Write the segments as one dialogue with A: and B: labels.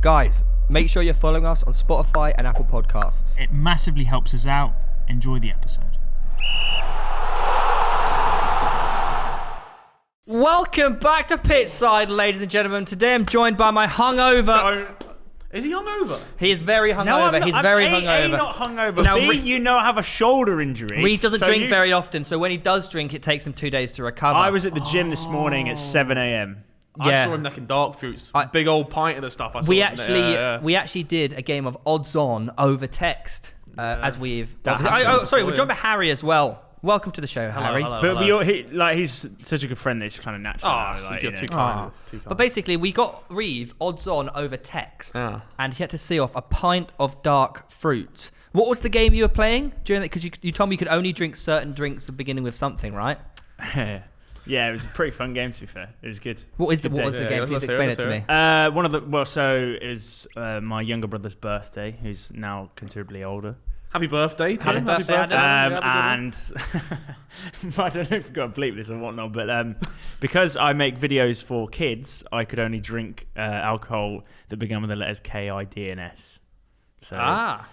A: Guys, make sure you're following us on Spotify and Apple Podcasts.
B: It massively helps us out. Enjoy the episode.
A: Welcome back to Pitch Side, ladies and gentlemen. Today I'm joined by my hungover...
C: Is he hungover?
A: He is very hungover. He's very hungover.
B: A, not hungover.
A: Now,
B: B, you know I have a shoulder injury.
A: He doesn't drink very often, so when he does drink, it takes him 2 days to recover.
B: I was at the gym this morning at 7 a.m.
C: I saw him necking dark fruits. Big old pint of the stuff.
A: We actually did a game of odds on over text, as we've... Sorry, we're joined by Harry as well. Welcome to the show, Harry.
B: Hello. He's such a good friend that it's kind of natural.
C: You're too kind.
A: But basically, we got Reeve odds on over text, and he had to see off a pint of dark fruit. What was the game you were playing during that? Because you told me you could only drink certain drinks beginning with something, right?
B: Yeah, it was a pretty fun game, to be fair. It was good.
A: What was the game? Please explain it to me.
B: So it was my younger brother's birthday, who's now considerably older.
C: Happy birthday to him.
A: Happy birthday.
B: And I don't know if we've got to bleep this or whatnot, but because I make videos for kids, I could only drink alcohol that began with the letters K, I, D, and S. So,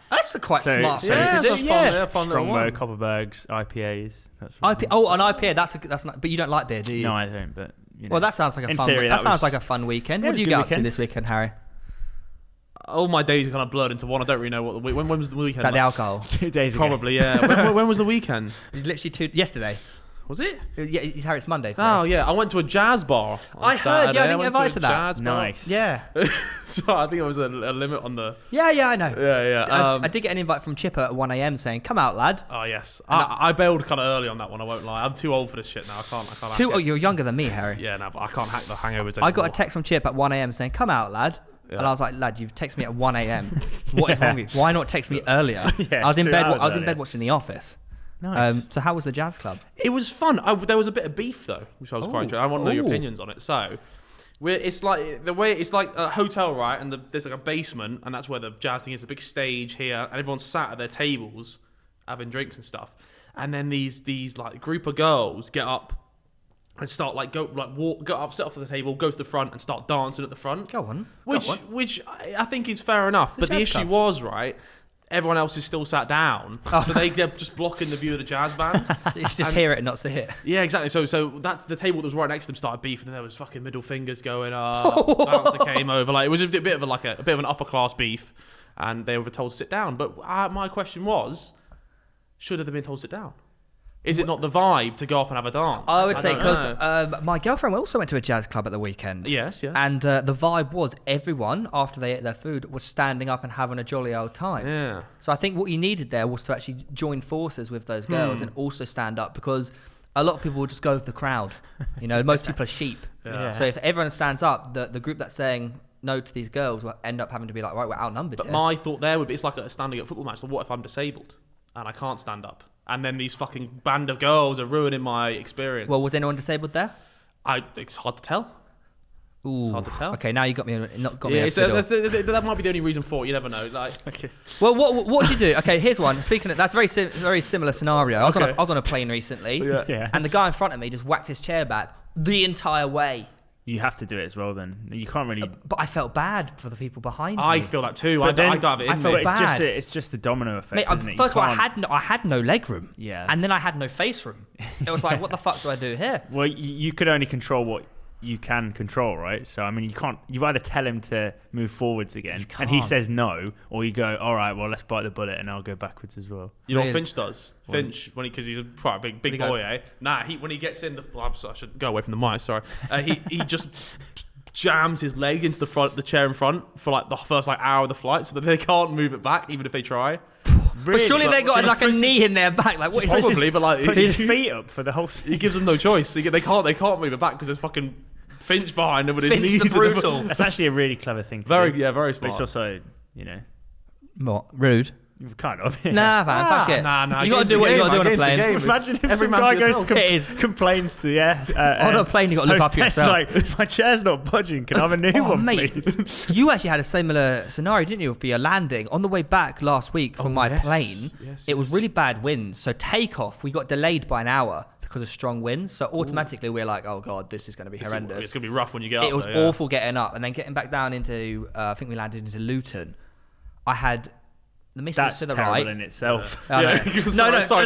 A: that's a quite smart phrase.
B: Strongbow, Copperbergs, IPAs. That's
A: an IPA. That's not. But you don't like beer, do you?
B: No, I don't. But
A: well, that sounds like a fun. That sounds like a fun weekend. What do you get up to this weekend, Harry?
C: All my days are kind of blurred into one. I don't really know what when was the weekend.
A: Is that the alcohol?
B: 2 days ago.
C: Probably, yeah. when was the weekend?
A: Literally yesterday.
C: Was it?
A: Yeah, Harry, it's Monday today.
C: Oh, yeah. I went to a jazz bar on Saturday.
A: Heard, yeah, I didn't get invited to that.
B: Nice.
A: Yeah.
C: So I think there was a limit on the...
A: Yeah, I know.
C: Yeah.
A: I did get an invite from Chipper at 1 a.m. saying, come out, lad.
C: Oh, yes. I bailed kind of early on that one, I won't lie. I'm too old for this shit now. I can't hack it.
A: You're younger than me, Harry.
C: Yeah, no, but I can't hack the hangovers anymore.
A: I got a text from Chip at 1 a.m. saying, come out, lad. Yeah. And I was like, lad, you've texted me at 1 a.m. What is wrong with you? Why not text me earlier? I was in bed watching The Office.
B: Nice.
A: So how was the jazz club?
C: It was fun. There was a bit of beef though, which I was quite interested. I want to know your opinions on it. So, it's like a hotel, right? And there's like a basement, and that's where the jazz thing is. A big stage here, and everyone's sat at their tables having drinks and stuff. And then these like group of girls get up and start go up, sit off at the table, go to the front, and start dancing at the front.
A: Go on.
C: Which I think is fair enough. But the issue was, right, everyone else is still sat down, so they're just blocking the view of the jazz band.
A: So you just hear it and not see it.
C: Yeah, exactly. So that the table that was right next to them started beefing, and there was fucking middle fingers going up. Bouncer came over. It was a bit of an upper class beef, and they were told to sit down. But my question was, should have they been told to sit down? Is it not the vibe to go up and have a dance?
A: I would say because my girlfriend also went to a jazz club at the weekend.
C: Yes.
A: And the vibe was everyone, after they ate their food, was standing up and having a jolly old time.
C: Yeah.
A: So I think what you needed there was to actually join forces with those girls and also stand up, because a lot of people will just go with the crowd. Most people are sheep.
C: Yeah.
A: So if everyone stands up, the group that's saying no to these girls will end up having to be like, right, we're outnumbered.
C: But my thought there would be, it's like a standing up football match. So what if I'm disabled and I can't stand up? And then these fucking band of girls are ruining my experience.
A: Well, was anyone disabled there?
C: It's hard to tell.
A: Ooh.
C: It's hard to tell.
A: Okay, now you got me.
C: That might be the only reason for it. You never know. Okay.
A: Well, what do you do? Okay, here's one. Speaking of, that's very similar scenario. I was on a plane recently, and the guy in front of me just whacked his chair back the entire way.
B: You have to do it as well. Then you can't really.
A: But I felt bad for the people behind me.
C: I feel that too.
B: But
C: I don't have it in me.
A: I felt bad.
B: It's just the domino effect. Isn't it?
A: First of all, I had no leg room.
B: Yeah.
A: And then I had no face room. It was like, what the fuck do I do here?
B: Well, you could only control what you can control, right? So I mean, you can't. You either tell him to move forwards again, and he says no, or you go, all right, well, let's bite the bullet, and I'll go backwards as well.
C: You know what Finch does? Finch, because he's quite a big boy, eh? Nah, when he gets in I should go away from the mic. Sorry. He just jams his leg into the chair in front for like the first hour of the flight, so that they can't move it back even if they try.
A: But surely they got a knee in their back. Like, what is
C: probably, but
B: put his feet up for the whole thing.
C: He gives them no choice. They can't move it back because there's fucking Finch behind them with his knees.
A: Finch the brutal.
B: That's actually a really clever thing.
C: Very smart.
B: But it's also,
A: what, rude.
B: Kind of. Yeah.
A: Nah, man, fuck it.
C: Nah.
A: You got to do what you got to do on a plane.
B: Imagine if some guy goes to complains to the
A: on a plane, you got to look after yourself.
B: Like, my chair's not budging. Can I have a new one,
A: mate,
B: please?
A: You actually had a similar scenario, didn't you, for your landing on the way back last week from my plane?
C: Yes,
A: it was really bad winds, so takeoff we got delayed by an hour because of strong winds. So automatically we're like, oh God, this is going to be horrendous.
C: It's going to be rough when you get up.
A: It was awful getting up, and then getting back down into, I think we landed into Luton. I had the missus to the right.
B: That's terrible in itself.
A: No, I'm sorry,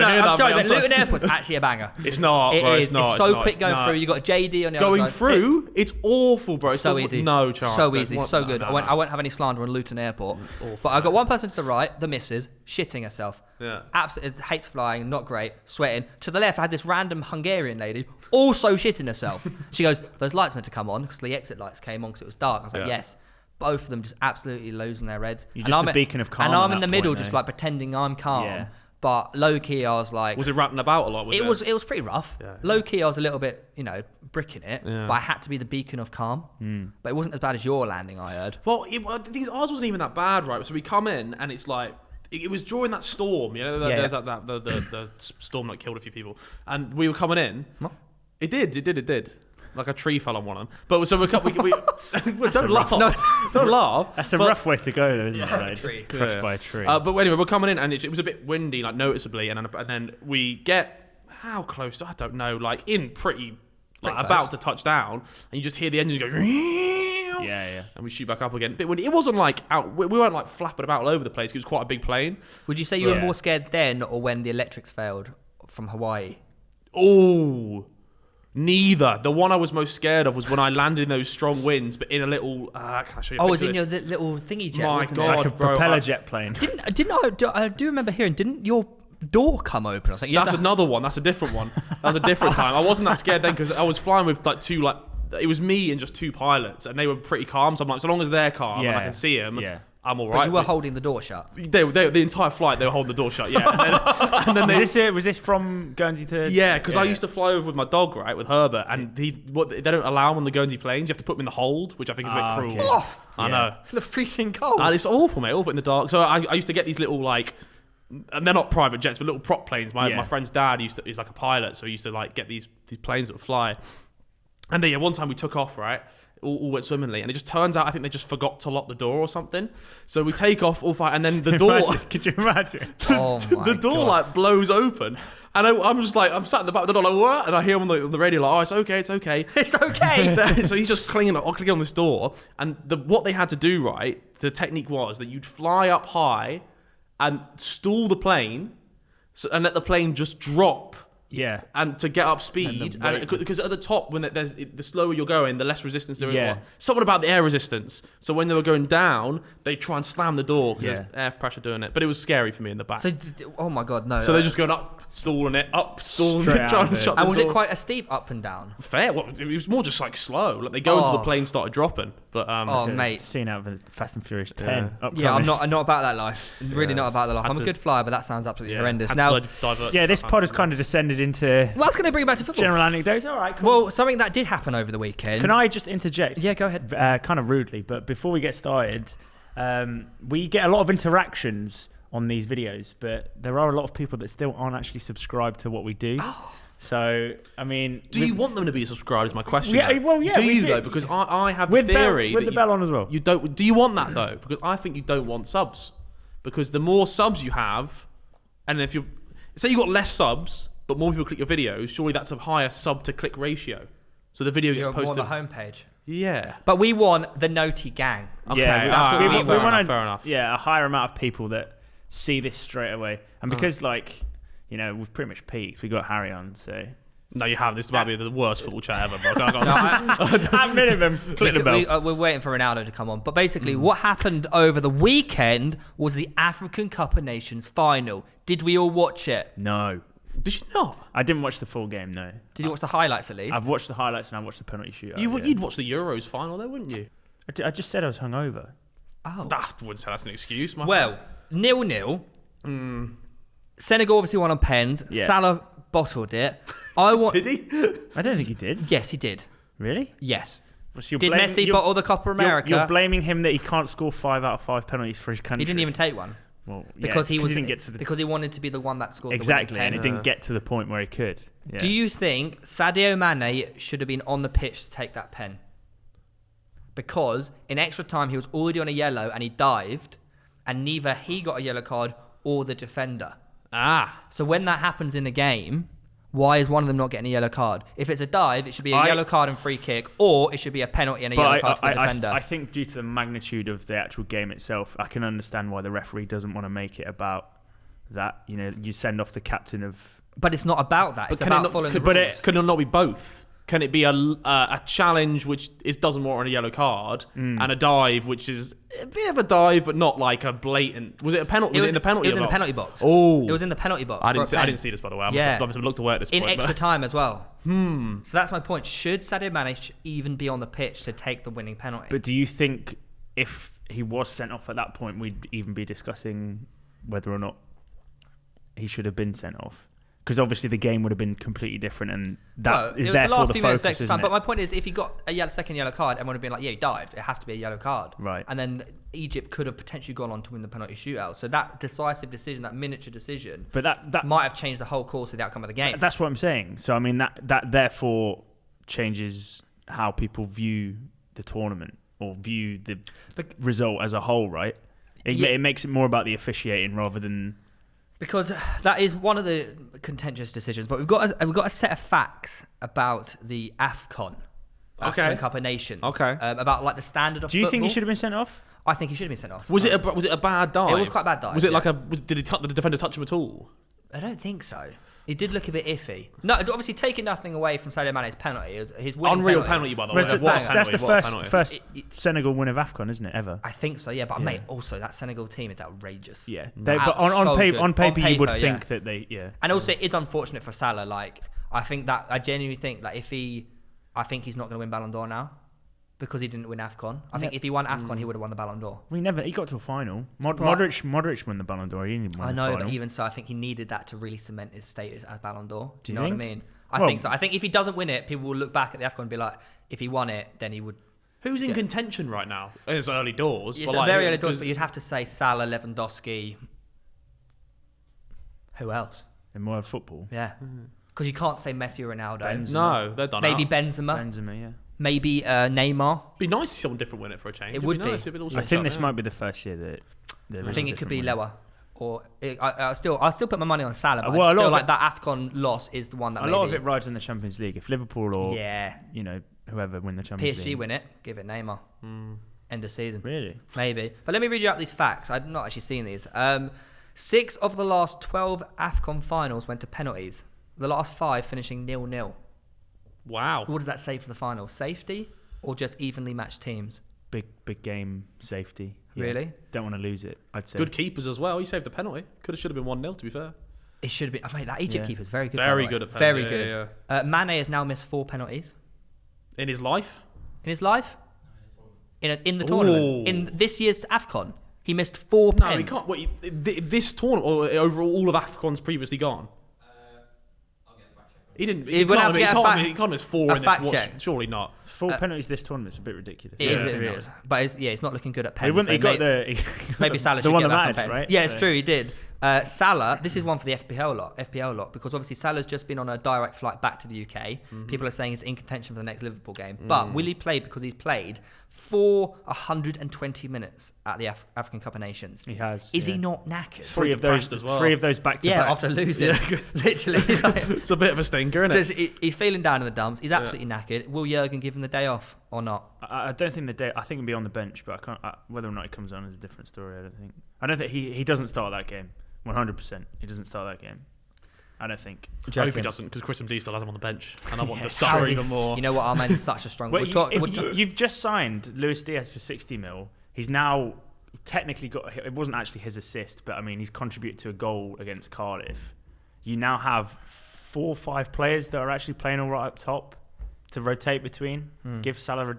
A: but Luton Airport's actually a banger.
C: It's not, bro.
A: It's so quick going through. You got JD on the other side.
C: Going through, it's awful, bro.
A: So easy.
C: No chance.
A: So easy, so good. I won't have any slander on Luton Airport. But I got one person to the right, the missus, shitting herself.
C: Yeah.
A: Absolutely hates flying, not great, sweating. To the left, I had this random Hungarian lady, also shitting herself. She goes, those lights meant to come on because the exit lights came on because it was dark. I was like, yes. Both of them just absolutely losing their reds.
B: You're just a beacon of calm.
A: And I'm in the middle, just like pretending I'm calm. Yeah. But low key, I was like,
C: was it ranting about a lot?
A: It was pretty rough. Yeah. Low key, I was a little bit, bricking it. Yeah. But I had to be the beacon of calm. But it wasn't as bad as your landing, I heard.
C: Well, the thing is, ours wasn't even that bad, right? So we come in and it's like, it was during that storm, there's the storm that killed a few people, and we were coming in. What? It did. Like a tree fell on one of them. But so we don't laugh. Don't laugh.
B: That's a rough way to go, though, isn't it? Right? Crushed by a tree.
C: But anyway, we're coming in, and it was a bit windy, like noticeably, and then we get how close? I don't know. Like in pretty about to touch down, and you just hear the engine go.
B: Yeah.
C: And we shoot back up again. But when it wasn't like out, we weren't like flapping about all over the place. It was quite a big plane.
A: Would you say you were more scared then, or when the electrics failed from Hawaii?
C: Oh. Neither. The one I was most scared of was when I landed in those strong winds, but in a little. Can I show you?
A: Oh, it was in your little thingy jet.
C: My God,
B: like a propeller jet plane.
A: I do remember hearing? Didn't your door come open or something?
C: That's another one. That's a different one. That was a different time. I wasn't that scared then because I was flying with like two it was me and just two pilots, and they were pretty calm. So I'm like, so long as they're calm and I can see them. Yeah. I'm all right.
A: But you were holding the door shut.
C: The entire flight, they were holding the door shut. Yeah. And then
B: was this from Guernsey to?
C: Yeah, because I used to fly over with my dog, right, with Herbert, and they don't allow him on the Guernsey planes. You have to put him in the hold, which I think is a bit cruel.
A: Okay. Oh, I know. The freezing cold.
C: And it's awful, mate. Awful in the dark. So I used to get these little and they're not private jets, but little prop planes. My friend's dad is like a pilot, so he used to like get these planes that would fly. And then one time we took off, right. All went swimmingly, and it just turns out I think they just forgot to lock the door or something. So we take off all fine, and then the door.
B: Could you imagine?
C: The door like blows open, and I'm just like I'm sat in the back of the door like what? And I hear him on the radio like, oh, it's okay,
A: it's okay.
C: So he's just clinging on this door, and what they had to do, right? The technique was that you'd fly up high and stall the plane, and let the plane just drop.
B: Yeah,
C: and to get up speed, and because at the top, when the slower you're going, the less resistance there is. Yeah. Something about the air resistance. So when they were going down, they try and slam the door because there's air pressure doing it. But it was scary for me in the back.
A: So, oh my God, no.
C: So they're just going up, stalling it, trying to shut the door.
A: And was it quite a steep up and down?
C: Fair. Well, it was more just like slow. Like they go until the plane started dropping. But
A: mate,
B: seen out of Fast and Furious 10.
A: Yeah, I'm not about that life. Really not about that life. I'm a good flyer, but that sounds absolutely horrendous. Now,
B: this pod has kind of descended into.
A: Well, that's going to bring it back to football.
B: General anecdotes. All right, cool.
A: Well, something that did happen over the weekend.
B: Can I just interject?
A: Yeah, go ahead.
B: Kind of rudely, but before we get started, we get a lot of interactions on these videos, but there are a lot of people that still aren't actually subscribed to what we do. Oh. So, I mean...
C: Do you want them to be subscribed is my question.
B: Yeah, well, yeah.
C: Do you, though? Because I have the theory...
B: With the bell on as well.
C: You don't. Do you want that, though? Because I think you don't want subs. Because the more subs you have, and if you... Say you got less subs, but more people click your videos, surely that's a higher sub-to-click ratio. So the video gets posted...
A: More on the homepage.
C: Yeah.
A: But we want the Noti gang.
C: Okay, that's
B: we
C: want fair enough.
B: Yeah, a higher amount of people that see this straight away. And because, we've pretty much peaked. We got Harry on, so...
C: No, you haven't. This might be the worst football chat ever, bro.
B: At minimum, click the bell.
A: We're waiting for Ronaldo to come on. But basically, what happened over the weekend was the African Cup of Nations final. Did we all watch it?
B: No.
C: Did you not?
B: I didn't watch the full game, no.
A: Did you watch the highlights at least?
B: I've watched the highlights and I watched the penalty shootout.
C: You'd watch the Euros final, though, wouldn't you?
B: I just said I was hungover.
A: Oh.
C: That wouldn't say that's an excuse.
A: Well, 0-0. Senegal obviously won on pens.
B: Yeah.
A: Salah bottled it.
C: Did he?
B: I don't think he did.
A: Yes, he did.
B: Really?
A: Yes. Did Messi bottle the Copa America?
B: You're blaming him that he can't score 5 out of 5 penalties for his country.
A: He didn't even take one.
B: Well,
A: because he
B: didn't get to
A: because he wanted to be the one that scored
B: exactly,
A: the winning pen.
B: and it didn't get to the point where he could. Yeah.
A: Do you think Sadio Mane should have been on the pitch to take that pen? Because in extra time he was already on a yellow and he dived, and neither he got a yellow card or the defender.
C: Ah.
A: So when that happens in a game, Why is one of them not getting a yellow card? If it's a dive, it should be a yellow card and free kick, or it should be a penalty and a yellow card for the defender.
B: I think due to the magnitude of the actual game itself, I can understand why the referee doesn't want to make it about that. You know, you send off the captain of...
A: But it's not about that. It's about following the rules.
C: But can it not be both? Can it be a challenge which doesn't warrant a yellow card and a dive which is a bit of a dive but not like a blatant? Was it a penalty? Was it in the penalty box?
A: It was in the penalty box.
C: Oh,
A: it was in the penalty box.
C: I didn't see this, by the way. I must have looked away at this point.
A: In extra time as well. So that's my point. Should Sadio Mane even be on the pitch to take the winning penalty?
B: But do you think if he was sent off at that point, we'd even be discussing whether or not he should have been sent off? Because obviously the game would have been completely different, and that is therefore the focus, isn't it?
A: But my point is, if he got a second yellow card, everyone would have been like, yeah, he dived. It has to be a yellow card.
B: Right.
A: And then Egypt could have potentially gone on to win the penalty shootout. So that decisive decision, that miniature decision,
B: but that
A: might have changed the whole course of the outcome of the game.
B: That's what I'm saying. So, I mean, that therefore changes how people view the tournament or view the result as a whole, right? It makes it more about the officiating rather than...
A: Because that is one of the contentious decisions, but we've got a set of facts about the AFCON, African Cup of Nations. About like the standard of
B: football. Do you think he
A: football.
B: should have been sent off?
A: I think he should have been sent off.
C: Was it a bad dive?
A: It was quite a bad dive.
C: Was it like did the defender touch him at all?
A: I don't think so. It did look a bit iffy. No, obviously taking nothing away from Sadio Mane's penalty. It was his winning
C: unreal penalty, by the way.
B: That's the first Senegal win of AFCON, isn't it, ever?
A: I think so, yeah. But mate, also that Senegal team is outrageous.
B: Yeah, but on paper, you would think that they,
A: And also, it's unfortunate for Salah. Like, I genuinely think like I think he's not going to win Ballon d'Or now. Because he didn't win AFCON. I think if he won AFCON, he would have won the Ballon d'Or.
B: He got to a final. Modric won the Ballon d'Or. He didn't win the final.
A: But even so, I think he needed that to really cement his status as Ballon d'Or. Do you know what I mean? I think so. I think if he doesn't win it, people will look back at the AFCON and be like, if he won it, then he would...
C: Who's in contention right now? It's early doors.
A: It's very early doors, but you'd have to say Salah, Lewandowski... Who else?
B: In world football?
A: Yeah. Because you can't say Messi or Ronaldo.
B: Benzema.
C: No, they're done
A: Maybe
C: out.
A: Benzema,
B: yeah.
A: Maybe Neymar.
C: Be nice to see someone different win it for a change.
A: It would be.
C: Nice.
B: I think this might be the first year that
A: I think it could be lower. Or I'll still put my money on Salah, but
B: well,
A: I feel like that AFCON loss is the one that
B: a lot of it rides in the Champions League. If Liverpool or whoever win the Champions League,
A: PSG win it, give it Neymar. End of season.
B: Really?
A: Maybe. But let me read you out these facts. I've not actually seen these. 6 of the last 12 AFCON finals went to penalties. The last 5 finishing 0-0.
C: Wow.
A: What does that say for the final? Safety or just evenly matched teams?
B: Big game safety. Yeah.
A: Really?
B: Don't want to lose it, I'd say.
C: Good keepers as well. You saved the penalty. Should have been 1-0, to be fair.
A: It should have been. Mate, that Egypt keeper's very good.
C: Very good at penalties.
A: Very good. Yeah. Mane has now missed 4 penalties.
C: In his life?
A: In his life? In the tournament. In this year's AFCON. He missed 4 pens.
C: No, he can't. Wait, this tournament, or over all of AFCON's previously gone? He didn't. He can't miss 4 in this watch. Surely not.
B: 4 penalties this tournament's a bit ridiculous.
A: It is a bit ridiculous. But he's not looking good at pens. Maybe Salah should get that pens.
B: Right?
A: Yeah, it's true. He did. Salah, this is one for the FPL lot, because obviously Salah's just been on a direct flight back to the UK. Mm-hmm. People are saying he's in contention for the next Liverpool game. But will he play? Because he's played for 120 minutes at the African Cup of Nations.
B: He has.
A: Is he not knackered?
B: 3 of those back to back.
A: Yeah, after losing. Literally.
C: It's a bit of a stinker, isn't it?
A: He's feeling down in the dumps. He's absolutely knackered. Will Jurgen give him the day off or not?
B: I don't think I think he'll be on the bench, but I can't. Whether or not he comes on is a different story. I don't think he doesn't start that game. 100%. He doesn't start that game. I don't think.
C: I hope he doesn't, because Chris MD still has him on the bench, and I want to suffer even more.
A: You know what? Our man's such a strong...
B: You've just signed Luis Diaz for 60 mil. He's now technically got... It wasn't actually his assist, but I mean, he's contributed to a goal against Cardiff. You now have 4 or 5 players that are actually playing all right up top to rotate between. Give Salah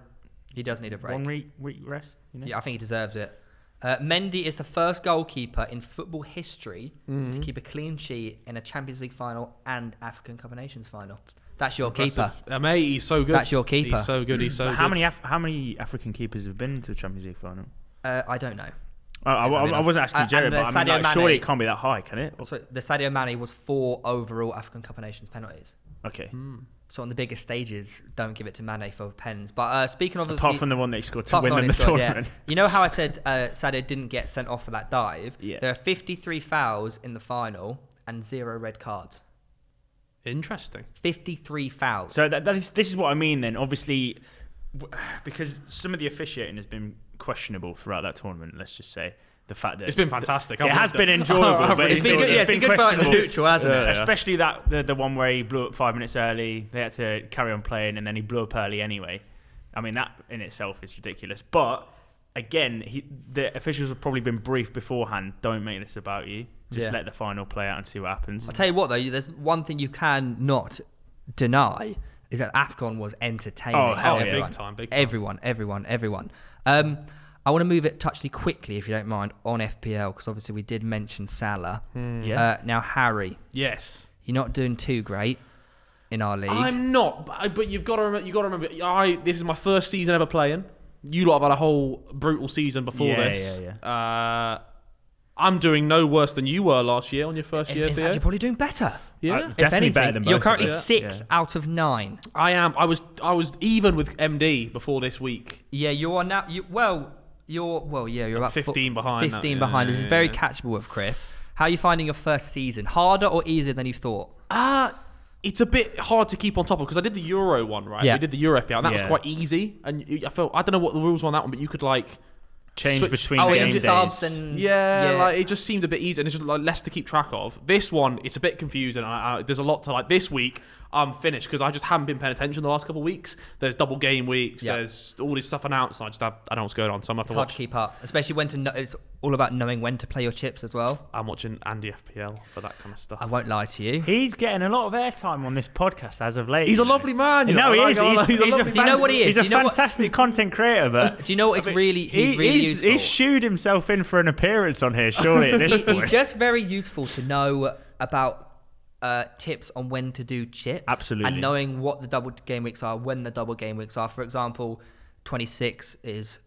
A: he does need a break.
B: 1 week rest. You know?
A: Yeah, I think he deserves it. Mendy is the first goalkeeper in football history to keep a clean sheet in a Champions League final and African Cup of Nations final. That's your keeper.
C: Mate, he's so good.
A: That's your keeper.
C: He's so good. He's so good.
B: How many African keepers have been to the Champions League final?
A: I don't know.
B: I wasn't asking Jerry, but I mean, surely it can't be that high, can it?
A: So the Sadio Mane was 4 overall African Cup of Nations penalties.
B: Okay.
A: So on the biggest stages, don't give it to Mane for pens. But speaking of...
B: Apart from the one that he scored to win the tournament.
A: Yeah. You know how I said Sadio didn't get sent off for that dive?
B: Yeah.
A: There are 53 fouls in the final and 0 red cards.
C: Interesting.
A: 53 fouls.
B: So this is what I mean then. Obviously, because some of the officiating has been questionable throughout that tournament, let's just say. The fact that
C: it's been fantastic.
B: It has been enjoyable, but
A: it's been good. It's been good for neutral, hasn't it?
B: Especially the one where he blew up 5 minutes early. They had to carry on playing, and then he blew up early anyway. I mean, that in itself is ridiculous. But again, the officials have probably been briefed beforehand. Don't make this about you. Just let the final play out and see what happens.
A: I'll tell you what, though. There's one thing you can not deny is that AFCON was entertaining.
C: Big time.
A: Everyone. I want to touch quickly, if you don't mind, on FPL, because obviously we did mention Salah. Now, Harry.
C: Yes.
A: You're not doing too great in our league.
C: I'm not, but you've got to remember. This is my first season ever playing. You lot have had a whole brutal season before this. I'm doing no worse than you were last year on your first year.
A: In fact, you're probably doing better.
C: Yeah,
B: definitely better than both.
A: You're currently 6 out of 9.
C: I am. I was even with MD before this week.
A: Yeah, you are now. You're about
C: 15 behind.
A: 15 behind. This is very catchable with Chris. How are you finding your first season? Harder or easier than you thought?
C: It's a bit hard to keep on top of because I did the Euro one, right?
A: Yeah.
C: We did the Euro FPL, and that was quite easy. And I don't know what the rules were on that one, but you could
B: change between
A: game
B: days.
A: Subs and
C: like it just seemed a bit easy, and it's just less to keep track of. This one, it's a bit confusing. There's a lot to this week. I'm finished because I just haven't been paying attention the last couple of weeks. There's double game weeks. There's all this stuff announced. And I don't know what's going on. So I'm
A: it's hard to keep up, especially it's all about knowing when to play your chips as well.
C: I'm watching Andy FPL for that kind of stuff.
A: I won't lie to you.
B: He's getting a lot of airtime on this podcast as of late.
C: He's a lovely man.
B: No, he is. He's
A: do you know what he is?
B: He's a fantastic content creator. But
A: do you know what? He's really useful.
B: He's shooed himself in for an appearance on here. Surely at this point.
A: He's just very useful to know about. Tips on when to do chips.
B: Absolutely.
A: And knowing what the double game weeks are, when the double game weeks are. For example, 26 is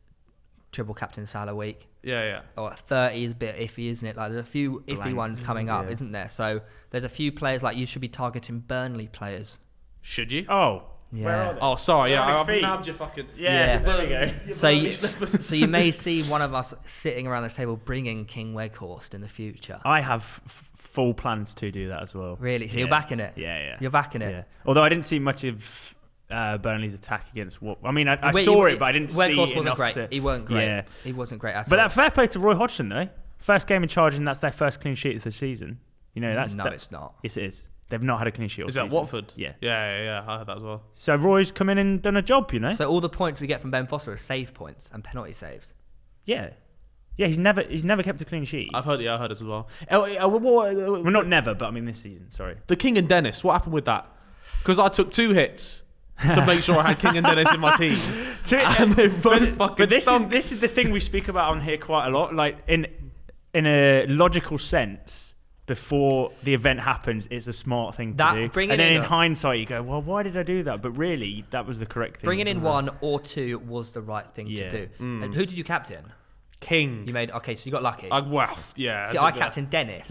A: triple captain Salah week.
C: Yeah.
A: Or 30 is a bit iffy, isn't it? Like there's a few iffy ones coming up, isn't there? So there's a few players you should be targeting Burnley players.
C: Should you?
B: Oh.
A: Yeah.
B: Where are they?
C: Oh, sorry.
B: Where
C: I've nabbed your fucking...
B: Yeah. There we go.
A: So you may see one of us sitting around this table bringing King Weghorst in the future.
B: I have full plans to do that as well.
A: Really? So you're backing it?
B: Yeah.
A: You're backing it?
B: Yeah. Although I didn't see much of Burnley's attack against Watford. I mean, I saw it, but I didn't see
A: Weghorst wasn't
B: enough
A: great. He weren't great.
B: Yeah.
A: He wasn't great at all.
B: But fair play to Roy Hodgson, though. First game in charge, and that's their first clean sheet of the season. It's not. Yes, it is. They've not had a clean sheet all season.
C: Is that Watford?
B: Yeah.
C: Yeah. I heard that as well.
B: So Roy's come in and done a job,
A: So all the points we get from Ben Foster are save points and penalty saves.
B: Yeah. Yeah, he's never kept a clean sheet.
C: I've heard it as well.
B: Well, not never, but I mean this season. Sorry.
C: The King and Dennis. What happened with that? Because I took 2 hits to make sure I had King and Dennis in my team. And they both fucking stunk.
B: This is the thing we speak about on here quite a lot. Like in a logical sense, before the event happens, it's a smart thing to do. And then in hindsight, you go, well, why did I do that? But really, that was the correct thing.
A: Bringing in 1 or 2 was the right thing to do. And who did you captain?
C: King.
A: You made so you got lucky.
C: Yeah.
A: See, I captained Dennis.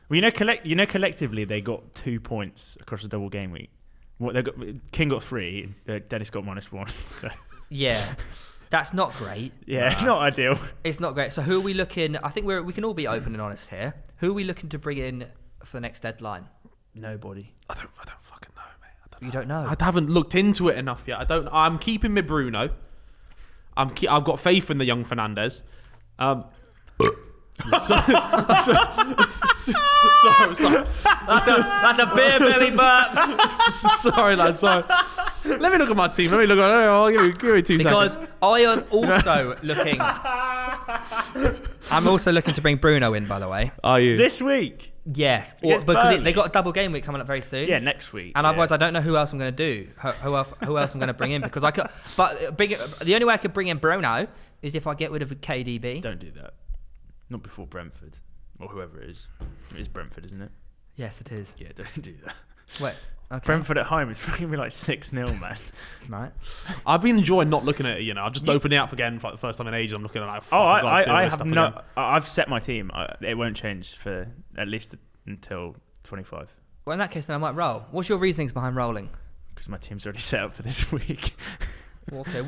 B: Well, collectively they got 2 points across the double game week. King got 3, Dennis got -1. So.
A: Yeah. That's not great.
B: Yeah, it's not ideal.
A: It's not great. So who are we looking... I think we can all be open and honest here. Who are we looking to bring in for the next deadline?
B: Nobody.
C: I don't fucking know, mate.
A: You don't know?
C: I haven't looked into it enough yet. I'm keeping my Bruno. I've got faith in the young Fernandez. Sorry.
A: That's a beer belly burp.
C: Sorry, lad. Sorry. Let me look at my team. I'll give me 2 seconds.
A: Because I am also looking. I'm also looking to bring Bruno in, by the way.
C: Are you?
B: This week?
A: Yes.
B: Because
A: they got a double game week coming up very soon.
B: Yeah, next week.
A: And otherwise, I don't know who else I'm going to do. Who else I'm going to bring in? Because I could. But the only way I could bring in Bruno is if I get rid of KDB.
B: Don't do that. Not before Brentford. Or whoever it is. It is Brentford, isn't it?
A: Yes, it is.
B: Yeah, don't do that.
A: Wait. Okay.
B: Brentford at home is probably going to be 6-0, man.
A: Right.
C: I've been enjoying not looking at it. I've just opened it up again for the first time in ages. I'm looking at it.
B: I've set my team. It won't change for at least until 25.
A: Well, in that case, then I might roll. What's your reasonings behind rolling?
B: Because my team's already set up for this week.
A: Okay,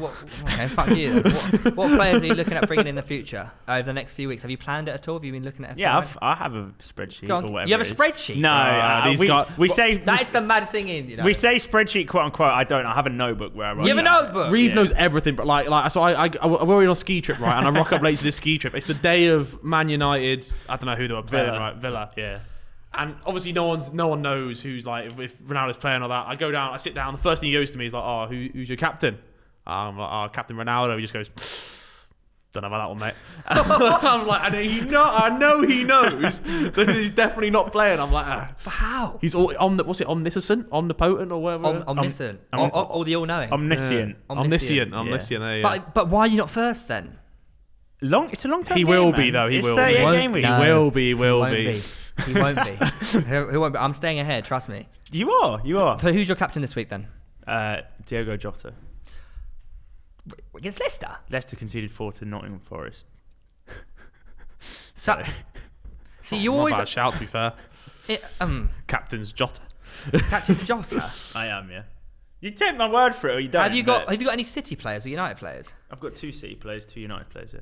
A: fuck you then. What players are you looking at bringing in the future over the next few weeks? Have you planned it at all? Have you been looking at FPL?
B: Yeah, I have a spreadsheet or whatever.
A: You have a spreadsheet?
B: No, we say
A: that is the maddest thing in. You know?
B: We say spreadsheet, quote unquote. I don't. I have a notebook where I write.
A: You have a notebook.
C: Reeve knows everything, but so we're on a ski trip, right? And I rock up late to this ski trip. It's the day of Man United. I don't know who they were playing, right? Villa.
B: Yeah.
C: And obviously no one knows who's like if Ronaldo's playing or that. I go down, I sit down. The first thing he goes to me is like, "Oh, who's your captain?" I'm like, "Oh, Captain Ronaldo." He just goes, "Don't know about that one, mate." I was like, I know he knows that he's definitely not playing. I'm like,
A: But how?
C: He's omniscient, omnipotent, or whatever.
A: Omniscient, or the all-knowing.
B: Omniscient.
C: Omniscient. There you go.
A: But why are you not first then?
B: It's a long time.
C: He
B: game,
C: will
B: man.
C: be though. He
B: it's
C: will
B: 30
C: be.
B: Game week.
C: He will be. He will be.
A: He won't be. He won't be. I'm staying ahead. Trust me.
B: You are.
A: So who's your captain this week then?
B: Diogo Jota.
A: Against Leicester.
B: Leicester conceded 4 to Nottingham Forest.
A: So you
C: Not
A: always
C: a bad shout, to be fair. Captain's Jota.
A: Captain's Jota.
B: I am, yeah. You take my word for it, or you don't.
A: Have you got any City players or United players?
B: I've got 2 City players, 2 United players. Yeah.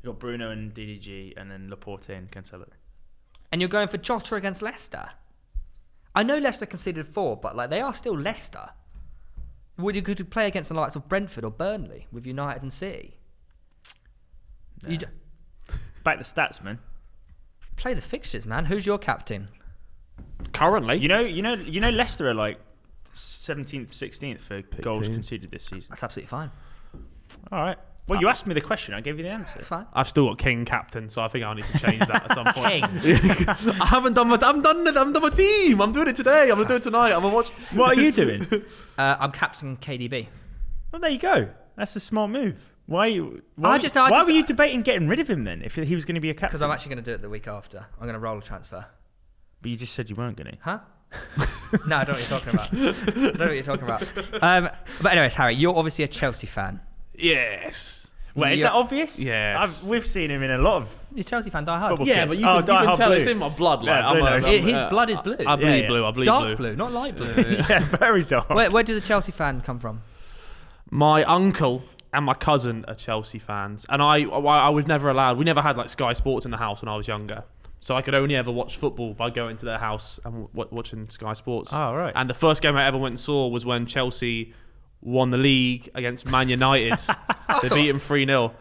B: You've got Bruno and DDG, and then Laporte and Cancelo.
A: And you're going for Jota against Leicester. I know Leicester conceded 4, but like they are still Leicester. Would you could play against the likes of Brentford or Burnley with United and City?
B: No. Back the stats, man.
A: Play the fixtures, man. Who's your captain?
C: Currently,
B: you know, Leicester are like 17th, 16th for goals conceded this season.
A: That's absolutely fine.
B: All right. Well, you asked me the question. I gave you the answer.
A: It's fine.
C: I've still got King captain, so I think I need to change that at some point.
A: King.
C: I haven't done my team. I'm doing it today. I'm gonna do it tonight. I'm gonna watch.
B: What are you doing?
A: I'm captain KDB.
B: Well, there you go. That's the smart move. Why were you debating getting rid of him then? If he was going to be a captain?
A: Because I'm actually going to do it the week after. I'm going to roll a transfer.
B: But you just said you weren't going to.
A: Huh? No, I don't know what you're talking about. I don't know what you're talking about. But anyways, Harry, you're obviously a Chelsea fan.
C: Yes.
B: Wait, is that obvious?
C: Yes.
B: We've seen him in a lot of.
A: You're a Chelsea fan, die hard.
C: Yeah, but you can tell
B: blue.
C: It's in my blood. Like,
A: His blood is blue.
C: I bleed blue. I bleed
A: dark blue, not light blue.
B: Yeah, very dark.
A: Where did the Chelsea fan come from?
C: My uncle and my cousin are Chelsea fans, and I was never allowed. We never had like Sky Sports in the house when I was younger, so I could only ever watch football by going to their house and watching Sky Sports.
B: Oh, right.
C: And the first game I ever went and saw was when Chelsea won the league against Man United. They beat them 3-0.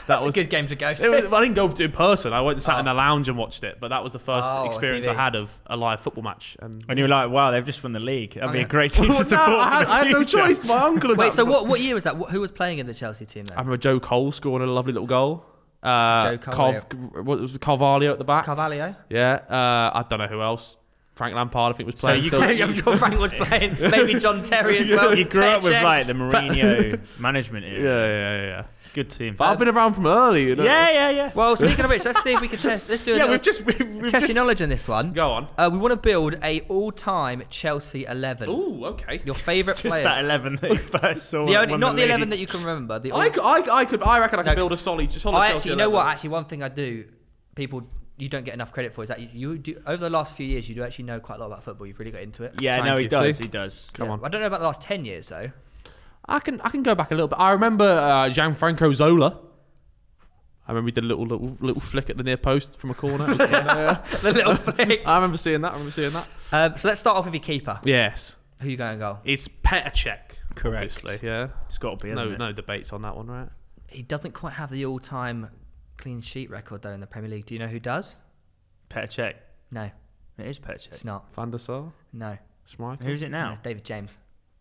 A: That was a good game to go to.
C: I didn't go to in person. I went and sat in the lounge and watched it, but that was the first experience I had of a live football match. And
B: you were like, wow, they've just won the league. That'd be a great team to support.
C: I had no choice. My uncle.
A: Wait, so what year was that? Who was playing in the Chelsea team then?
C: I remember Joe Cole scoring a lovely little goal. What was Carvalho at the back?
A: Carvalho?
C: Yeah. I don't know who else. Frank Lampard, I think, was playing.
A: So I'm sure Frank was playing. Maybe John Terry as well.
B: You grew up with like the Mourinho management era.
C: Yeah.
B: It's a good team.
C: But I've been around from early, you know?
B: Yeah.
A: Well, speaking of which, let's see if we can test. Let's do
C: we've
A: test your knowledge in this one.
C: Go on.
A: We want to build a all-time Chelsea 11.
C: Ooh, okay.
A: Your favourite
B: Just
A: players.
B: that 11 that you first saw.
A: Not the 11 that you can remember.
C: I reckon I could build a solid Chelsea.
A: You know what? Actually, one thing I do, people you don't get enough credit for is that you do over the last few years. You do actually know quite a lot about football. You've really got into it.
B: Yeah, no, he does. He does.
C: Come on.
A: I don't know about the last 10 years though.
C: I can go back a little bit. I remember Gianfranco Zola. I remember he did a little flick at the near post from a corner.
A: The little flick.
C: I remember seeing that.
A: So let's start off with your keeper.
C: Yes.
A: Who you going goal?
C: It's Petr Cech.
B: Correct.
C: Obviously, yeah.
B: It's got to be.
C: No debates on that one, right?
A: He doesn't quite have the all-time clean sheet record though in the Premier League. Do you know who does?
B: Petr Cech.
A: No,
B: it is Petr Cech.
A: it's not.
C: Van der Sar?
A: No.
C: Schmeichel?
B: Who's it now?
A: No, it's David James.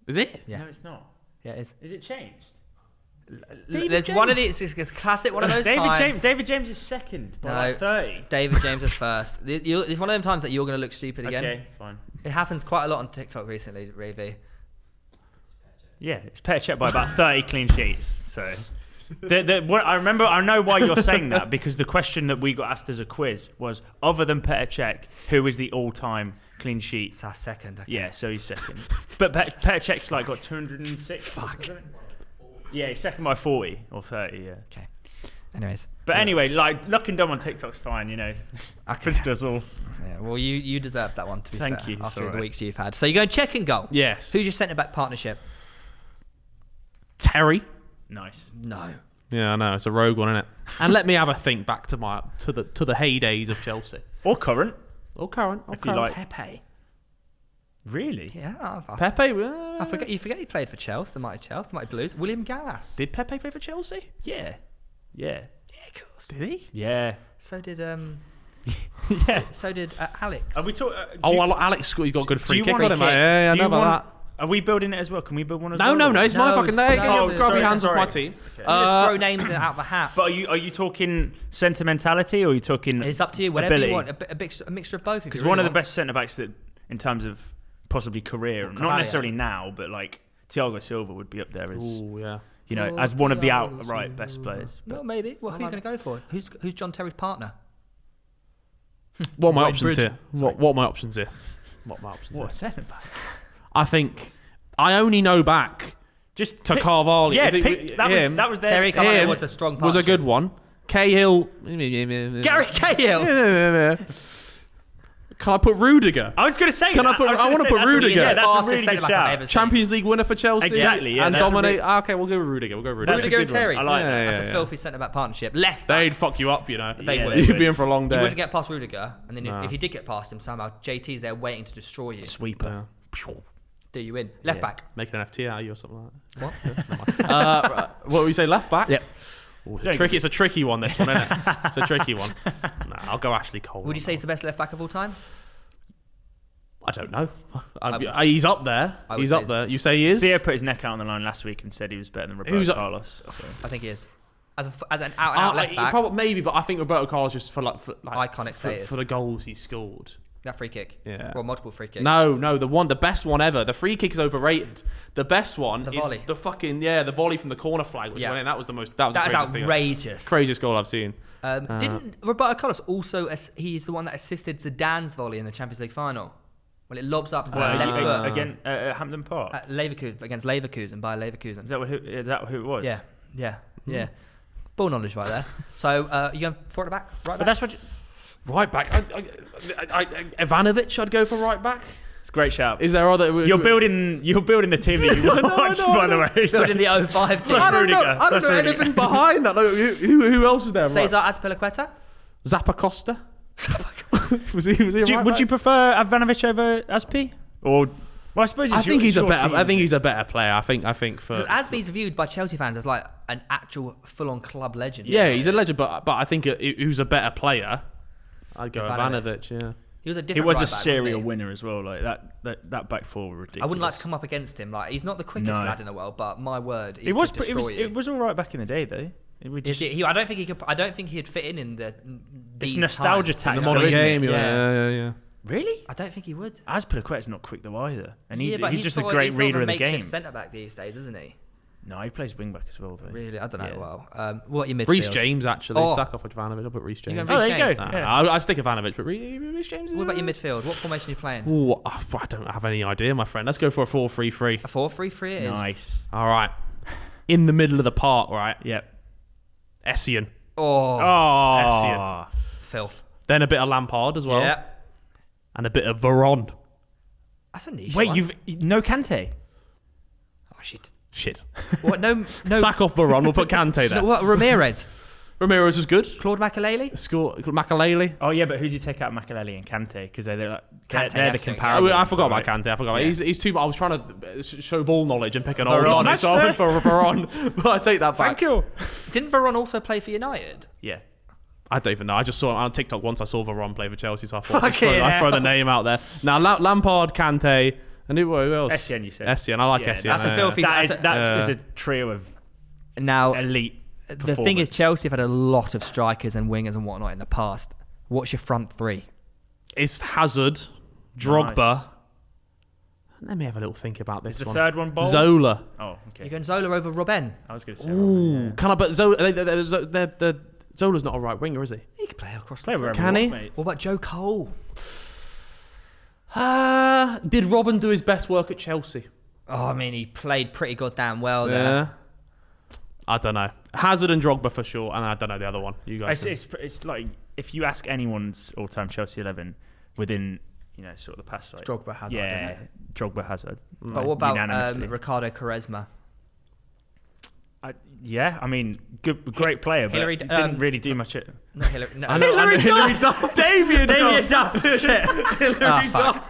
C: Is it?
A: Yeah.
B: No, it's not.
A: Yeah, it is.
B: Is it changed?
A: There's one of these. It's classic. One of those times.
B: David James is second by like 30.
A: David James is first. It's one of them times that you're going to look stupid again.
B: Okay, fine.
A: It happens quite a lot on TikTok recently, Ravy.
B: Yeah, it's Petr Cech by about 30 clean sheets. So, I know why you're saying that, because the question that we got asked as a quiz was, other than Petr Cech, who is the all-time clean sheet?
A: It's our second. Okay.
B: Yeah, so he's second. But Petr Cech's like got 206. Fuck. Yeah, he's second by 40 or 30. Yeah.
A: Okay. Anyways.
B: But anyway, like looking dumb on TikTok's fine, you know. Prince does all.
A: Yeah, well, you deserve that one, to be fair.
B: Thank you.
A: After the weeks you've had. So you're going Cech and goal.
C: Yes.
A: Who's your centre-back partnership?
C: Teh. Terry.
B: Nice.
A: No.
C: Yeah, I know. It's a rogue one, isn't it? And let me have a think back to the heydays of Chelsea.
B: Or current.
C: Or current.
B: If you like.
A: Pepe.
B: Really?
C: Pepe.
A: I forget. You forget he played for Chelsea, the mighty Blues. William Gallas.
C: Did Pepe play for Chelsea?
B: Yeah.
A: Yeah, of course.
C: Did he?
B: Yeah.
A: So did
B: Yeah.
A: So did Alex.
B: Are we talking?
C: Alex, he's got a good free kick on him.
A: kick?
C: Yeah, I know about that.
B: Are we building it as well? Can we build one as
C: No,
B: well?
C: no, it's my
A: No,
C: fucking
A: it's-
C: day.
A: no,
C: Grab
A: sorry,
C: your hands off
B: sorry.
C: my team.
B: Okay.
A: Just throw names out of the hat.
B: But are you talking sentimentality or are you talking?
A: It's up to you. Whatever
B: ability?
A: you want. A mixture of both.
B: Because one of the best centre backs that, in terms of possibly career,
A: Well,
B: not
A: Cavalier.
B: necessarily now, but like Thiago Silva would be up there as
C: Oh yeah.
B: as one of the
A: Thiago
B: outright best players. But
A: Well, maybe. Well, who are you going to go for? Who's John Terry's partner?
C: What are my
B: Wayne
C: options
B: Bridge.
C: here? What are my options here?
B: what a centre back!
C: I think I only know back
B: Just
C: to
B: pick-
C: Carvalho.
B: Yeah,
C: Is it-
B: pick, that
C: him?
B: was their
A: Terry Carvalho
C: Him
A: was a strong
C: was a
A: partnership.
C: good one. Cahill.
A: Gary Cahill.
C: Can I put Rudiger?
B: I was going to say.
C: Can I
B: that.
C: put-
B: was
C: I
B: gonna
C: wanna
B: say
C: put
B: that's a-
C: Rudiger.
B: Yeah, that's a
A: Fastest
B: really good
A: centre-back I've
B: shout.
A: ever seen.
C: Champions League winner for Chelsea.
B: Exactly, yeah,
C: and
B: that's a
C: dominate.
B: really-
C: Okay, we'll go with Rudiger.
B: That's a
A: Rudiger and
B: good one.
A: Terry.
B: I like that.
A: That's a filthy centre-back partnership. Left.
C: They'd fuck you up, you know.
A: They
B: Yeah,
A: would.
B: they
C: You'd
B: would.
C: be in for a long
A: You
C: day.
A: wouldn't get past Rudiger, and then
C: No.
A: if you did get past him somehow, JT's there waiting to destroy you.
B: Sweeper.
A: Do you in? Left
B: Yeah.
A: back.
C: Make an FT out of you or something like
A: What?
C: that. What would we say? Left back?
A: Yep.
C: Ooh, it's a tricky one, this one, isn't it? It's a tricky one. Nah, I'll go Ashley Cole.
A: Would you say he's the best left back of all time?
C: I don't know.
A: would-
C: He's up there.
A: I would
C: He's
A: say-
C: up there. You say he is?
B: Theo put his neck out on the line last week and said he was better than Roberto
C: Who's up-
B: Carlos. So.
A: I think he is. As an out left back.
C: Probably, maybe, but I think Roberto Carlos just for
A: Iconic status.
C: for the goals he scored.
A: That free kick.
C: Yeah.
A: Well, multiple free kicks.
C: No, the best one ever. The free kick is overrated. The best one
A: The
C: is
A: volley.
C: the fucking the volley from the corner flag. Which went in. That was the
A: That is
C: craziest thing.
A: outrageous.
C: Craziest goal I've seen.
A: Didn't Roberto Carlos also? He's the one that assisted Zidane's volley in the Champions League final. When it lobs up into the left foot
B: Again, at Hampden Park.
A: at Leverkusen against Leverkusen by Leverkusen.
B: Is that who it was?
A: Yeah. Ball knowledge right there. So you going for it back? Right
B: But
A: back.
B: that's what.
C: Right back. Ivanovic, I'd go for right back.
B: It's a great shout.
C: Is there other?
B: You're building the team that you watched, by the way.
A: Building the 05 team.
C: I don't know.
B: Rudiger.
C: I don't
B: That's
C: know
B: Rudiger.
C: anything behind that. Like, who else is there?
A: Cesar Azpilicueta.
C: Zappa Costa. was he? Was he? a right
B: Would
C: back?
B: you prefer Ivanovic over Aspi? Or well, I suppose
C: I
B: it's
C: think he's a
B: your
C: better.
B: team,
C: I think
B: isn't
C: he's a better player. I think for.
A: Because Azpi's viewed by Chelsea fans as like an actual full-on club legend.
C: Yeah, he's a legend, but I think who's a better player? I'd go
A: Ivanovic.
C: Ivanovic. Yeah.
A: He was a
B: He
A: different.
B: was a
A: right back,
B: serial
A: wasn't he?
B: winner as well. Like that back four were ridiculous.
A: I wouldn't like to come up against him. Like he's not the quickest
B: No.
A: lad in the world, but my word, he
B: It was.
A: could
B: It was.
A: destroy you.
B: It was all right back in the day, though.
A: I don't think he could. I don't think he'd fit in the.
B: It's
A: these
B: nostalgia
A: times.
B: tax.
C: The modern
B: isn't it?
C: game.
A: Yeah.
C: Yeah.
B: Really?
A: I don't think he would.
B: Azpilicueta's not quick though either, and
A: But
B: he's just a
A: sort
B: great
A: he's
B: reader
A: sort
B: of the game.
A: Centre back these days, isn't he?
B: No, he plays wing back as well, though.
A: Really, I don't know.
B: Yeah.
A: Well, what your midfield?
C: Reece James actually.
A: Oh.
C: Sack off Ivanovic. I'll put Reece James.
A: going
B: Oh, there you
A: James.
B: go.
C: Nah,
B: Yeah.
C: I'd stick Ivanovic, but Reece James.
A: What about your midfield? What formation are you playing?
C: Ooh, I don't have any idea, my friend. Let's go for a 4-3-3.
A: A 4-3-3 it is.
B: Nice.
C: All right. In the middle of the park, right?
B: Yep.
C: Essien.
A: Oh,
B: Oh.
A: filth.
C: Then a bit of Lampard as well.
A: Yeah,
C: And a bit of Veron.
A: that's a niche.
B: Wait,
A: one.
B: you've no Kante?
A: Oh shit.
C: Shit.
A: What? No.
C: Sack off Veron. We'll put Kante there.
A: No, what? Ramirez,
C: Ramirez was good.
A: Claude Makalele.
C: Score Makalele.
B: Oh yeah, but who do you take out, Makaleli and Kante? Because they're like
A: Kante,
B: they're the
A: absolutely.
B: comparable.
C: I forgot about
B: right?
C: Kante. I forgot.
B: Yeah.
C: He's too. I was trying to show ball knowledge and pick an old
A: Veron.
C: one. So I went for Veron. But I take that back.
B: Thank you.
A: Didn't Veron also play for United?
B: Yeah.
C: I don't even know. I just saw it on TikTok once. I saw Veron play for Chelsea, so I thought
A: Fucking
C: I'd throw the
A: hell.
C: name out there. Now Lampard, Kante, and who else?
B: Essien, you said.
C: Essien. I like
B: Yeah,
C: Essien.
A: that's a
C: yeah.
A: filthy-
B: That is
A: That's
B: a trio of
A: Now,
B: elite.
A: the thing is,
B: performance.
A: Chelsea have had a lot of strikers and wingers and whatnot in the past. What's your front three?
C: It's Hazard, Drogba.
B: Nice.
C: Let me have a little think about this
B: Is the
C: one.
B: third one bold?
C: Zola.
B: Oh, okay.
A: You're going Zola over Robben.
B: I was going to say.
C: Ooh,
B: Yeah.
C: can I? But Zola, Zola's not a right winger, is he?
A: He could play across
B: Play
A: the
B: wherever
C: Can
B: you
C: he?
B: want, mate.
A: What about Joe Cole?
C: Did Robin do his best work at Chelsea?
A: Oh, I mean, he played pretty goddamn well there.
C: Yeah. I don't know. Hazard and Drogba for sure, and I don't know the other one. You guys.
B: It's like if you ask anyone's all-time Chelsea 11 within sort of the past, like
A: Drogba Hazard.
B: yeah, Drogba Hazard.
A: But what about
B: Unanimously.
A: Ricardo Quaresma?
B: Yeah, I mean, great player, but
A: Hillary,
B: didn't really do much.
A: Not Hillary. No,
B: Hillary Duff. Damien Duff.
A: Hillary Duff.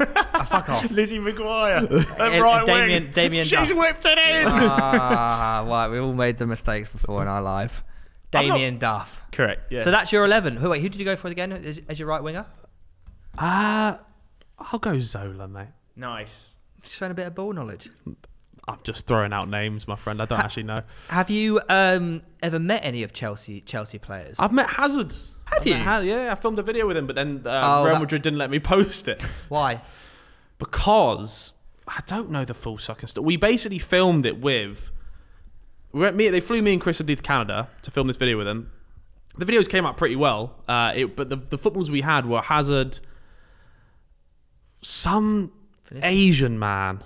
A: Fuck off.
B: Lizzie McGuire.
A: Damien
B: She's
A: Duff.
B: whipped it in.
A: Right, we all made the mistakes before in our life. Damien Duff.
B: Correct. Yeah.
A: So that's your 11. Who did you go for again as your right winger?
C: I'll go Zola, mate.
B: Nice.
A: Showing a bit of ball knowledge.
C: I'm just throwing out names, my friend. I don't actually know.
A: Have you ever met any of Chelsea players?
C: I've met Hazard.
A: Have you?
C: Yeah, I filmed a video with him, but then Real Madrid didn't let me post it.
A: Why?
C: Because I don't know the full sucking story. We basically filmed it with... They flew me and Chris to Canada to film this video with him. The videos came out pretty well, but the footballers we had were Hazard, some Asian man.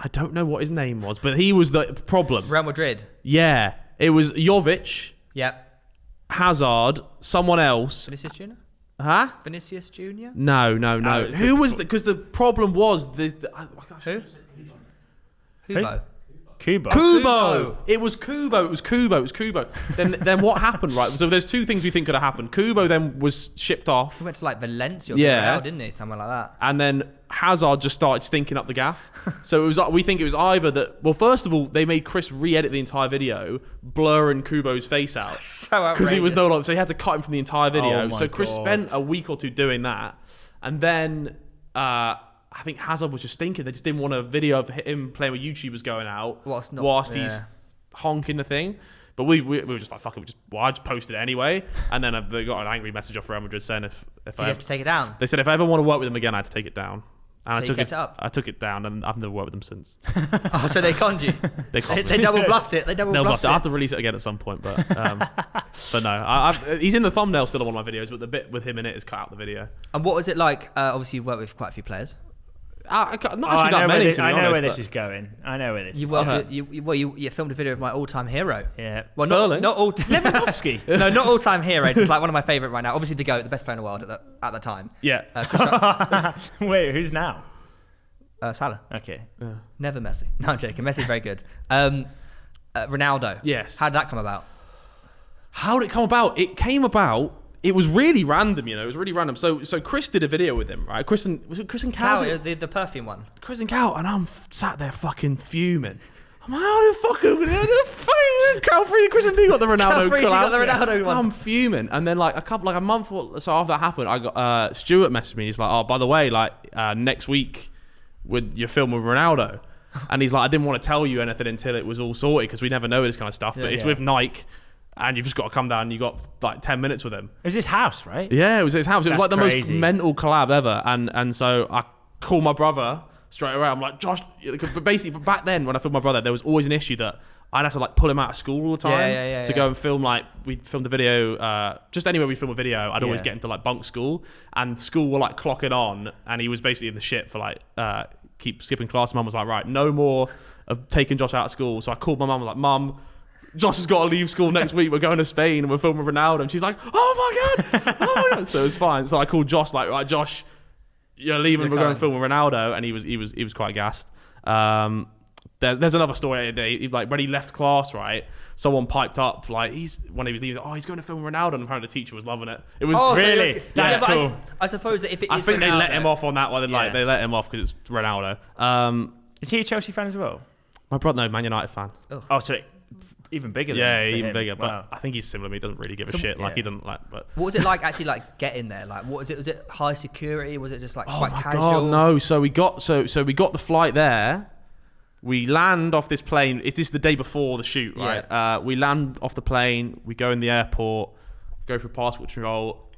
C: I don't know what his name was, but he was the problem.
A: Real Madrid.
C: Yeah. It was Jovic,
A: Yep.
C: Hazard, someone else.
A: Vinicius Junior.
C: Huh?
A: Vinicius Junior.
C: No. Who was the... Because the problem was...
A: Who? Hugo.
B: Kubo.
C: It was Kubo. Then what happened, right? So there's two things we think could have happened. Kubo then was shipped off.
A: He went to like Valencia, didn't he? Somewhere like that.
C: And then Hazard just started stinking up the gaff. So it was we think it was either that... Well, first of all, they made Chris re-edit the entire video, blurring Kubo's face out.
A: So outrageous.
C: Because he was no longer... So he had to cut him from the entire video.
B: Oh my
C: So Chris
B: God.
C: spent a week or two doing that. And then... I think Hazard was just stinking. They just didn't want a video of him playing with YouTubers going out whilst he's honking the thing. But we were just like, fuck it. I just posted it anyway. And then they got an angry message off Real Madrid saying if
A: Did you have to take it down?
C: they said if I ever want to work with them again, I had to take it down. And
A: So
C: I
A: you
C: took
A: kept it up?
C: I took it down, and I've never worked with them since.
A: Oh, so they conned you.
C: They conned
A: They
C: me.
A: double bluffed it.
C: I have to release it again at some point, but no. He's in the thumbnail still on one of my videos, but the bit with him in it is cut out the video.
A: And what was it like? Obviously, you've worked with quite a few players.
C: Not actually that many, to be honest.
B: I know where this is going.
A: You worked with, you filmed a video of my all-time hero.
B: Yeah.
A: Well,
C: Sterling?
A: not all.
B: Lewandowski.
A: No, not all-time hero. Just like one of my favourite right now. Obviously, the GOAT, the best player in the world at the time.
C: Yeah.
B: Wait, who's now?
A: Salah.
B: Okay.
C: Yeah.
A: Never Messi. No, I'm joking. Messi's very good. Ronaldo.
C: Yes.
A: How did that come about?
C: How did it come about? It came about. It was really random, It was really random. So Chris did a video with him, right? Was it Chris and Cal?
A: The perfume one.
C: Chris and Cal, and I'm sat there fucking fuming. I'm like, how the fuck are Cal Free and Chris and D got the Ronaldo
A: Cal got the Ronaldo one.
C: I'm fuming. And then like a month or so after that happened, I got Stuart messaged me. He's like, oh, by the way, like next week with your film with Ronaldo. And he's like, I didn't want to tell you anything until it was all sorted because we never know this kind of stuff. But it's with Nike. And you've just got to come down and you got like 10 minutes with him.
B: It was his house, right?
C: Yeah, it was his house. It was like the most
B: crazy.
C: mental collab ever. And so I called my brother straight away. I'm like, Josh, but basically back then when I filmed my brother, there was always an issue that I'd have to like pull him out of school all the time to go and film. Like we filmed a video, just anywhere we film a video, I'd always get him to like bunk school, and school were like clocking on, and he was basically in the shit for like keep skipping class. Mum was like, right, no more of taking Josh out of school. So I called my mum. I was like, Mum, Josh has got to leave school next week. We're going to Spain and we're filming Ronaldo. And she's like, oh my God. So it's fine. So I called Josh, like, right, Josh, you're leaving. We're going to film with Ronaldo. And he was quite gassed. There's another story. Like when he left class, right, someone piped up, like when he was leaving, he's going to film Ronaldo. And apparently the teacher was loving it. It was
B: really? That's cool.
A: I suppose that if it is
C: I think
A: Ronaldo,
C: they let him off on that one. Like they let him off because it's Ronaldo.
B: Is he a Chelsea fan as well?
C: My brother, no, Man United fan.
B: Oh, so even bigger.
C: Even bigger. But
B: Wow.
C: I think he's similar to me. He doesn't really give a shit. Like he doesn't like. But
A: what was it like actually like getting there? Like what was it? Was it high security? Was it just like quite
C: my
A: casual?
C: God, no. So we got we got the flight there. We land off this plane. This is the day before the shoot, right?
A: Yeah.
C: We land off the plane. We go in the airport. Go through passport control.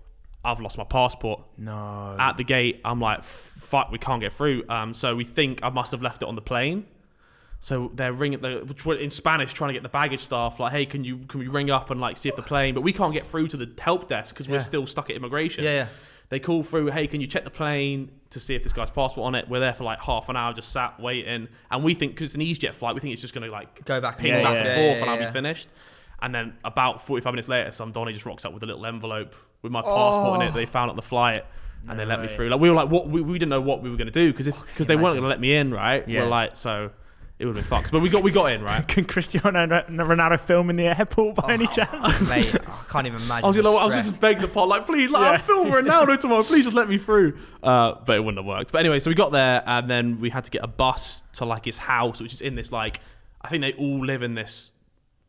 C: I've lost my passport.
B: No.
C: At the gate, I'm like, fuck, we can't get through. So we think I must have left it on the plane. So they're ringing in Spanish, trying to get the baggage staff. Like, hey, can we ring up and like see if the plane? But we can't get through to the help desk because we're still stuck at immigration.
A: Yeah.
C: They call through, hey, can you check the plane to see if this guy's passport on it? We're there for like half an hour, just sat waiting, and we think because it's an EasyJet flight, we think it's just gonna like
A: go back,
C: ping back and forth, and I'll be finished. And then about 45 minutes later, some Donny just rocks up with a little envelope with my passport in it. They found on the flight. And they let me through. Like we were like, what? We didn't know what we were gonna do because they weren't gonna let me in, right?
B: Yeah.
C: We're like, so It would have been fucked. But we got in, right?
B: Can Cristiano Ronaldo film in the airport by any chance?
A: Mate, I can't even imagine.
C: I was gonna just beg the pod, like, please, I'm filming Ronaldo tomorrow. Please just let me through. But it wouldn't have worked. But anyway, so we got there, and then we had to get a bus to like his house, which is in this like, I think they all live in this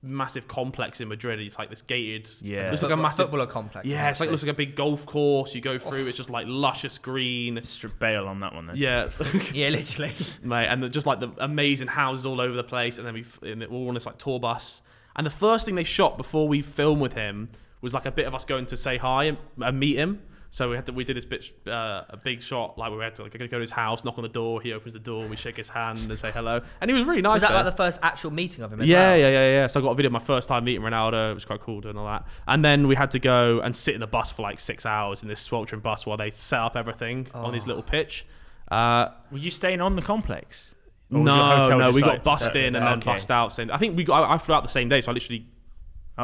C: massive complex in Madrid. It's like this gated.
B: Yeah.
C: It's like a massive
A: footballer complex.
C: Yeah, it's like looks like a big golf course. You go through. It's just like luscious green.
B: Let's bail on that one then.
C: Yeah.
A: Yeah, literally.
C: Mate, and just like the amazing houses all over the place, and then we're all on this like tour bus. And the first thing they shot before we filmed with him was like a bit of us going to say hi and meet him. So we did this a big shot, like we had to like go to his house, knock on the door. He opens the door, we shake his hand and say hello, and he was really nice.
A: Was that
C: there.
A: like the first actual meeting of him?
C: Yeah. So I got a video of my first time meeting Ronaldo. It was quite cool doing all that. And then we had to go and sit in the bus for like 6 hours in this sweltering bus while they set up everything on his little pitch.
B: Were you staying on the complex?
C: No, we got bussed in and then bussed out. I think I flew out the same day, so I literally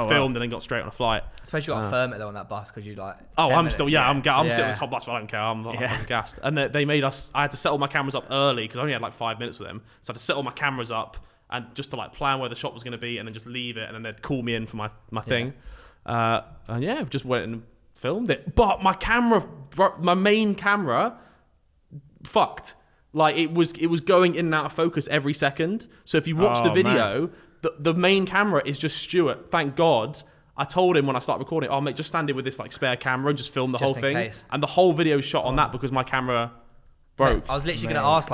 C: filmed and then got straight on a flight.
A: I suppose you got a firm it though on that bus because you like.
C: I'm still I'm sitting on this hot bus, but I don't care. I'm gassed. And they made us. I had to set all my cameras up early because I only had like 5 minutes with them, so I had to set all my cameras up and just to like plan where the shot was going to be, and then just leave it, and then they'd call me in for my thing. And just went and filmed it. But my main camera, fucked. Like it was going in and out of focus every second. So if you watch the video. The main camera is just Stuart. Thank God. I told him when I started recording, mate, just stand here with this like spare camera and just film the whole thing. Case. And the whole video is shot on that because my camera broke.
A: I was literally going to ask,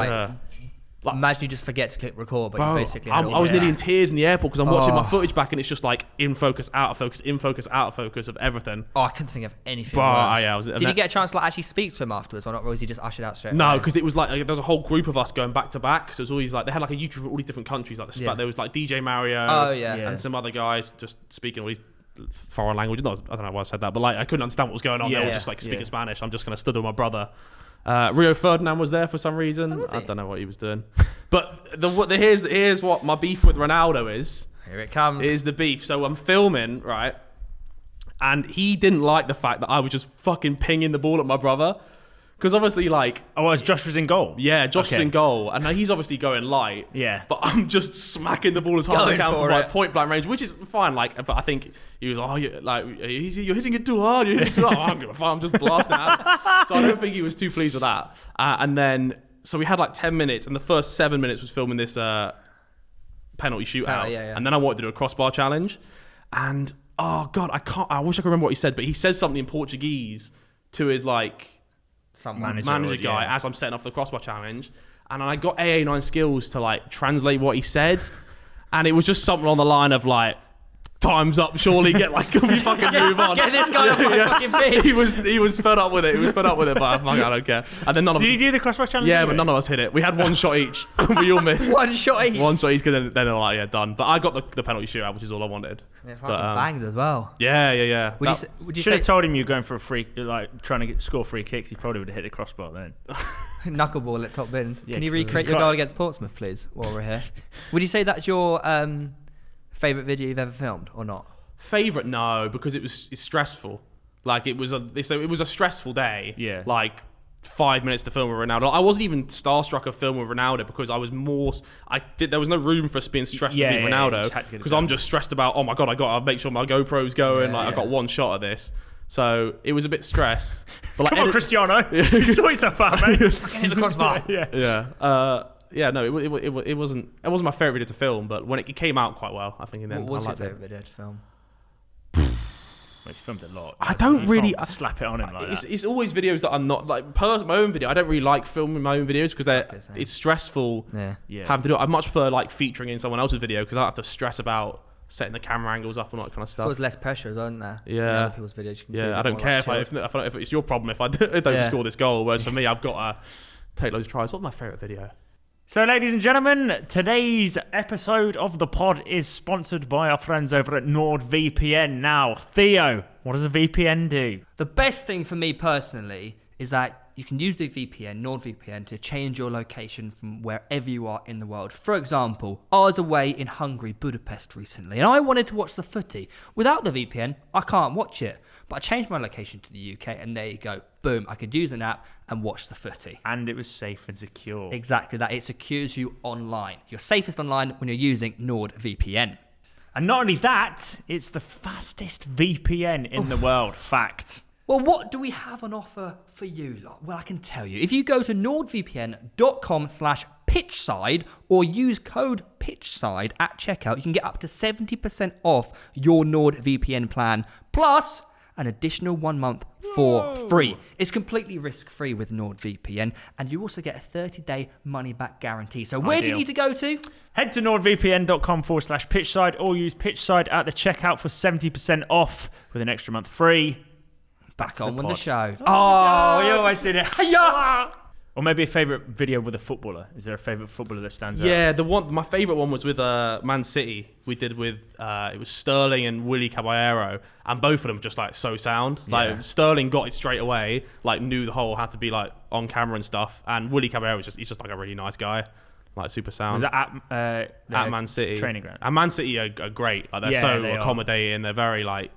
A: imagine you just forget to click record, but you basically had
C: I was nearly in tears in the airport because I'm watching my footage back and it's just like in focus, out of focus, in focus, out of focus of everything.
A: I couldn't think of anything worse.
C: Did
A: you get a chance to like actually speak to him afterwards or not, or was he just ushered out straight
C: No,
A: away?
C: because it was like there was a whole group of us going back to back. So it was always like, they had like a YouTube from all these different countries. Like there was like DJ Mario and some other guys just speaking all these foreign languages. I don't know why I said that, but like I couldn't understand what was going on. They were just like speaking Spanish. I'm just going to stood with my brother. Rio Ferdinand was there for some reason. I don't know what he was doing. But here's what my beef with Ronaldo is.
A: Here it comes.
C: Is the beef. So I'm filming, right? And he didn't like the fact that I was just fucking pinging the ball at my brother. Because obviously, like...
B: Oh, as Josh was in goal?
C: Yeah, Josh was in goal. And now he's obviously going light.
B: Yeah.
C: But I'm just smacking the ball as hard as I can from like point blank range, which is fine. Like, but I think he was, you're hitting it too hard. You're hitting it too hard. I'm gonna I'm just blasting out. So I don't think he was too pleased with that. And then, so we had like 10 minutes, and the first 7 minutes was filming this penalty shootout. And then I wanted to do a crossbar challenge. And, oh God, I wish I could remember what he said, but he says something in Portuguese to his like...
A: Some
C: manager guy as I'm setting off the crossbar challenge, and I got AA9 skills to like translate what he said, and it was just something on the line of like, time's up, surely can we fucking move on?
A: Get this guy off my fucking pitch.
C: He was fed up with it. But I don't care. And then
B: Did you do the crossbar challenge?
C: Yeah, but none of us hit it. We had one shot each. We all missed.
A: One shot each.
C: Because then they're like, done. But I got the penalty shootout, which is all I wanted.
A: Yeah, fucking banged as well.
C: Yeah.
B: Would you should have told him you were going for a free, like trying to score free kicks. He probably would have hit the crossbar then.
A: Knuckleball at top bins.
B: Yeah,
A: Can you recreate your goal against Portsmouth, please, while we're here? Would you say that's your favourite video you've ever filmed or not?
C: Favorite? No, because it's stressful. Like it was a stressful day.
B: Yeah.
C: Like 5 minutes to film with Ronaldo. I wasn't even starstruck of filming with Ronaldo because I was there was no room for us being stressed to beat Ronaldo because I'm just stressed about, oh my God, I got to make sure my GoPro's going. I got one shot of this. So it was a bit stress. But
B: Come on, Cristiano. You saw yourself out, mate.
A: Hit the crossbar.
C: It wasn't my favourite video to film, but when it came out quite well, I think.
A: What was your favourite video to film?
B: He's filmed a lot.
C: I don't really
B: slap it on him like that.
C: It's always videos that I'm not like my own video. I don't really like filming my own videos because it's stressful.
B: Yeah.
C: Having to do it. I much prefer like featuring in someone else's video because I don't have to stress about setting the camera angles up and all that kind of stuff.
A: So there's less pressure, isn't there?
C: Yeah.
A: In other people's videos. You can
C: I don't care if it's your problem if I don't score this goal. Whereas for me, I've got to take loads of tries. What's my favourite video?
B: So, ladies and gentlemen, today's episode of the pod is sponsored by our friends over at NordVPN. Now, Theo, what does a VPN do?
A: The best thing for me personally is that you can use the VPN, NordVPN, to change your location from wherever you are in the world. For example, I was away in Hungary, Budapest recently, and I wanted to watch the footy. Without the VPN, I can't watch it. But I changed my location to the UK, and there you go. Boom, I could use an app and watch the footy.
B: And it was safe and secure.
A: Exactly that. It secures you online. You're safest online when you're using NordVPN.
B: And not only that, it's the fastest VPN in the world. Fact.
A: Well, what do we have on offer for you lot? Well, I can tell you. If you go to nordvpn.com/pitchside or use code pitchside at checkout, you can get up to 70% off your NordVPN plan, plus an additional 1 month for free. It's completely risk-free with NordVPN, and you also get a 30-day money-back guarantee. So where do you need to go to?
B: Head to nordvpn.com/pitchside or use pitchside at the checkout for 70% off with an extra month free.
A: Back on with the show.
B: Oh, you always did it. Yeah. Or maybe a favourite video with a footballer. Is there a favourite footballer that stands out?
C: Yeah, my favourite one was with Man City. We did with it was Sterling and Willy Caballero, and both of them just like so sound. Like Sterling got it straight away, like knew the whole had to be like on camera and stuff. And Willy Caballero he's just like a really nice guy, like super sound.
B: Was that at
C: Man City
B: training ground?
C: And Man City are great. Like they're accommodating. They're very like.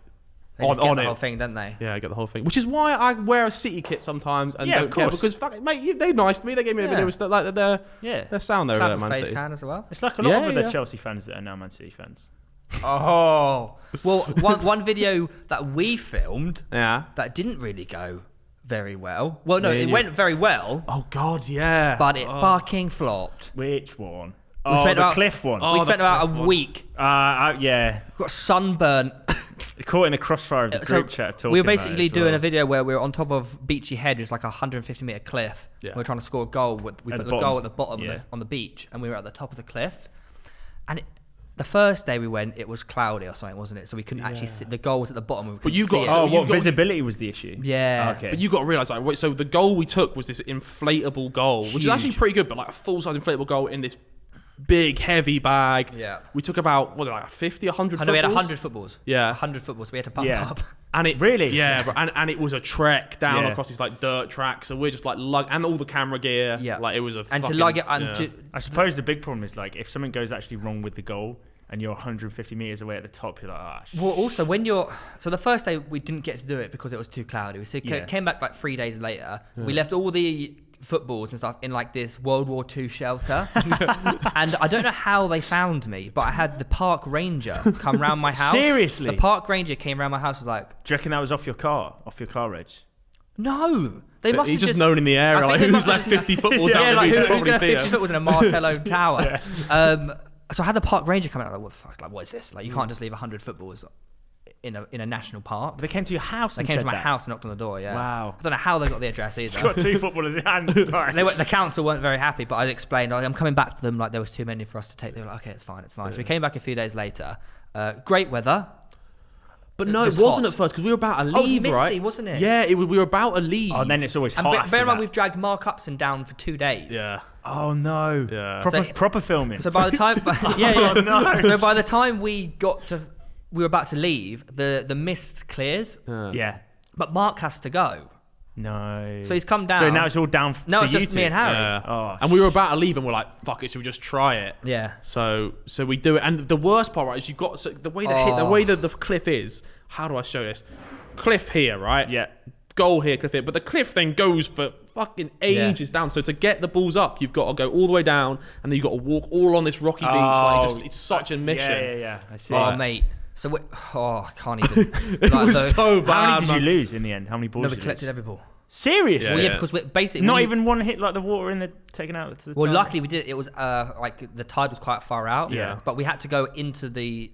A: They just get the whole thing, don't they?
C: Yeah, I get the whole thing. Which is why I wear a City kit sometimes and don't care, because fuck, mate, they're nice to me. They gave me a video with stuff like they're sound there at Man City.
A: Can as well.
B: It's like a lot of the Chelsea fans that are now Man City fans.
A: Oh, well, one video that we filmed that didn't really go very well. Well, no, it went very well.
C: Oh God, yeah.
A: But it fucking flopped.
B: Which one?
A: We spent
B: the cliff one.
A: We spent about a week.
B: Yeah.
A: Got sunburnt.
B: Caught in the crossfire of the group chat.
A: We were basically doing a video where we were on top of Beachy Head, it's like a 150-metre cliff. Yeah. We were trying to score a goal. We put the goal at the bottom on the beach, and we were at the top of the cliff. And the first day we went, it was cloudy or something, wasn't it? So we couldn't actually see. The goal was at the bottom.
C: But you got
B: visibility was the issue.
A: Yeah.
B: Okay.
C: But you got to realise, like, wait, so the goal we took was this inflatable goal, which is actually pretty good, but like a full-size inflatable goal in this big heavy bag.
A: Yeah.
C: We took about, what was it, like 50, 100 footballs?
A: We had 100 footballs.
C: Yeah.
A: 100 footballs. We had to pump up.
C: And it
B: really,
C: and it was a trek down across these like dirt tracks, so we're just like and all the camera gear. Yeah. Like it was a.
A: And to lug it, I
B: suppose the big problem is like if something goes actually wrong with the goal and you're 150 meters away at the top, you're like,
A: Well, also when so the first day we didn't get to do it because it was too cloudy. We came back like 3 days later. Yeah. We left all the footballs and stuff in like this World War II shelter. And I don't know how they found me, but I had the park ranger come round my house.
B: Seriously?
A: The park ranger came round my house and was like,
B: do you reckon that was off your car reg?
A: No. They must
C: have just known in the area, like, who's left 50 footballs down the beach?
A: Who's going to have 50 footballs in a Martello tower? So I had the park ranger come out, like, what the fuck? Like, what is this? Like, you can't just leave 100 footballs in a national park.
B: They came to your house.
A: They came to my house and knocked on the door. Yeah.
B: Wow.
A: I don't know how they got the address either.
B: It's got 2 footballers in hand.
A: The council weren't very happy, but I explained, I'm coming back to them. Like there was too many for us to take. They were like, okay, it's fine. Yeah. So we came back a few days later. Great weather.
C: But no, it wasn't at first because we were about to leave,
A: it was misty,
C: right?
A: Wasn't it?
C: Yeah, we were about to leave.
B: Oh, and then it's always hot.
A: And bear in mind, we've dragged Mark Upson down for 2 days.
C: Yeah.
B: Oh no.
C: Yeah.
B: Proper filming.
A: So by the time,
B: Oh, no.
A: So by the time we were about to leave, the mist clears.
B: Yeah.
A: But Mark has to go.
B: No.
A: So he's come down.
B: So now it's all down.
A: No, it's
B: you
A: just
B: two.
A: me and Harry.
C: Yeah.
B: Oh.
C: And we were about to leave, and we're like, "Fuck it, should we just try it?"
A: Yeah.
C: So we do it, and the worst part, right, is you've got the way the cliff is. How do I show this? Cliff here, right?
B: Yeah.
C: Goal here, cliff here, but the cliff then goes for fucking ages down. So to get the balls up, you've got to go all the way down, and then you've got to walk all on this rocky beach. Like it's such a mission.
B: Yeah. I see.
A: Oh, mate. So I can't even.
C: It was so bad.
B: How many did you lose in the end? How many balls?
A: No, we
B: did you
A: collected
B: lose?
A: every ball.
B: Seriously?
A: Well, yeah, because we're basically
B: not even one hit like the water in the taken out to the
A: Well,
B: tide?
A: luckily we did. It was like the tide was quite far out.
B: Yeah.
A: But we had to go into the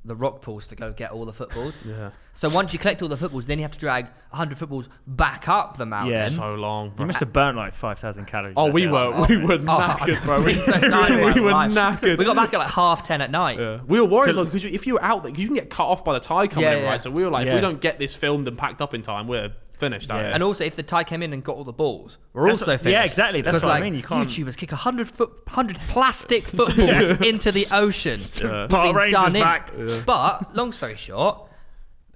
A: rock pools to go get all the footballs.
C: Yeah.
A: So once you collect all the footballs, then you have to drag 100 footballs back up the mountain.
B: Yeah.
C: So long.
B: You must have burnt like 5,000 calories.
C: Oh, we were knackered, bro. We were knackered.
A: We got back at like 10:30 at night.
C: Yeah. We were worried because if you were out there, you can get cut off by the tide coming in, right? So we were like, if we don't get this filmed and packed up in time, we're finished.
A: Yeah. And also, if the tide came in and got all the balls, we're also finished.
B: Yeah, exactly. That's what I mean. You can't.
A: YouTubers kick 100 plastic footballs into the ocean.
B: Power Rangers back.
A: But long story short,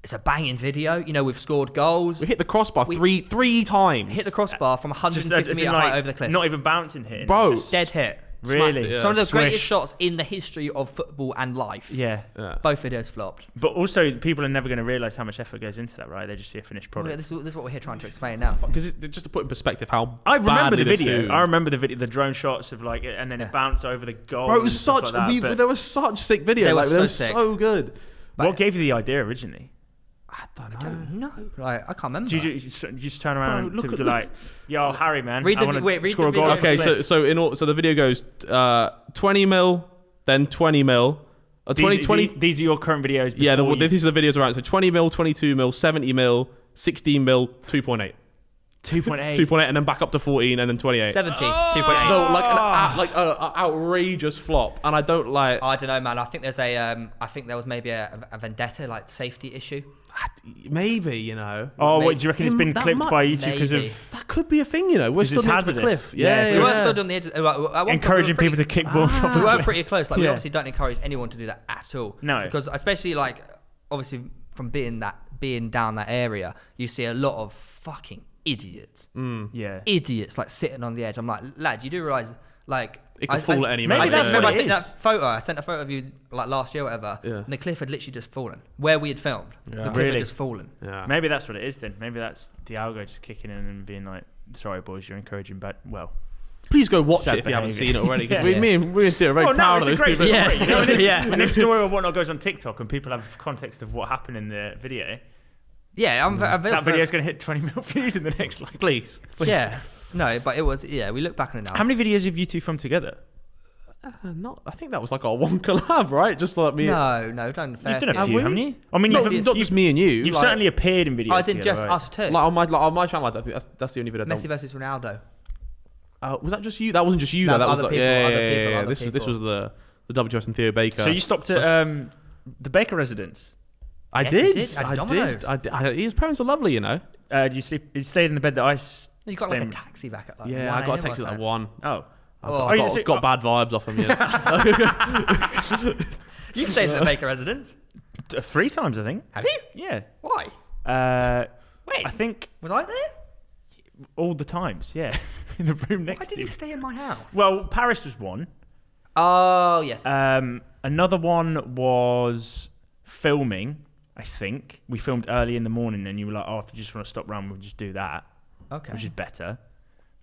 A: it's a banging video. You know, we've scored goals.
C: We hit the crossbar three times.
A: Hit the crossbar from 150 metre height over the cliff.
B: Not even bouncing hitting.
C: Bro.
A: Dead hit.
B: Really?
A: Some of the
B: Swish.
A: greatest shots in the history of football and life.
B: Yeah.
A: Both videos flopped.
B: But also, people are never going to realise how much effort goes into that, right? They just see a finished
A: Well,
B: product.
A: this is what we're here trying to explain now.
C: Because just to put in perspective how
B: I remember the
C: badly
B: video.
C: flew.
B: I remember the video, the drone shots of like, and then it bounced over the goal.
C: Bro, it was
B: and stuff
C: such.
B: like that,
C: there was such sick videos.
A: They were
C: They were
A: sick.
C: so good.
B: what gave you the idea originally?
C: I don't know.
A: No, like, I can't remember.
B: Did you just turn around
C: Bro,
B: to
C: look
B: be
C: at-
B: like, yo, Harry, man,
A: Read
B: I
A: the-
B: wanna
A: wait, read
B: score
A: the
B: a goal
A: video.
B: off the
C: Okay,
B: cliff.
C: so the video goes 20 mil, then 20 mil, 20.
B: These are your current videos.
C: Yeah,
B: before
C: these are the videos around. So 20 mil, 22 mil, 70 mil, 16 mil, 2.8.
B: 2.8.
C: 2.8 and then back up to 14 and then 28.
A: 70, 2.8.
C: No, like an outrageous flop, and I don't like.
A: I don't know, man. I think there's I think there was maybe a vendetta, like safety issue.
C: Maybe, you know.
B: Oh,
A: Maybe.
B: what do you reckon? It's been
C: That
B: clipped
C: might-
B: by YouTube because
A: maybe.
B: of
C: That could be a thing, you know. We're
B: 'Cause it's
C: stood next to the
B: hazardous.
C: cliff.
B: Yeah,
C: Yeah,
A: We were
C: yeah.
A: stood on the edge. At one point
B: encouraging
A: we were
B: people to kick balls off
A: We
B: the
A: were
B: cliff.
A: pretty close. Like we
B: Yeah.
A: obviously don't encourage anyone to do that at all.
B: No.
A: Because especially like obviously from being down that area, you see a lot of fucking idiots.
B: Yeah.
A: Idiots like sitting on the edge. I'm like, lad, you do realise like
C: It could fall at any
B: maybe
C: moment.
B: that's
A: remember
B: what
A: I
B: it
A: sent
B: is.
A: that photo. I sent a photo of you like last year, or whatever.
C: Yeah.
A: And the cliff had literally just fallen where we had filmed. The cliff
B: Really?
A: had just fallen.
C: Yeah.
B: Maybe that's what it is then. Maybe that's the algo just kicking in and being like, sorry, boys, you're encouraging bad. Well,
C: Please go watch
B: Sad
C: it if you haven't
B: behaviour.
C: seen it already. 'Cause
B: Yeah.
C: me and Theo are very proud of
B: it's
C: those
B: a great
C: two.
B: story.
A: Yeah.
B: You know, when this,
A: Yeah.
B: when this story or whatnot goes on TikTok and people have context of what happened in the video,
A: Yeah, I'm
B: that video's going to hit 20 mil views in the next like.
C: Please.
A: Yeah, no, but it was. Yeah, we look back on it now.
B: How many videos have you two filmed together?
C: I think that was like our one collab, right? Just like me.
A: No, we've done a fair
B: You've done a
A: few.
B: few,
C: we?
B: haven't you? I mean,
C: Not,
B: you've,
C: not just me and you.
B: you've
C: like,
B: certainly appeared in videos.
A: Oh, as in
B: together,
A: just
B: right?
A: us two.
C: like on my channel. I think that's the only video. I've
A: Messi
C: done.
A: versus Ronaldo.
C: Was that just you? That wasn't just you.
A: That
C: though.
A: was
C: That was
A: other
C: like,
A: people,
C: yeah,
A: other
C: yeah,
A: people,
C: yeah.
A: other
C: This
A: people.
C: was the W2S and Theo Baker.
B: So you stopped at the Baker residence.
C: I
A: Yes, he
C: did.
A: did. At
C: I
A: Domino's.
C: did. His parents are lovely, you know.
B: Did you sleep? You stayed in the bed that I.
A: You got like a
B: stayed in-
A: taxi back at like
C: Yeah,
A: 1
C: I got a
A: AM
C: text
A: or
C: at like
A: something.
C: 1.
B: Oh.
C: I
B: you just-
C: got bad vibes off him. Yeah.
A: You stayed in the Baker residence.
B: 3 times, I think.
A: Have you?
B: Yeah.
A: Why? Wait,
B: I think
A: was I there?
B: all the times. Yeah, in the room next
A: Why
B: to
A: did
B: you.
A: you stay in my house?
B: Well, Paris was one.
A: Oh yes.
B: Another one was filming. I think we filmed early in the morning, and you were like, "Oh, if you just want to stop round, we'll just do that,"
A: Okay.
B: which is better.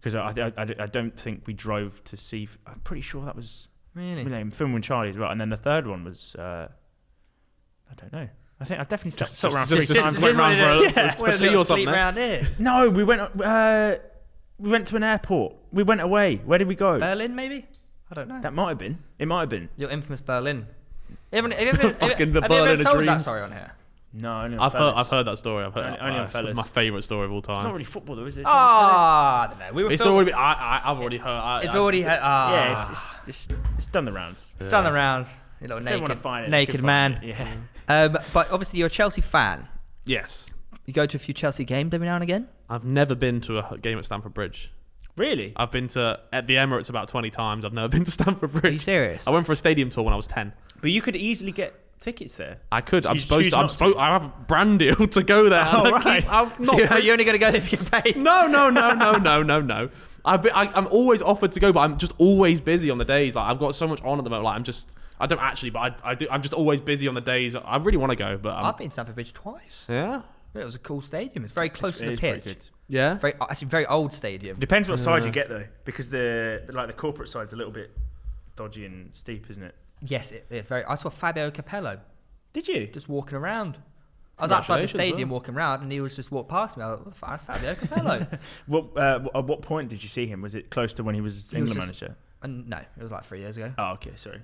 B: Because I don't think we drove to see. I'm pretty sure that was
A: Really?
B: filming with Charlie as well. And then the third one was I don't know. I think I definitely stopped
C: just-
B: around
C: just-
B: 3
C: just-
B: times.
C: just
B: Went round
C: wanted
B: for
C: to-
B: a-
C: for
A: Where's
C: tea
A: little
C: or something,
A: sleep
C: eh?
A: round here?
B: No, we went to an airport. We went away. Where did we go?
A: Berlin, maybe? I don't know.
B: That might have been. It might have been.
A: Your infamous Berlin. Have you ever
C: Fucking the
A: have you ever
C: Berlin of
A: told that
C: dreams.
A: story on here?
B: No, only on
C: I've
B: Fellas.
C: heard that story. I've heard
B: Only on
C: it's
B: Fellas.
C: my favourite story of all
B: It's not
C: time.
B: really football though, is it?
A: I don't know. We were
C: It's
A: filming-
C: already. I've already heard.
A: It's already.
B: Yeah, it's done the rounds.
A: It's done the rounds. You little
B: If they want to
A: naked,
B: find it,
A: naked
B: they can
A: man.
B: find it, Yeah.
A: But obviously you're a Chelsea fan.
C: Yes.
A: You go to a few Chelsea games every now and again.
C: I've never been to a game at Stamford Bridge.
B: Really?
C: I've been at the Emirates about 20 times. I've never been to Stamford
A: Are you
C: Bridge.
A: serious?
C: I went for a stadium tour when I was 10.
B: But you could easily get tickets there.
C: I could. I'm
B: You
C: supposed
B: choose
C: to. I'm
B: not
C: supposed.
B: to.
C: I have a brand deal to go there.
B: Oh,
C: and I
B: right.
C: I'm
A: So
C: not.
A: you're only going to go there if you get paid.
C: No. I'm always offered to go, but I'm just always busy on the days. Like I've got so much on at the moment. Like I don't actually, but I do. I'm just always busy on the days. I really want to go, but
A: I've been to Stamford Bridge twice.
C: yeah,
A: It was a cool stadium. It's very close to
B: It
A: the
B: is pretty
A: pitch.
B: good.
C: yeah.
A: Actually, very old stadium.
B: Depends what side you get though, because the corporate side's a little bit dodgy and steep, isn't it?
A: Yes, it's very. I saw Fabio Capello
B: Did you?
A: just walking around. I was outside the
C: Congratulations,
A: stadium
C: well.
A: walking around, and he was just walked past me. I was like, "What the fuck? That's Fabio Capello."
B: At what point did you see him? Was it close to when he was
A: He was
B: England
A: just-
B: manager?
A: And no, it was like 3 years ago.
B: Oh, okay, sorry.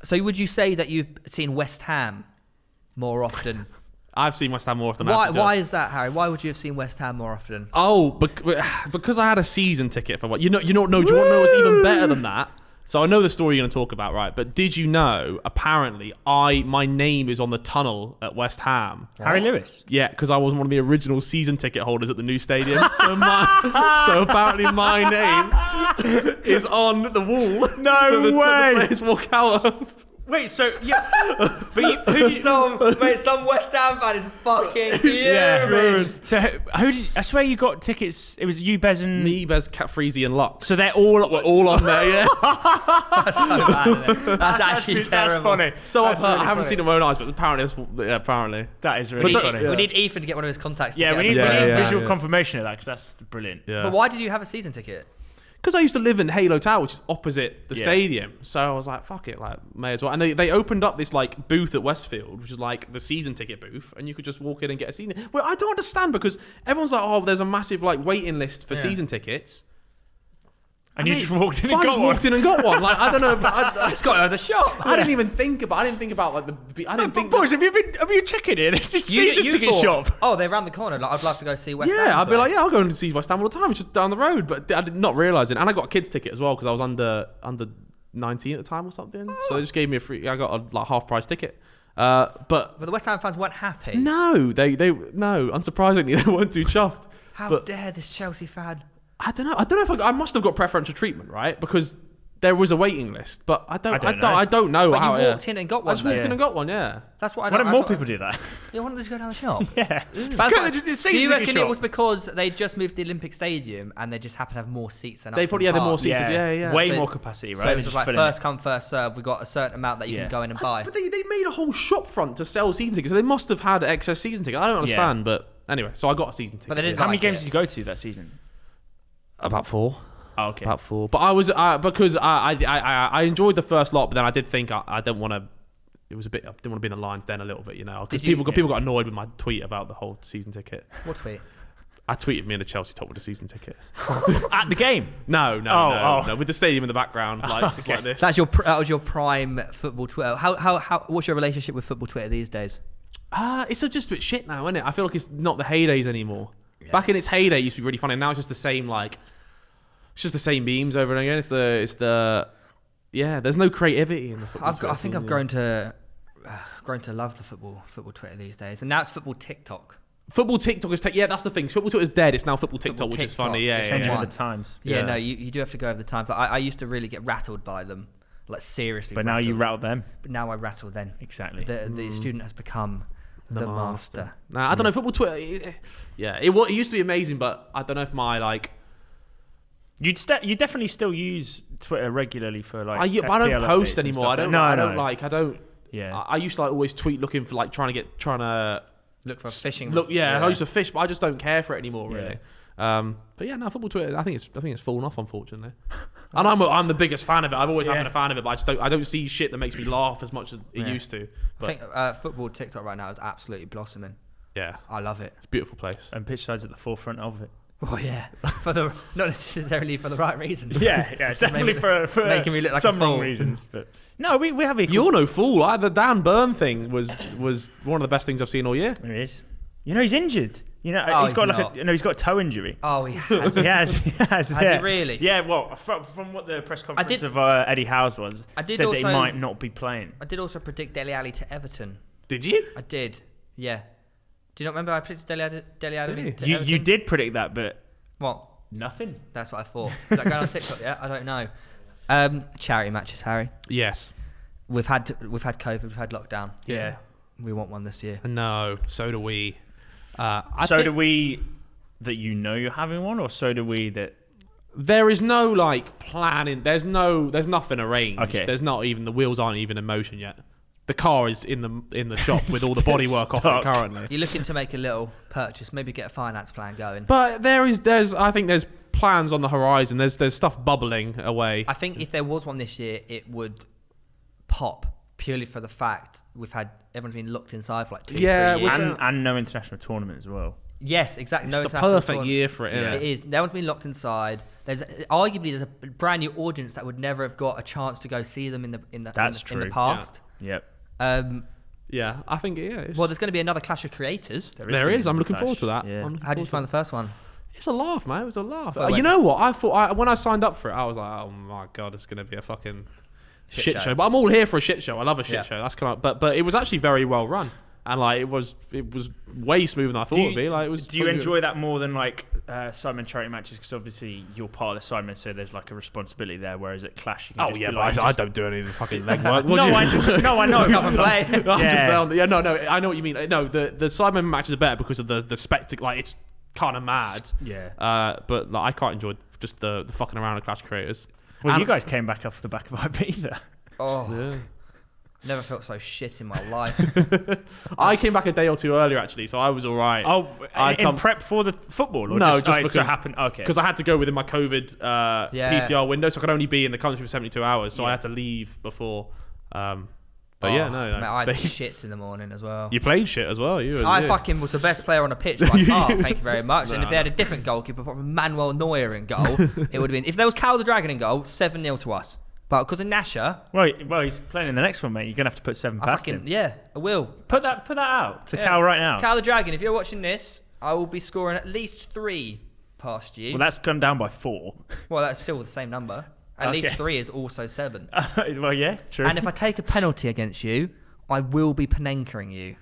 A: So would you say that you've seen West Ham more often?
C: I've seen West Ham more often.
A: Why is that, Harry? Why would you have seen West Ham more often?
C: Oh, because I had a season ticket for what? Do you want to know what's even better than that? So I know the story you're going to talk about, right? But did you know? Apparently, my name is on the tunnel at West Ham.
B: Harry Lewis.
C: Yeah, because I was one of the original season ticket holders at the new stadium. So apparently my name is on the wall.
B: No
C: that the
B: way.
C: players walk out of.
B: Wait, so
A: some West Ham fan is fucking
B: So who did? I swear you got tickets. It was you, Bez, and
C: Me, Bez, Cat Freezy, and Lux.
B: So they're all
C: on there. Yeah.
A: That's so bad, isn't it? That's actually terrible.
B: That's funny.
C: So
B: That's
C: I've heard.
B: really
C: I haven't
B: funny.
C: seen it with my own eyes, but apparently.
B: That is really funny.
A: We need Ethan to get one of his contacts.
B: Yeah, we need visual confirmation of that because that's brilliant.
C: Yeah.
A: But why did you have a season ticket?
C: Because I used to live in Halo Tower, which is opposite the stadium. So I was like, fuck it, like, may as well. And they opened up this, like, booth at Westfield, which is, like, the season ticket booth. And you could just walk in and get a season. Well, I don't understand because everyone's like, oh, there's a massive, like, waiting list for season tickets.
B: And you just walked in and got one.
C: I just walked in and got one. Like, I don't know. I
A: just got out of the shop.
C: I didn't even think about like, the... I didn't think...
B: Boys, have you checking it? It's just season ticket shop.
A: Oh, they're around the corner. Like, I'd love to go see West Ham.
C: Yeah, I'd be like, I'll go and see West Ham all the time. It's just down the road. But I did not realise it. And I got a kid's ticket as well because I was under 19 at the time or something. So they just gave me I got a like half price ticket. But
A: the West Ham fans weren't happy.
C: No, they unsurprisingly they weren't too chuffed.
A: How dare this Chelsea fan?
C: I don't know if I must have got preferential treatment, right? Because there was a waiting list, but I don't know.
A: But
C: how
A: you walked in and got one.
C: I just walked in and got one. Yeah,
A: that's what I.
B: Why don't more people do that?
A: You want to just go down the shop?
B: Yeah.
A: Do you reckon it was because they just moved the Olympic Stadium and they just happen to have more seats than
C: they probably had more seats? Yeah.
B: Way more capacity, right?
A: So it was just like first come, first serve. We got a certain amount that you can go in and buy.
C: But they made a whole shop front to sell season tickets. So they must have had excess season tickets. I don't understand, but anyway, so I got a season ticket.
A: But they didn't.
B: How many games did you go to that season?
C: About 4.
B: Oh, okay.
C: About 4. But I was because I enjoyed the first lot, but then I did think I don't want to. It was a bit. I didn't want to be in the lion's den a little bit, you know, because people got annoyed with my tweet about the whole season ticket.
A: What tweet?
C: I tweeted me and a Chelsea top with a season ticket
B: at the game.
C: No, with the stadium in the background, like just like this.
A: That was your prime football Twitter. How what's your relationship with football Twitter these days?
C: It's just a bit shit now, isn't it? I feel like it's not the heydays anymore. Yeah. Back in its heyday, it used to be really funny. Now it's just the same it's just the same memes over and again. It's the there's no creativity in the football.
A: I think I've grown to love the football Twitter these days, and now it's football TikTok.
C: Football TikTok is that's the thing. Football Twitter is dead. It's now football TikTok, which is funny. Yeah,
B: changing with the times.
A: Yeah, no, you do have to go over the times. Like, I used to really get rattled by them, like seriously.
B: But now you rattle them.
A: But now I rattle them.
B: Exactly.
A: The student has become the master.
C: Nah, I don't know. Football Twitter. It used to be amazing, but I don't know if my
B: You definitely still use Twitter regularly for
C: I don't post anymore. I don't.
B: Yeah.
C: I used to always tweet looking for trying to
A: look for fishing.
C: I used to fish, but I just don't care for it anymore really. But yeah, no, football Twitter. I think it's fallen off, unfortunately. And I'm the biggest fan of it. I've always been a fan of it, but I don't see shit that makes me laugh as much as it used to. But
A: I think football TikTok right now is absolutely blossoming.
C: Yeah,
A: I love it.
C: It's a beautiful place,
B: and Pitch Side's at the forefront of it.
A: Oh yeah, not necessarily for the right reasons.
B: Yeah, definitely for
A: making me look like
B: some
A: a fool.
B: wrong reasons. But no, we have a.
C: You're no fool. The Dan Burn thing was one of the best things I've seen all year.
B: It is. You know, he's injured. You know, he's got he's got a toe injury.
A: Oh, he has.
B: he has. Has
A: he really?
B: Yeah. Well, from what the press conference of Eddie Howe's was, said that he might not be playing.
A: I did also predict Dele Alli to Everton.
C: Did you?
A: I did. Yeah. Do you not remember I predicted Dele Alli to Everton?
B: You did predict that, but
A: what?
B: Nothing.
A: That's what I thought. Is that going on TikTok yet? I don't know. Charity matches, Harry.
C: Yes.
A: We've had COVID. We've had lockdown.
B: Yeah.
A: We want one this year.
C: No. So do we.
B: Do we that you're having one, or so do we that
C: there is no planning. There's nothing arranged.
B: Okay.
C: There's not even the wheels aren't even in motion yet. The car is in the shop with all the bodywork off it currently.
A: You're looking to make a little purchase, maybe get a finance plan going.
C: But I think there's plans on the horizon. There's stuff bubbling away.
A: I think if there was one this year, it would pop purely for the fact everyone's been locked inside for 2-3 years.
B: And no international tournament as well.
A: Yes, exactly.
C: It's the perfect year for it.
A: It is. Everyone's been locked inside. There's a brand new audience that would never have got a chance to go see them in the past.
B: Yeah. Yep.
C: Yeah, I think there's
A: going to be another clash of creators.
C: There is. I'm looking forward to that.
B: Yeah.
A: How did you find the first one?
C: It's a laugh, man. It was a laugh. You know what? I thought when I signed up for it, I was like, oh my god, it's going to be a fucking shit show. But I'm all here for a shit show. I love a shit show. That's kind of. But it was actually very well run, and it was way smoother than I thought it'd be. Do
B: you enjoy that more than Sidemen charity matches because obviously you're part of the Sidemen, so there's like a responsibility there. Whereas at Clash, you can just be like,
C: I don't do any of the fucking legwork.
B: No, I know.
A: Come and play.
C: I know what you mean. No, the Sidemen matches are better because of the spectacle. Like it's kind of mad.
B: Yeah.
C: But like, I can't enjoy just the fucking around of Clash creators.
B: Well, you guys came back off the back of Ibiza.
A: Oh.
C: Yeah.
A: Never felt so shit in my life.
C: I came back a day or two earlier actually, so I was all right.
B: Oh, in prep for the football? Or
C: No,
B: just
C: because
B: so happened. Okay.
C: Because I had to go within my COVID PCR window, so I could only be in the country for 72 hours. So I had to leave before. But no.
A: Mate, I had shits in the morning as well.
C: You played shit as well.
A: I fucking was the best player on the pitch by far. Thank you very much. And if they had a different goalkeeper, probably Manuel Neuer in goal, it would have been. If there was Cal the Dragon in goal, 7-0 to us. But because of Nasher,
B: well, he's playing in the next one, mate. You're gonna have to put 7 past him.
A: Yeah, I will.
B: Put that out to Cal right now.
A: Cal the Dragon, if you're watching this, I will be scoring at least 3 past you.
B: Well, that's come down by 4.
A: Well, that's still the same number. At least 3 is also 7.
B: Well, yeah, true.
A: And if I take a penalty against you, I will be Panenkering you.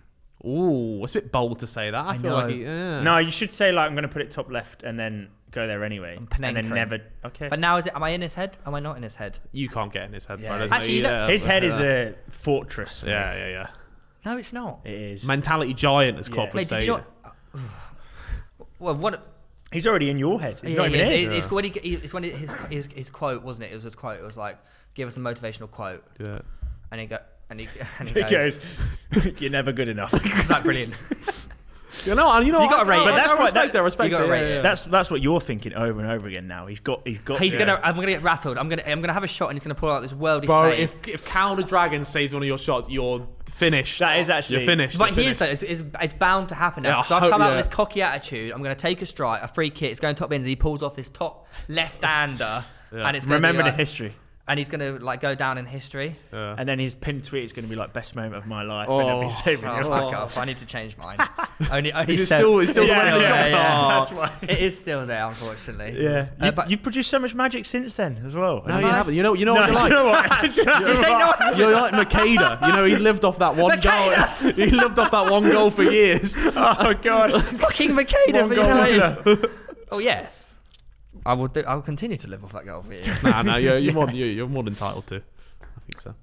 C: Ooh, it's a bit bold to say that. I feel
A: know.
C: like
B: No, you should say like I'm going to put it top left and then go there anyway. And then never. Okay.
A: But now am I in his head? Am I not in his head?
C: You can't get in his head.
B: Yeah.
C: Bro.
A: Actually,
B: his head is a fortress.
C: Yeah.
A: No, it's not.
B: It is.
C: Mentality giant, as Klopp would
A: Wait,
C: say.
A: did you not? Well, what?
B: He's already in your head. He's not even in.
A: It's when his quote, wasn't it? It was his quote. It was like, give us a motivational quote.
C: Yeah.
A: And he
B: goes, you're never good enough.
A: Is that brilliant?
C: You got to rate.
B: But that's what
C: I respect.
B: That's what you're thinking over and over again now. He's got. I'm
A: gonna get rattled. I'm gonna have a shot and he's gonna pull out this worldly
C: Bro,
A: save.
C: if Cal the Dragon saves one of your shots, you're finished.
B: That is actually
C: you're finished.
A: But here's though, it's bound to happen now.
C: Yeah,
A: So I've come out with this cocky attitude. I'm gonna take a strike, a free kick. It's going top bins. He pulls off this top left-hander, and it's
B: remember the history.
A: And he's gonna like go down in history.
C: Yeah.
B: And then his pinned tweet is gonna be like best moment of my life. And he'll be saving your life.
A: Fuck off! I need to change mine. Only
C: Is it still
B: That's why.
A: It is still there, unfortunately.
B: Yeah.
A: But
B: You've produced so much magic since then as well.
C: No, you haven't. You know what you're like? You're like Makeda. You know, he lived off that one goal. He lived off that one goal for years.
B: Oh god.
A: Fucking Makeda for
B: United.
A: Oh yeah. I will continue to live off that goal for you.
C: Nah, you're more than entitled to. I think so.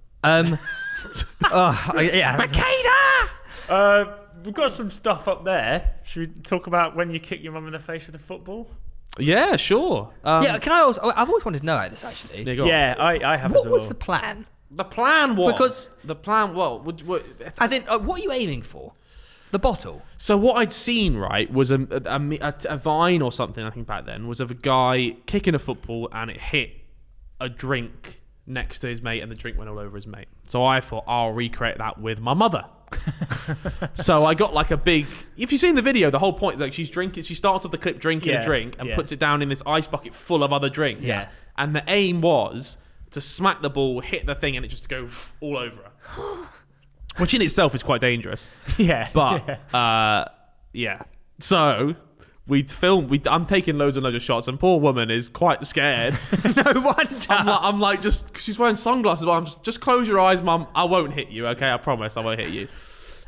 A: Makeda!
B: We've got some stuff up there. Should we talk about when you kick your mum in the face with a football?
C: Yeah, sure.
A: Can I also? I've always wanted to know about this actually.
B: Yeah, I have.
A: What
B: as well.
A: was the plan?
C: The plan was
A: Because
C: the plan. Well,
A: as in, what are you aiming for? The bottle.
C: So what I'd seen, right, was a vine or something, I think back then, was of a guy kicking a football and it hit a drink next to his mate and the drink went all over his mate. So I thought, I'll recreate that with my mother. So I got like a big... If you've seen the video, the whole point, like she starts off the clip drinking a drink and puts it down in this ice bucket full of other drinks.
B: Yeah.
C: And the aim was to smack the ball, hit the thing and it just go all over her. Which in itself is quite dangerous.
B: Yeah.
C: But, yeah. So, I'm taking loads and loads of shots, and poor woman is quite scared.
A: No wonder.
C: I'm like, she's wearing sunglasses, but I'm just close your eyes, mum. I won't hit you, okay? I promise I won't hit you.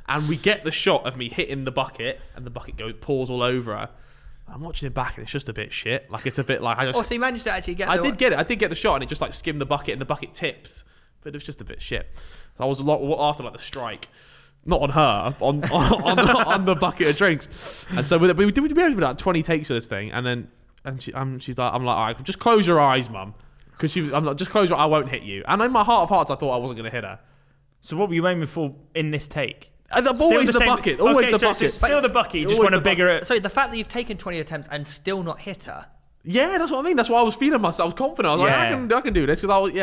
C: And we get the shot of me hitting the bucket, and the bucket pours all over her. I'm watching it back, and it's just a bit shit. Like, it's a bit like...
A: so you managed to actually get
C: I did get the shot, and it just like skimmed the bucket, and the bucket tipped. But it was just a bit shit. I was a lot after like the strike, not on her, on the bucket of drinks. And so we did like 20 takes of this thing, and she's like, I'm like, all right, just close your eyes, mum, because I'm like, just close your, I won't hit you. And in my heart of hearts, I thought I wasn't going to hit her.
B: So what were you aiming for in this take?
C: Always the bucket. Always the bucket.
B: So it's still the bucket. You just want a bigger.
A: Sorry, the fact that you've taken 20 attempts and still not hit her.
C: Yeah, that's what I mean. That's why I was feeling myself. I was confident. I was like, I can do this because I was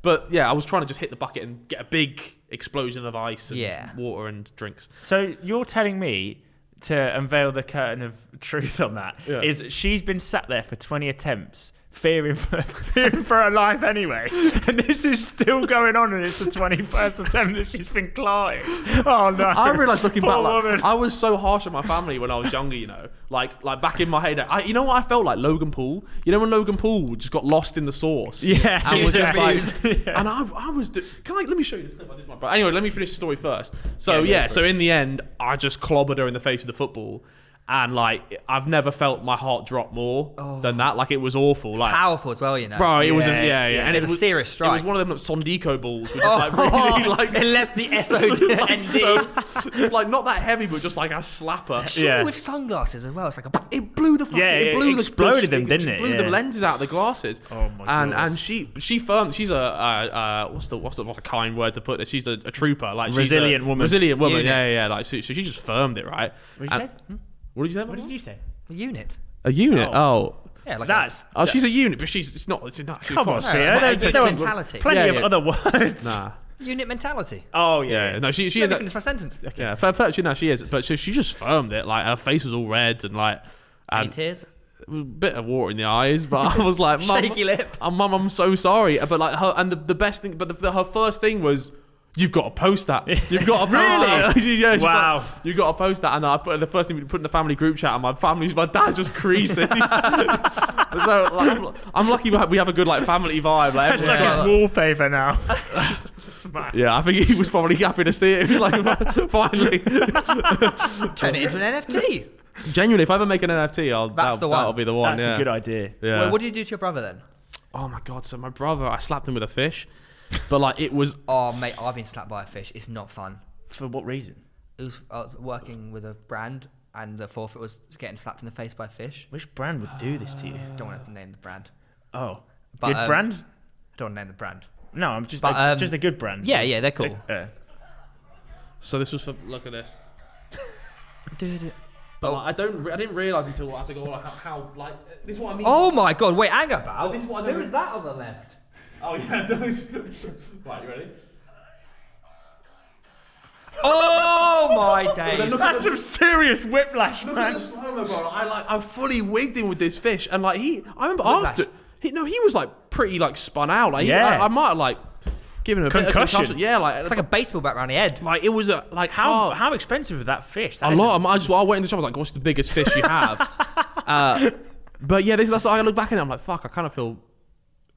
C: But yeah, I was trying to just hit the bucket and get a big explosion of ice and water and drinks.
B: So you're telling me to unveil the curtain of truth on that is she's been sat there for 20 attempts. Fearing for her life anyway, and this is still going on, and it's the 21st attempt that she's been clawing. Oh no!
C: I realised looking back, like, I was so harsh on my family when I was younger. You know, like back in my heyday, you know what I felt like? Logan Paul. You know when Logan Paul just got lost in the sauce, and was just like, and I was. Let me show you this clip I did with my brother. Anyway, let me finish the story first. So so in the end, I just clobbered her in the face with the football. And like, I've never felt my heart drop more than that. Like, it was awful.
A: It's
C: like
A: powerful as well, you know.
C: Bro, it was just,
A: And
C: and
A: it's a serious strike.
C: It was one of them Sondico balls, which is like really like
A: it left the SOD.
C: just like not that heavy, but just like a slapper.
A: Surely with sunglasses as well. It's like
C: It blew the fucking.
B: it
C: blew
B: exploded them, didn't it?
C: Blew the lenses out of the glasses.
B: Oh my god.
C: And she firmed. She's a what's a kind word to put it? She's a trooper, like
B: Resilient woman.
C: Resilient woman.
A: Unit.
C: Yeah. Like so she just firmed it, right?
B: What did you say?
C: What did you say?
B: What did you say?
A: a unit.
C: A unit. Oh.
A: Yeah, like
B: That's.
C: She's a unit, but she's not. She's
B: Come on,
C: quite-
B: Theo. There were
A: mentality.
B: plenty of other words.
C: Nah.
A: Unit mentality.
B: Oh
C: Yeah. No, she
A: Let
C: is.
A: me finish my sentence.
C: Yeah. Fair, she is. But she just firmed it. Like her face was all red and like.
A: Any tears?
C: A bit of water in the eyes, but I was like, Mum,
A: Shaky lip.
C: Mum, I'm so sorry. But like her, and the best thing, but her first thing was, you've got to post that. You've got to post that. She's
B: Wow.
C: like, you've got to post that. And I put the first thing we put in the family group chat, and my dad's just creasing. So, like, I'm lucky we have a good like family vibe. Like,
B: That's like his wallpaper now.
C: yeah, I think he was probably happy to see it. Like, finally,
A: Turn it into an NFT.
C: genuinely, if I ever make an NFT, that'll be the one.
B: That's
C: yeah.
B: a good idea.
C: Yeah.
A: Well, what did you do to your brother then?
C: Oh my god! So my brother, I slapped him with a fish, but like it was.
A: Oh, mate, I've been slapped by a fish. It's not fun.
B: For what reason?
A: I was working with a brand, and the forfeit was getting slapped in the face by a fish.
B: Which brand would do this to you?
A: Don't want to name the brand.
B: Oh,
A: But,
B: good brand?
A: I don't want to name the brand.
B: No, I'm just
A: But,
B: just a good brand.
A: Yeah, they're cool.
C: So this was for look at this. But like, I didn't realise until as I go on how like this is what I mean.
A: Oh my god! Wait, hang about.
C: This is what I
A: Who
C: don't-
A: is that on the left?
C: Oh yeah, those. Right, you ready?
A: Oh my days!
B: That's some serious whiplash,
C: Look
B: man.
C: at the slow-mo, bro. I fully wigged him with this fish, and like I remember
A: Whiplash.
C: after he was like pretty like spun out. Like
B: Yeah.
C: I might have like given him a bit of
B: Concussion.
C: concussion. Yeah, like
A: It's like a baseball bat around the head.
C: like it was like
B: How expensive was that fish? That
C: a
B: is
C: lot. I went into the shop. I was like, "What's the biggest fish you have?" But yeah, that's what I look back at it. I'm like, "Fuck!" I kind of feel.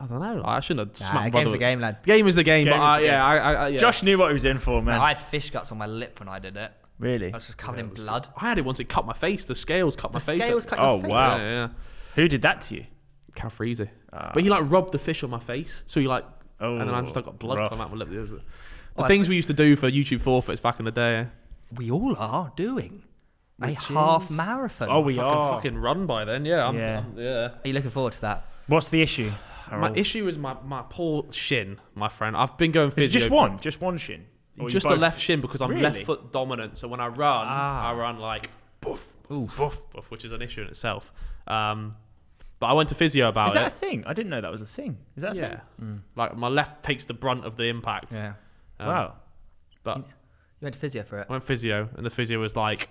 C: I don't know. I shouldn't have
A: Nah,
C: smacked.
A: game's the game, lad.
C: Game is the game.
B: Game
C: But
B: is the game.
C: yeah.
B: Josh knew what he was in for, man.
A: I had fish guts on my lip when I did it.
B: Really?
A: I was just covered in blood.
C: I had it once. It cut my face. The scales cut my
A: The
C: face.
A: scales cut your
B: Oh,
A: face.
B: wow.
C: Yeah.
B: Who did that to you?
C: Cal Freezy. But he like rubbed the fish on my face, so he like,
B: Oh,
C: and then I just got blood
B: rough.
C: come out my lip. It was-
A: Oh,
C: the things we used to do for YouTube forfeits back in the day.
A: We all are doing a
C: Which
A: half
C: is-
A: marathon.
B: Oh, we are.
C: Fucking run by then. Yeah.
B: Yeah.
C: Yeah.
A: Are you looking forward to that?
B: What's the issue?
C: My issue is my poor shin, my friend. I've been going physio.
B: Is it just one? Just one shin? Or you
C: Just the
B: both?
C: left shin because I'm
B: Really?
C: left foot dominant. So when I run, I run like boof,
A: Oof.
C: boof, boof, which is an issue in itself. But I went to physio about
B: Is that a
C: it.
B: thing? I didn't know that was a thing. Is that a
C: Yeah.
B: thing?
C: Like my left takes the brunt of the impact.
A: Yeah.
B: Wow.
C: But
A: You went to physio for it.
C: I went physio, and the physio was like,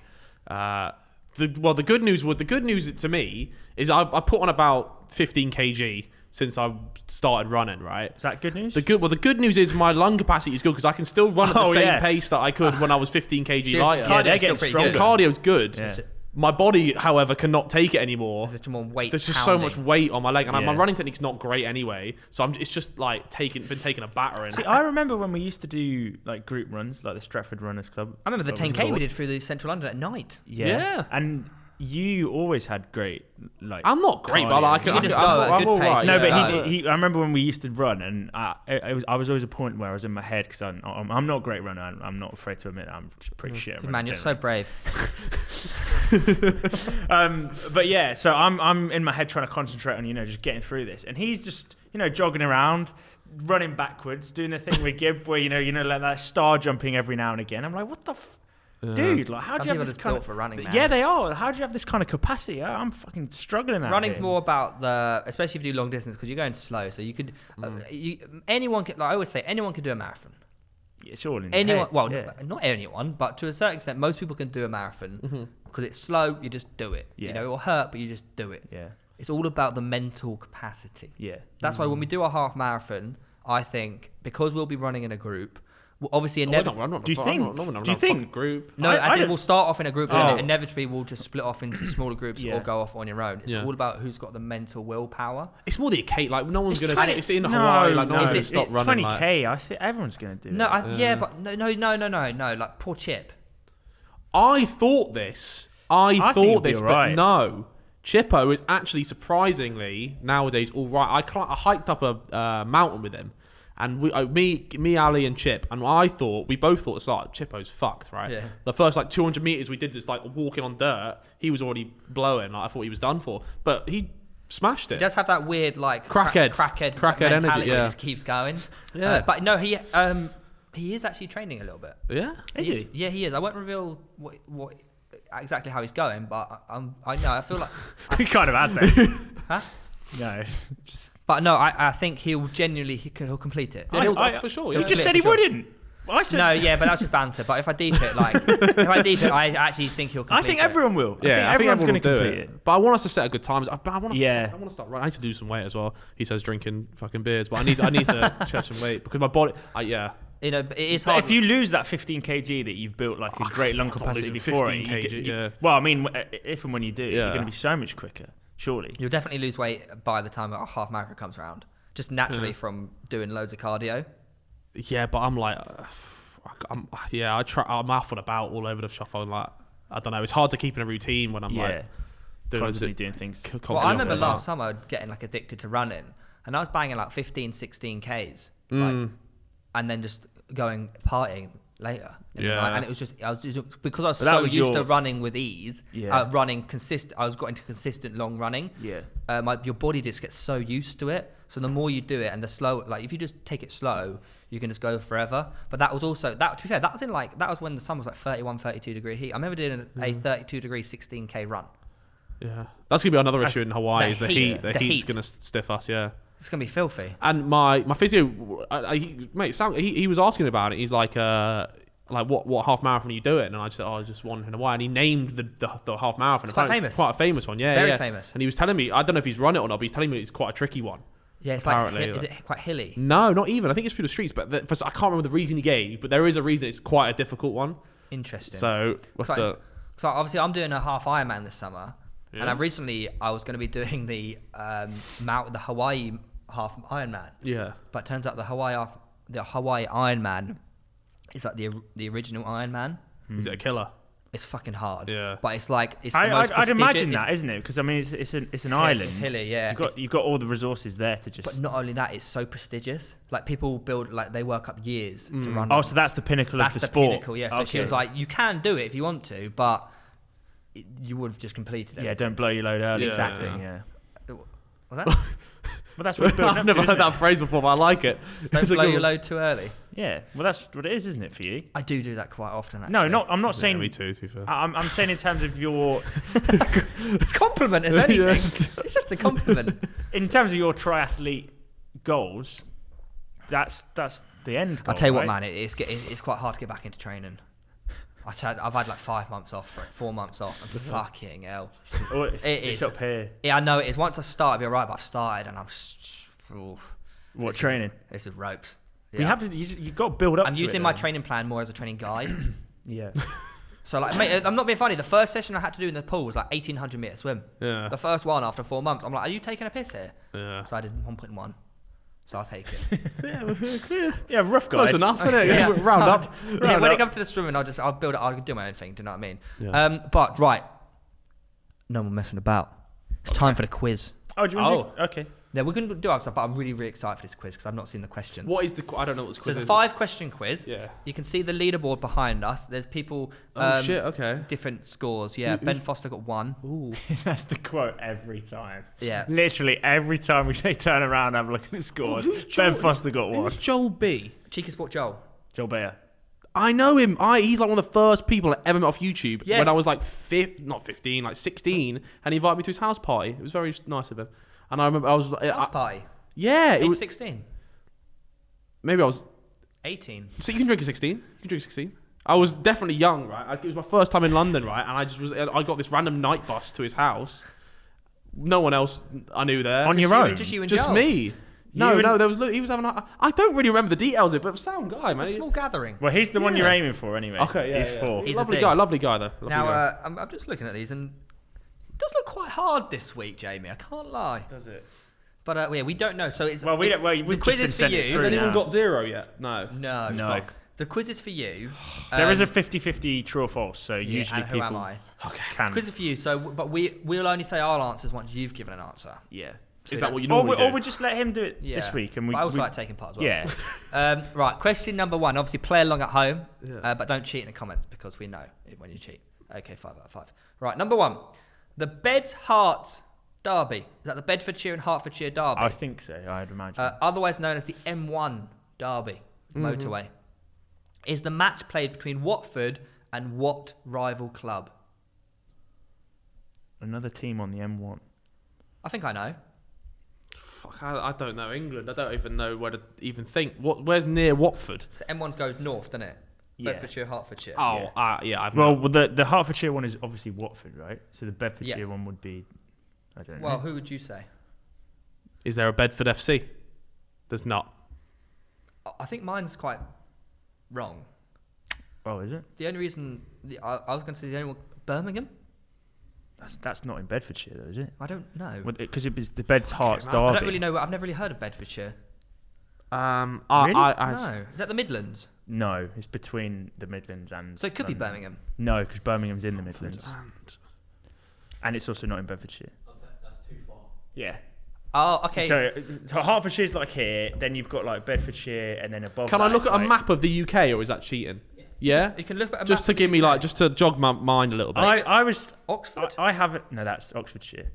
C: the good news to me is I put on about 15 kg since I started running. Right.
B: Is that good news?
C: The good news is my lung capacity is good because I can still run at the
B: Oh,
C: same
B: yeah.
C: pace that I could when I was 15 kg
A: So your
C: lighter.
B: Yeah,
A: cardio's
B: they're
A: still
B: getting
A: pretty
B: stronger.
A: good.
C: Cardio's good.
B: Yeah.
C: My body, however, cannot take it anymore.
A: There's just more weight.
C: There's just so much weight on my leg, and my
B: Yeah.
C: running technique's not great anyway. So it's just like taking a battering.
B: See, I remember when we used to do like group runs, like the Stratford Runners Club.
A: I remember the
B: That was
A: 10k we
B: called.
A: did through the central London at night.
C: Yeah.
B: And you always had great, like.
C: I'm not great, but like
A: You
C: I'm,
A: just
C: I'm,
A: go
C: I'm,
A: at a
C: I'm
A: good
C: all
A: pace.
C: right.
B: no,
C: yeah.
B: but I remember when we used to run, and I was always a point where I was in my head because I'm not a great runner. I'm not afraid to admit I'm just pretty shit. at
A: Man,
B: running
A: you're so
B: generally.
A: brave.
B: But yeah, so I'm in my head trying to concentrate on just getting through this, and he's just jogging around, running backwards, doing the thing with Gib where like that star jumping every now and again. I'm like, what the. Dude, like, how
A: Some
B: do you have
A: people
B: this
A: just
B: kind
A: built
B: of
A: for running, man.
B: Yeah, they are. How do you have this kind of capacity? I'm fucking struggling out
A: Running's
B: here.
A: more about especially if you do long distance because you're going slow. So you could, anyone can. Like I always say, anyone can do a marathon.
B: It's all in
A: Anyone,
B: your head.
A: well,
B: yeah.
A: not anyone, but to a certain extent, most people can do a marathon because it's slow. You just do it.
B: Yeah.
A: It will hurt, but you just do it.
B: Yeah.
A: It's all about the mental capacity.
B: Yeah.
A: That's why when we do a half marathon, I think because we'll be running in a group, obviously
C: I'm
A: inevitably.
C: not,
B: Do you
C: I'm
B: think-
C: not- no, no,
B: do you
C: no,
B: think-
C: fucking group?
A: No,
B: I
A: as in
B: don't-
A: we'll start off in a group
B: Oh.
A: and inevitably we'll just split off into smaller groups
B: Yeah.
A: or go off on your own. It's
C: Yeah.
A: all about who's got the mental willpower.
C: It's more the occasion. Like no one's
A: It's
C: gonna.
A: 20
C: It's in
B: No,
C: Hawaii. Like no
B: no,
C: one's gonna
B: it's
C: stop running.
B: 20k.
C: Like.
B: I think everyone's gonna do
A: No,
B: it.
A: yeah, but no. Like poor Chip.
C: I thought this I
B: think
C: thought
B: he'd be
C: this,
B: alright.
C: but no. Chippo is actually surprisingly nowadays all right. I hiked up a mountain with him, and me, Ali, and Chip, and we both thought at the start, Chippo's fucked, right?
A: Yeah.
C: The first like 200 meters we did was like walking on dirt. He was already blowing. Like, I thought he was done for, but he smashed it.
A: He does have that weird like
C: Crackhead
A: mentality
C: energy. Yeah,
A: just keeps going.
C: Yeah.
A: But no, he is actually training a little bit.
C: yeah.
B: Is he?
A: Yeah, he is. I won't reveal what exactly how he's going, but I know. I feel like.
B: We kind of had that.
A: Huh?
B: No. Just,
A: But no, I think he'll genuinely he'll complete it.
C: Yeah, he'll for sure.
B: you
C: Yeah.
B: just said he
A: For sure.
B: wouldn't. Well, I said,
A: No, yeah, but that's just banter. But if I deep it, I actually think he'll complete
B: I think
A: it.
B: everyone will.
C: Yeah,
B: I think everyone's going to
C: everyone will
B: complete
C: do
B: it.
C: But I want us to set a good times. I want to.
B: Yeah.
C: I want to start. I need to do some weight as well. He says drinking fucking beers, but I need to shed some weight because my body. Yeah.
A: You know, it is
B: But
A: hard.
B: if you lose that 15 kg that you've built like a great lung capacity
C: losing
B: before
C: 15
B: it,
C: kg, yeah.
B: well, I mean, if and when you do,
C: Yeah.
B: you're going to be so much quicker, surely.
A: You'll definitely lose weight by the time a half marathon comes around, just naturally from doing loads of cardio.
C: Yeah, but I'm like, I'm muffled about all over the shop. I'm like, I don't know. It's hard to keep in a routine when I'm like
B: constantly doing things.
A: Well, I remember last summer getting like addicted to running, and I was banging like 15, 16 Ks, like, and then just going partying later. in the night. And it was just, because I was so used to running with ease, running consistent. I was got into consistent long running.
B: Yeah.
A: Your body just gets so used to it. So the more you do it, and the slow, like if you just take it slow, you can just go forever. But that was also that. To be fair, that was when the sun was like 31, 32 degree heat. I remember doing a 32 degree 16K run.
C: Yeah, that's gonna be another issue in Hawaii. Is the heat? The heat's
A: heat.
C: gonna stiff us. Yeah.
A: It's gonna be filthy.
C: And my physio, he was asking about it. He's like what half marathon are you doing? And I just said, I just one in Hawaii. And he named the half marathon.
A: It's quite famous.
C: Quite a famous one. Yeah,
A: Very famous.
C: And he was telling me, I don't know if he's run it or not, but he's telling me it's quite a tricky one.
A: Yeah, it's
C: apparently,
A: is it quite hilly?
C: No, not even. I think it's through the streets, but I can't remember the reason he gave. But there is a reason it's quite a difficult one.
A: Interesting.
C: So
A: So obviously I'm doing a half Ironman this summer, and I was going to be doing the Hawaii half Ironman.
C: Yeah.
A: But it turns out the Hawaii Ironman is like the original Ironman.
C: Is it a killer?
A: It's fucking hard.
C: Yeah.
A: But it's like it's the most
B: I'd imagine
A: prestigious-
B: that, isn't it? Because I mean, it's an island.
A: It's hilly, yeah.
B: You've got all the resources there to just.
A: But not only that, it's so prestigious. Like people build, like they work up years to run.
B: Oh, so that's the pinnacle of the sport.
A: Pinnacle, yeah. So she was like, you can do it if you want to, but you would have just completed it.
B: Yeah, don't blow your load early.
C: Yeah,
B: Exactly.
C: yeah.
B: Yeah.
A: Was that?
B: Well, that's what it's building
C: I've
B: up
C: never
B: to,
C: heard
B: isn't
C: that phrase before, but I like it.
A: Don't
C: It's a
A: blow
C: good
A: your
C: one.
A: load too early.
B: it? Yeah. Well, that's what it is, isn't it, for you?
A: I do that quite often. Actually.
B: No, I'm not saying.
C: Yeah, me too. To be fair.
B: I'm saying in terms of your,
A: Compliment, if anything. It's just a compliment.
B: in terms of your triathlete goals, that's the end goal.
A: I'll tell you what,
B: right?
A: man. It's quite hard to get back into training. I've had like 5 months off, 4 months off, and fucking hell.
B: Oh, it's
A: is.
B: up here.
A: Yeah, I know it is. Once I start, it'll be alright, but I've started and
B: What training?
A: This is ropes.
B: You have to. You got to build up.
A: I'm
B: to
A: using
B: it,
A: my
B: though.
A: training plan more as a training guide.
B: Yeah.
A: So like, mate, I'm not being funny. The first session I had to do in the pool was like 1,800 meter swim.
C: Yeah.
A: The first one after 4 months, I'm like, are you taking a piss here?
C: Yeah.
A: So I did 1.1. So I'll take it.
B: Yeah, rough guy.
C: Close enough, isn't it?
A: Yeah.
C: Round up.
A: Yeah, when it comes to the swimming, I'll build it. I'll do my own thing. Do you know what I mean?
C: Yeah.
A: But right, no more messing about. It's time for the quiz.
B: Oh, do you want to? Okay.
A: Yeah, we're going to do our stuff, but I'm really, really excited for this quiz because I've not seen the questions.
C: What is the? I don't know what this
A: So
C: quiz
A: it's a
C: is.
A: 5-question quiz.
C: Yeah.
A: You can see the leaderboard behind us. There's people.
C: Oh shit. Okay.
A: Different scores. Yeah. Ben Foster got 1.
C: Ooh.
B: That's the quote every time.
A: Yeah.
B: Literally every time we say turn around and have a look at the scores,
C: Who's
B: Ben
C: Joel?
B: Foster got 1.
C: Who's Joel B?
A: Cheeky Sport Joel.
B: Joel Bayer.
C: I know him. He's like one of the first people I ever met off YouTube.
A: Yes.
C: When I was like not 15, like 16, and he invited me to his house party. It was very nice of him. And I remember I was
A: House party.
C: yeah, it
A: Age
C: was
A: 16.
C: maybe I was.
A: 18.
C: So you can drink at 16. You can drink at 16. I was definitely young, right? It was my first time in London, right? And I got this random night bus to his house. No one else I knew there.
B: On your own?
A: Just you and
C: Just
A: Joel.
C: me. No, there was. He was having. I don't really remember the details of it, but sound guy,
A: It's
C: man.
A: a small gathering.
B: Well, he's the one
C: Yeah.
B: you're aiming for anyway.
C: Okay, yeah,
B: He's
C: yeah.
B: 4.
A: He's a
C: lovely
A: thing.
C: guy, lovely guy though. Lovely
A: Now,
C: guy.
A: I'm just looking at these and it does look quite hard this week, Jamie. I can't lie.
B: Does it?
A: But yeah, we don't know. So it's
B: Well, we don't. Well,
A: the
B: we've
A: quiz
B: just
A: is
B: been
A: for
B: sent it
A: you.
B: through
C: Has anyone
B: now.
C: got 0 yet? No.
A: No.
B: No.
A: The quiz is for you.
B: There is a 50-50 true or false, so
A: yeah,
B: usually
A: and
B: people
A: who am I?
B: can.
A: The quiz is for you. So, but we'll only say our answers once you've given an answer.
B: Yeah.
C: Is that what you normally do?
B: Or we just let him do it this week, and
A: I also like taking part as well.
B: Yeah.
A: Right. Question number 1. Obviously, play along at home, but don't cheat in the comments because we know when you cheat. Okay, 5 out of 5. Right. Number 1. The Beds Hearts Derby. Is that the Bedfordshire and Hertfordshire Derby?
B: I think so. I'd imagine.
A: Otherwise known as the M1 Derby, motorway. Is the match played between Watford and what rival club?
B: Another team on the M1.
A: I think I know.
C: Fuck, I don't know England. I don't even know where to even think. Where's near Watford?
A: So M1 goes north, doesn't it?
B: Yeah.
A: Bedfordshire, Hertfordshire.
C: Oh, yeah.
B: Well, the Hertfordshire one is obviously Watford, right? So the Bedfordshire one would be, I don't know.
A: Well, who would you say?
C: Is there a Bedford FC? There's not.
A: I think mine's quite wrong.
B: Oh, is it?
A: The only reason I was going to say the only one, Birmingham.
B: That's not in Bedfordshire, though, is it?
A: I don't know.
B: Because it was the Beds Hearts
C: man.
B: Derby.
A: I don't really know. I've never really heard of Bedfordshire.
B: Really?
A: No. Is that the Midlands?
B: No, it's between the Midlands and.
A: So it could be
B: London.
A: Birmingham.
B: No, because Birmingham's in the Midlands, and it's also not in Bedfordshire.
D: That's too far.
B: Yeah.
A: Oh, okay.
B: So Hertfordshire's like here. Then you've got like Bedfordshire, and then above.
C: Can
B: that
C: I look
B: it's
C: at a
B: like-
C: map of the UK, or is that cheating? Yeah.
A: You can look at a
C: Just
A: map
C: to
A: of
C: give
A: the
C: me
A: UK.
C: just to jog my mind a little bit.
B: I was
A: Oxford.
B: I haven't. No, that's Oxfordshire.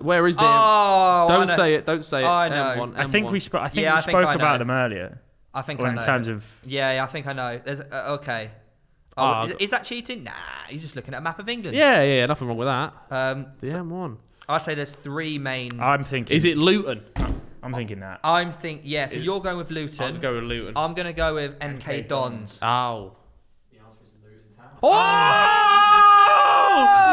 C: Where is the?
A: Oh,
C: Don't say it. Don't say it.
A: I know.
C: M1,
B: I think we
C: M1.
B: spoke. I think
A: Yeah,
B: we
A: I think
B: spoke
A: I
B: about
A: know.
B: them earlier.
A: I think
B: Or
A: I
B: in
A: know.
B: terms of.
A: Yeah, I think I know. There's okay. Is that cheating? Nah, you're just looking at a map of England.
C: Yeah, nothing wrong with that. The
A: So
C: M1.
A: I say there's 3 main.
B: I'm thinking.
C: Is it Luton?
B: I'm thinking that.
A: So you're going with Luton.
C: I'm going with Luton.
A: I'm gonna go with MK Dons.
C: Oh.
D: The answer is Luton Town.
C: Oh!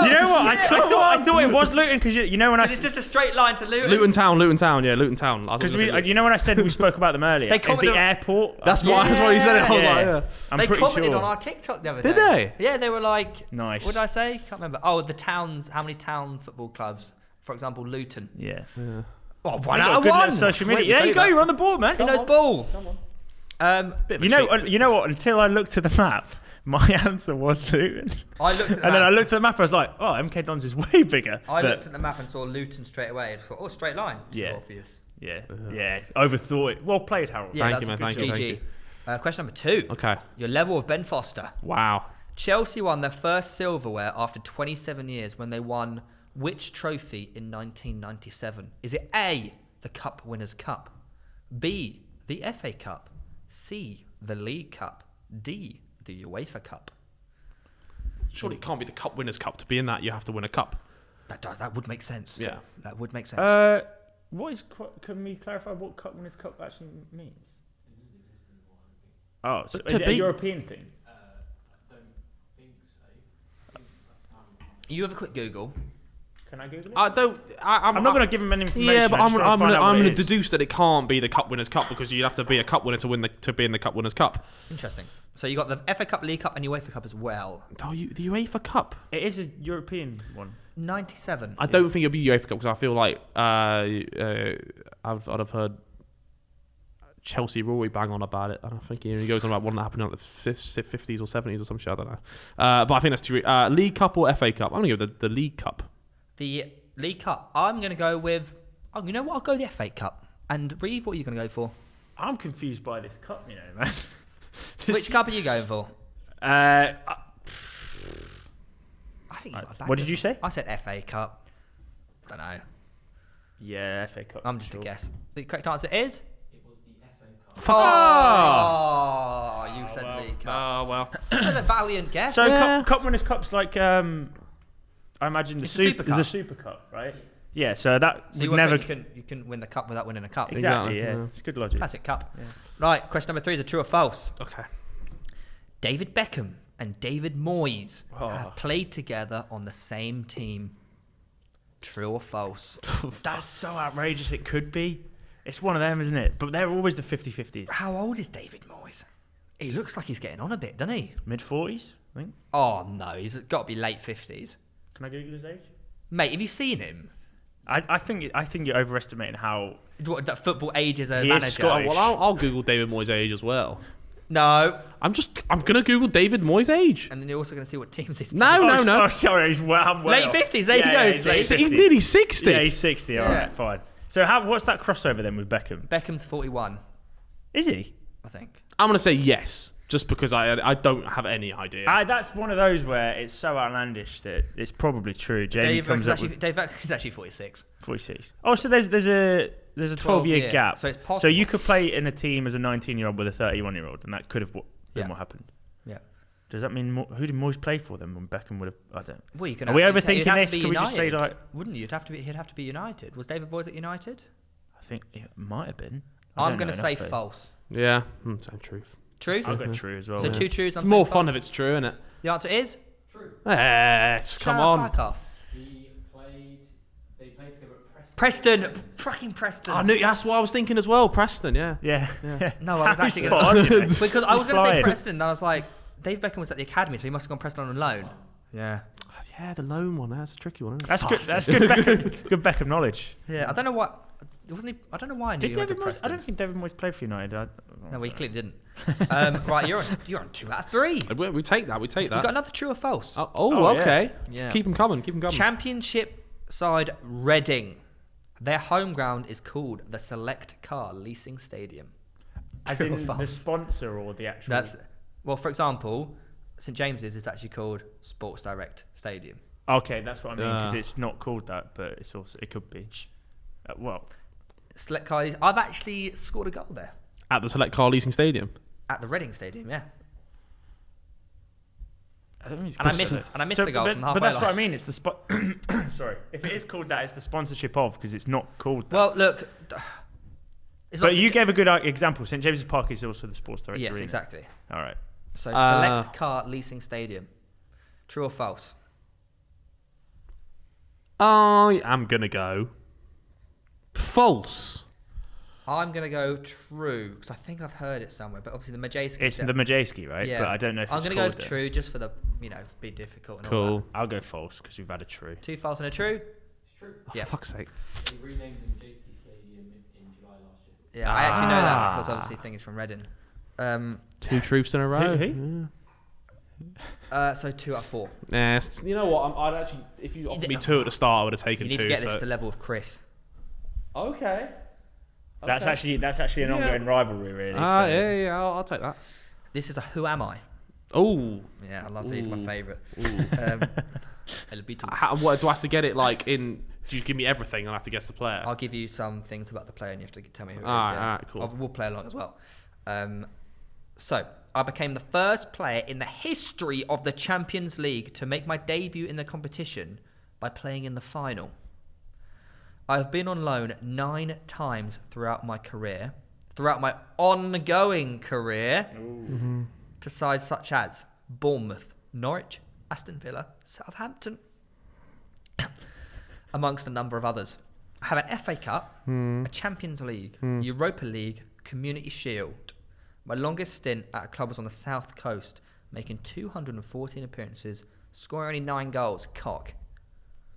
B: Do you know what? I thought it was Luton because you know when I.
A: It's just a straight line to Luton.
C: Luton Town. Yeah, Luton Town.
B: Because you know when I said we spoke about them earlier.
A: They
B: Is the
A: commented-
B: airport?
C: That's why you said it. I was
B: Yeah.
C: like, yeah.
B: I'm
A: They
B: pretty
A: commented
B: sure.
A: on our TikTok the other day.
C: Did they?
A: Yeah, they were like,
B: Nice.
A: What did I say? Can't remember. Oh, the towns. How many town football clubs? For example, Luton.
B: Yeah.
A: Oh,
B: You
A: one
B: got
A: out of
B: good
A: one.
B: social media.
C: Wait,
B: Yeah,
C: tell
B: you
C: you
B: go.
C: that.
B: You're on the board, man.
A: Who knows ball?
C: Bit of a cheat.
B: You know what? Until I looked at the map, my answer was Luton.
A: I looked at the
B: And then I
A: map.
B: looked at the map. I was like, oh, MK Dons is way bigger.
A: I
B: But-
A: looked at the map and saw Luton straight away. I thought, straight line. Too
B: Yeah.
A: obvious.
B: Yeah. Overthought it. Well played, Harold.
A: Yeah,
C: Thank
A: that's
C: you, man.
A: a good
C: Thank you,
A: GG.
C: thank
A: Question number 2.
C: Okay.
A: Your level of Ben Foster.
C: Wow.
A: Chelsea won their first silverware after 27 years when they won which trophy in 1997? Is it A, the Cup Winners' Cup, B, the FA Cup, C, the League Cup, D, the UEFA Cup?
C: Surely it can't be the Cup Winners' Cup. To be in that, you have to win a cup.
A: That would make sense.
C: Yeah.
A: That would make sense.
B: What is? Can we clarify what Cup Winners' Cup actually means? Oh, so
C: But
B: is
C: to
B: it a
C: be-
B: European thing?
D: I don't think so. I think that's how.
A: You have a quick Google.
B: Can I Google it?
C: I'm
B: I'm not going to give him any information.
C: Yeah, but
B: I
C: I'm
B: just wanna find out what
C: going
B: it
C: to
B: is.
C: deduce that it can't be the Cup Winners' Cup because you'd have to be a Cup winner to be in the Cup Winners' Cup.
A: Interesting. So you got the FA Cup, League Cup, and UEFA Cup as well.
C: Oh, the UEFA Cup.
B: It is a European one.
A: 97.
C: I don't think it'll be UEFA Cup because I feel like I'd have heard Chelsea Rory bang on about it, and I think he goes on about one that happened in like the 50s or 70s or some shit. I don't know, but I think that's too. League Cup or FA Cup? I'm gonna go with the League Cup.
A: The League Cup. I'm going to go with. Oh, you know what? I'll go the FA Cup. And Reeve, what are you going to go for?
B: I'm confused by this cup, you know, man.
A: Which cup are you going for?
B: Uh,
A: I think you got a bag
B: what
A: of
B: did you
A: them.
B: say?
A: I said FA Cup. Don't know.
B: Yeah, FA Cup.
A: I'm just
B: sure.
A: a guess. The correct answer is.
D: It was the FA Cup.
A: Oh, you said
B: well.
A: League Cup.
C: Oh well.
A: That's a valiant guess.
B: So
C: Yeah.
B: Cup Winners' Cup's like I imagine
A: It's a Super
B: It's a
A: Cup.
B: Super Cup, right? Yeah. So that
A: So you
B: would
A: won't
B: never.
A: think you can win the cup without winning a cup.
B: Exactly.
C: Exactly,
B: Yeah.
C: yeah.
B: It's good logic.
A: Classic cup.
B: Yeah.
A: Right. Question number 3 is a true or false.
C: Okay.
A: David Beckham and David Moyes
C: Oh.
A: have played together on the same team. True or false?
B: That's so outrageous. It could be. It's one of them, isn't it? But they're always the 50-50s.
A: How old is David Moyes? He looks like he's getting on a bit, doesn't he?
B: Mid-40s, I think.
A: Oh no, he's got to be late 50s.
B: Can I Google his age?
A: Mate, have you seen him?
B: I think you're overestimating how.
A: What, that football age as a
B: He is
A: manager.
B: Scottish.
C: Well, I'll Google David Moyes' age as well.
A: No.
C: I'm gonna Google David Moyes' age.
A: And then you're also going to see what teams he's
C: No.
B: Oh, sorry, he's well
A: late 50s. There you go.
B: He's
C: Nearly 60.
B: Yeah, he's 60. All right, fine. So what's that crossover then with Beckham?
A: Beckham's 41,
B: Is he?
A: I think.
C: I'm gonna say yes, just because I don't have any idea.
B: That's one of those where it's so outlandish that it's probably true. Jamie comes up with
A: Dave is actually 46.
B: 46. Oh, so there's a 12-year gap.
A: So it's possible.
B: So you could play in a team as a 19-year-old with a 31-year-old, and that could have been what happened.
A: Yeah.
B: Does that mean who did Moyes play for them when Beckham would have? I don't.
A: Well, you can.
B: Are we
A: you'd
B: overthinking
A: have
B: this?
A: to be
B: Can we just say
A: United,
B: like?
A: Wouldn't you? He'd have to be United. Was David Moyes at United?
B: I think it might have been.
A: I'm going to say false.
C: Yeah, I'm saying truth.
A: True?
B: I'll go true as well.
A: So 2 trues.
C: It's more fun if it's true, isn't it?
A: The answer is?
D: True.
C: Yes, come on.
D: They played together at
A: Preston. Fucking Preston.
C: I knew that's what I was thinking as well. Preston, yeah.
B: Yeah.
A: No, I was
B: Harry's
A: actually
B: spot on, you know.
A: because I was
B: He's
A: going to say
B: flying.
A: Preston, and I was like, Dave Beckham was at the academy, so he must have gone Preston on loan. Yeah.
C: Yeah, the lone one. That's a tricky one. Isn't it?
B: That's good. That's good. Good Beckham knowledge.
A: Yeah, I don't know what. Wasn't he? I don't know why I knew
B: Did
A: he went to
B: David Moyes?
A: Preston.
B: I don't think David Moyes played for United.
A: No, well, he clearly didn't. Right, you're on 2 out of 3.
C: We take that. We take
A: We've
C: that.
A: got another true or false.
C: Okay.
A: Yeah.
C: Keep them coming.
A: Championship side Reading. Their home ground is called the Select Car Leasing Stadium.
B: As
A: True or
B: in the
A: false?
B: sponsor or the actual.
A: Well, for example, St James's is actually called Sports Direct Stadium.
B: Okay, that's what I mean because it's not called that, but it's also it could be. Well,
A: Select Car. I've actually scored a goal there
C: At the Select Car Leasing Stadium.
A: at the Reading Stadium. Yeah.
B: I don't think
A: And I missed a goal from halfway
B: But that's
A: line.
B: what I mean. It's the spot. Sorry, if it is called that, it's the sponsorship of because it's not called that.
A: Well, look. It's
B: But
A: not
B: you gave a good example. St James's Park is also the Sports Direct
A: Yes,
B: Arena.
A: exactly.
B: All right.
A: So Select Car Leasing Stadium. True or false?
C: I am gonna go false.
A: I'm gonna go true because I think I've heard it somewhere. But obviously the Majewski.
B: It's the Majewski, right?
A: Yeah.
B: But I don't know if
A: I'm
B: it's
A: gonna
B: called
A: go
B: that.
A: true just for the be difficult. And all
C: Cool.
A: that.
B: I'll go false because we've had a true.
A: 2 false and a true.
D: It's true.
A: Yeah.
C: For fuck's sake.
D: They renamed the Majeski Stadium in July last year.
A: Yeah, I actually know that because obviously thing is from Reading.
C: 2 truths in a row.
B: Who?
A: So 2 out of 4.
C: Yeah, you know what? I'd actually, if you offered me 2 at the start, I would have taken
A: You need
C: 2.
A: to get this to the level of Chris.
C: Okay.
B: That's actually an ongoing rivalry, really. so-
C: Yeah. I'll take that.
A: This is a Who Am I?
C: Oh.
A: Yeah, I love these. My favourite. El Beatle.
C: What do I have to get it like in? Do you give me everything? I'll have to guess the player.
A: I'll give you some things about the player and you have to tell me who it is.
C: Alright, cool.
A: We'll play along as well. So, I became the first player in the history of the Champions League to make my debut in the competition by playing in the final. I've been on loan 9 times throughout my ongoing career, to sides such as Bournemouth, Norwich, Aston Villa, Southampton, amongst a number of others. I have an FA Cup, a Champions League, Europa League, Community Shield. My longest stint at a club was on the South Coast, making 214 appearances, scoring only 9 goals. Cock.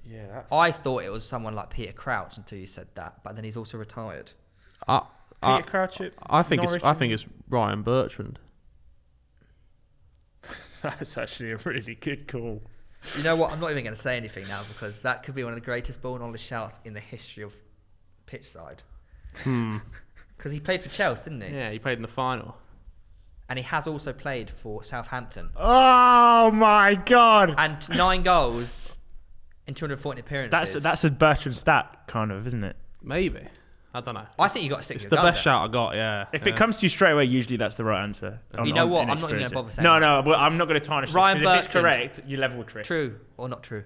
C: Yeah, that's...
A: I thought it was someone like Peter Crouch until you said that, but then he's also retired.
B: Peter Crouch at
C: I think
B: Norwich
C: it's Ryan Bertrand.
B: That's actually a really good call.
A: You know what? I'm not even going to say anything now because that could be one of the greatest ball knowledge shouts in the history of Pitch Side. Because he played for Chelsea, didn't he?
C: Yeah, he played in the final.
A: And he has also played for Southampton.
B: Oh my god!
A: And 9 goals in 240 appearances.
B: That's a Bertrand stat, kind of, isn't it?
C: Maybe. I don't know.
A: I think you got to stick
C: It's
A: with
C: the
A: your
C: best
A: guns
C: shout I got, yeah.
B: If it comes to you straight away, usually that's the right answer.
A: You know what? I'm not even
B: inexperience.
A: gonna bother saying
B: No,
A: that.
B: no, well, I'm not going to tarnish
A: Ryan
B: this, 'cause if it's
A: Bertrand.
B: correct, you level with Chris.
A: True or not true?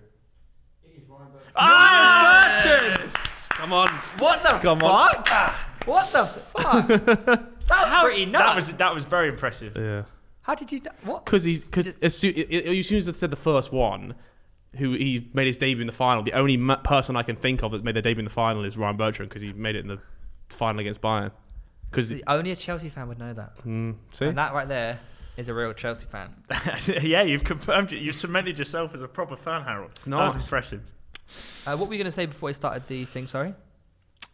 D: It is Ryan Bertrand.
B: Ah!
A: Bertrand!
C: Come on.
A: What the fuck? What the fuck? That was pretty nuts.
B: That was very impressive.
C: Yeah.
A: How did you... What?
C: Because as soon as I said the first one, who he made his debut in the final, the only person I can think of that's made their debut in the final is Ryan Bertrand because he made it in the final against Bayern. Because
A: Only a Chelsea fan would know that.
C: see,
A: And that right there is a real Chelsea fan.
B: Yeah, you've confirmed it. You've cemented yourself as a proper fan, Harold. That
C: Nice.
B: was impressive.
A: What were you going to say before we started the thing, sorry?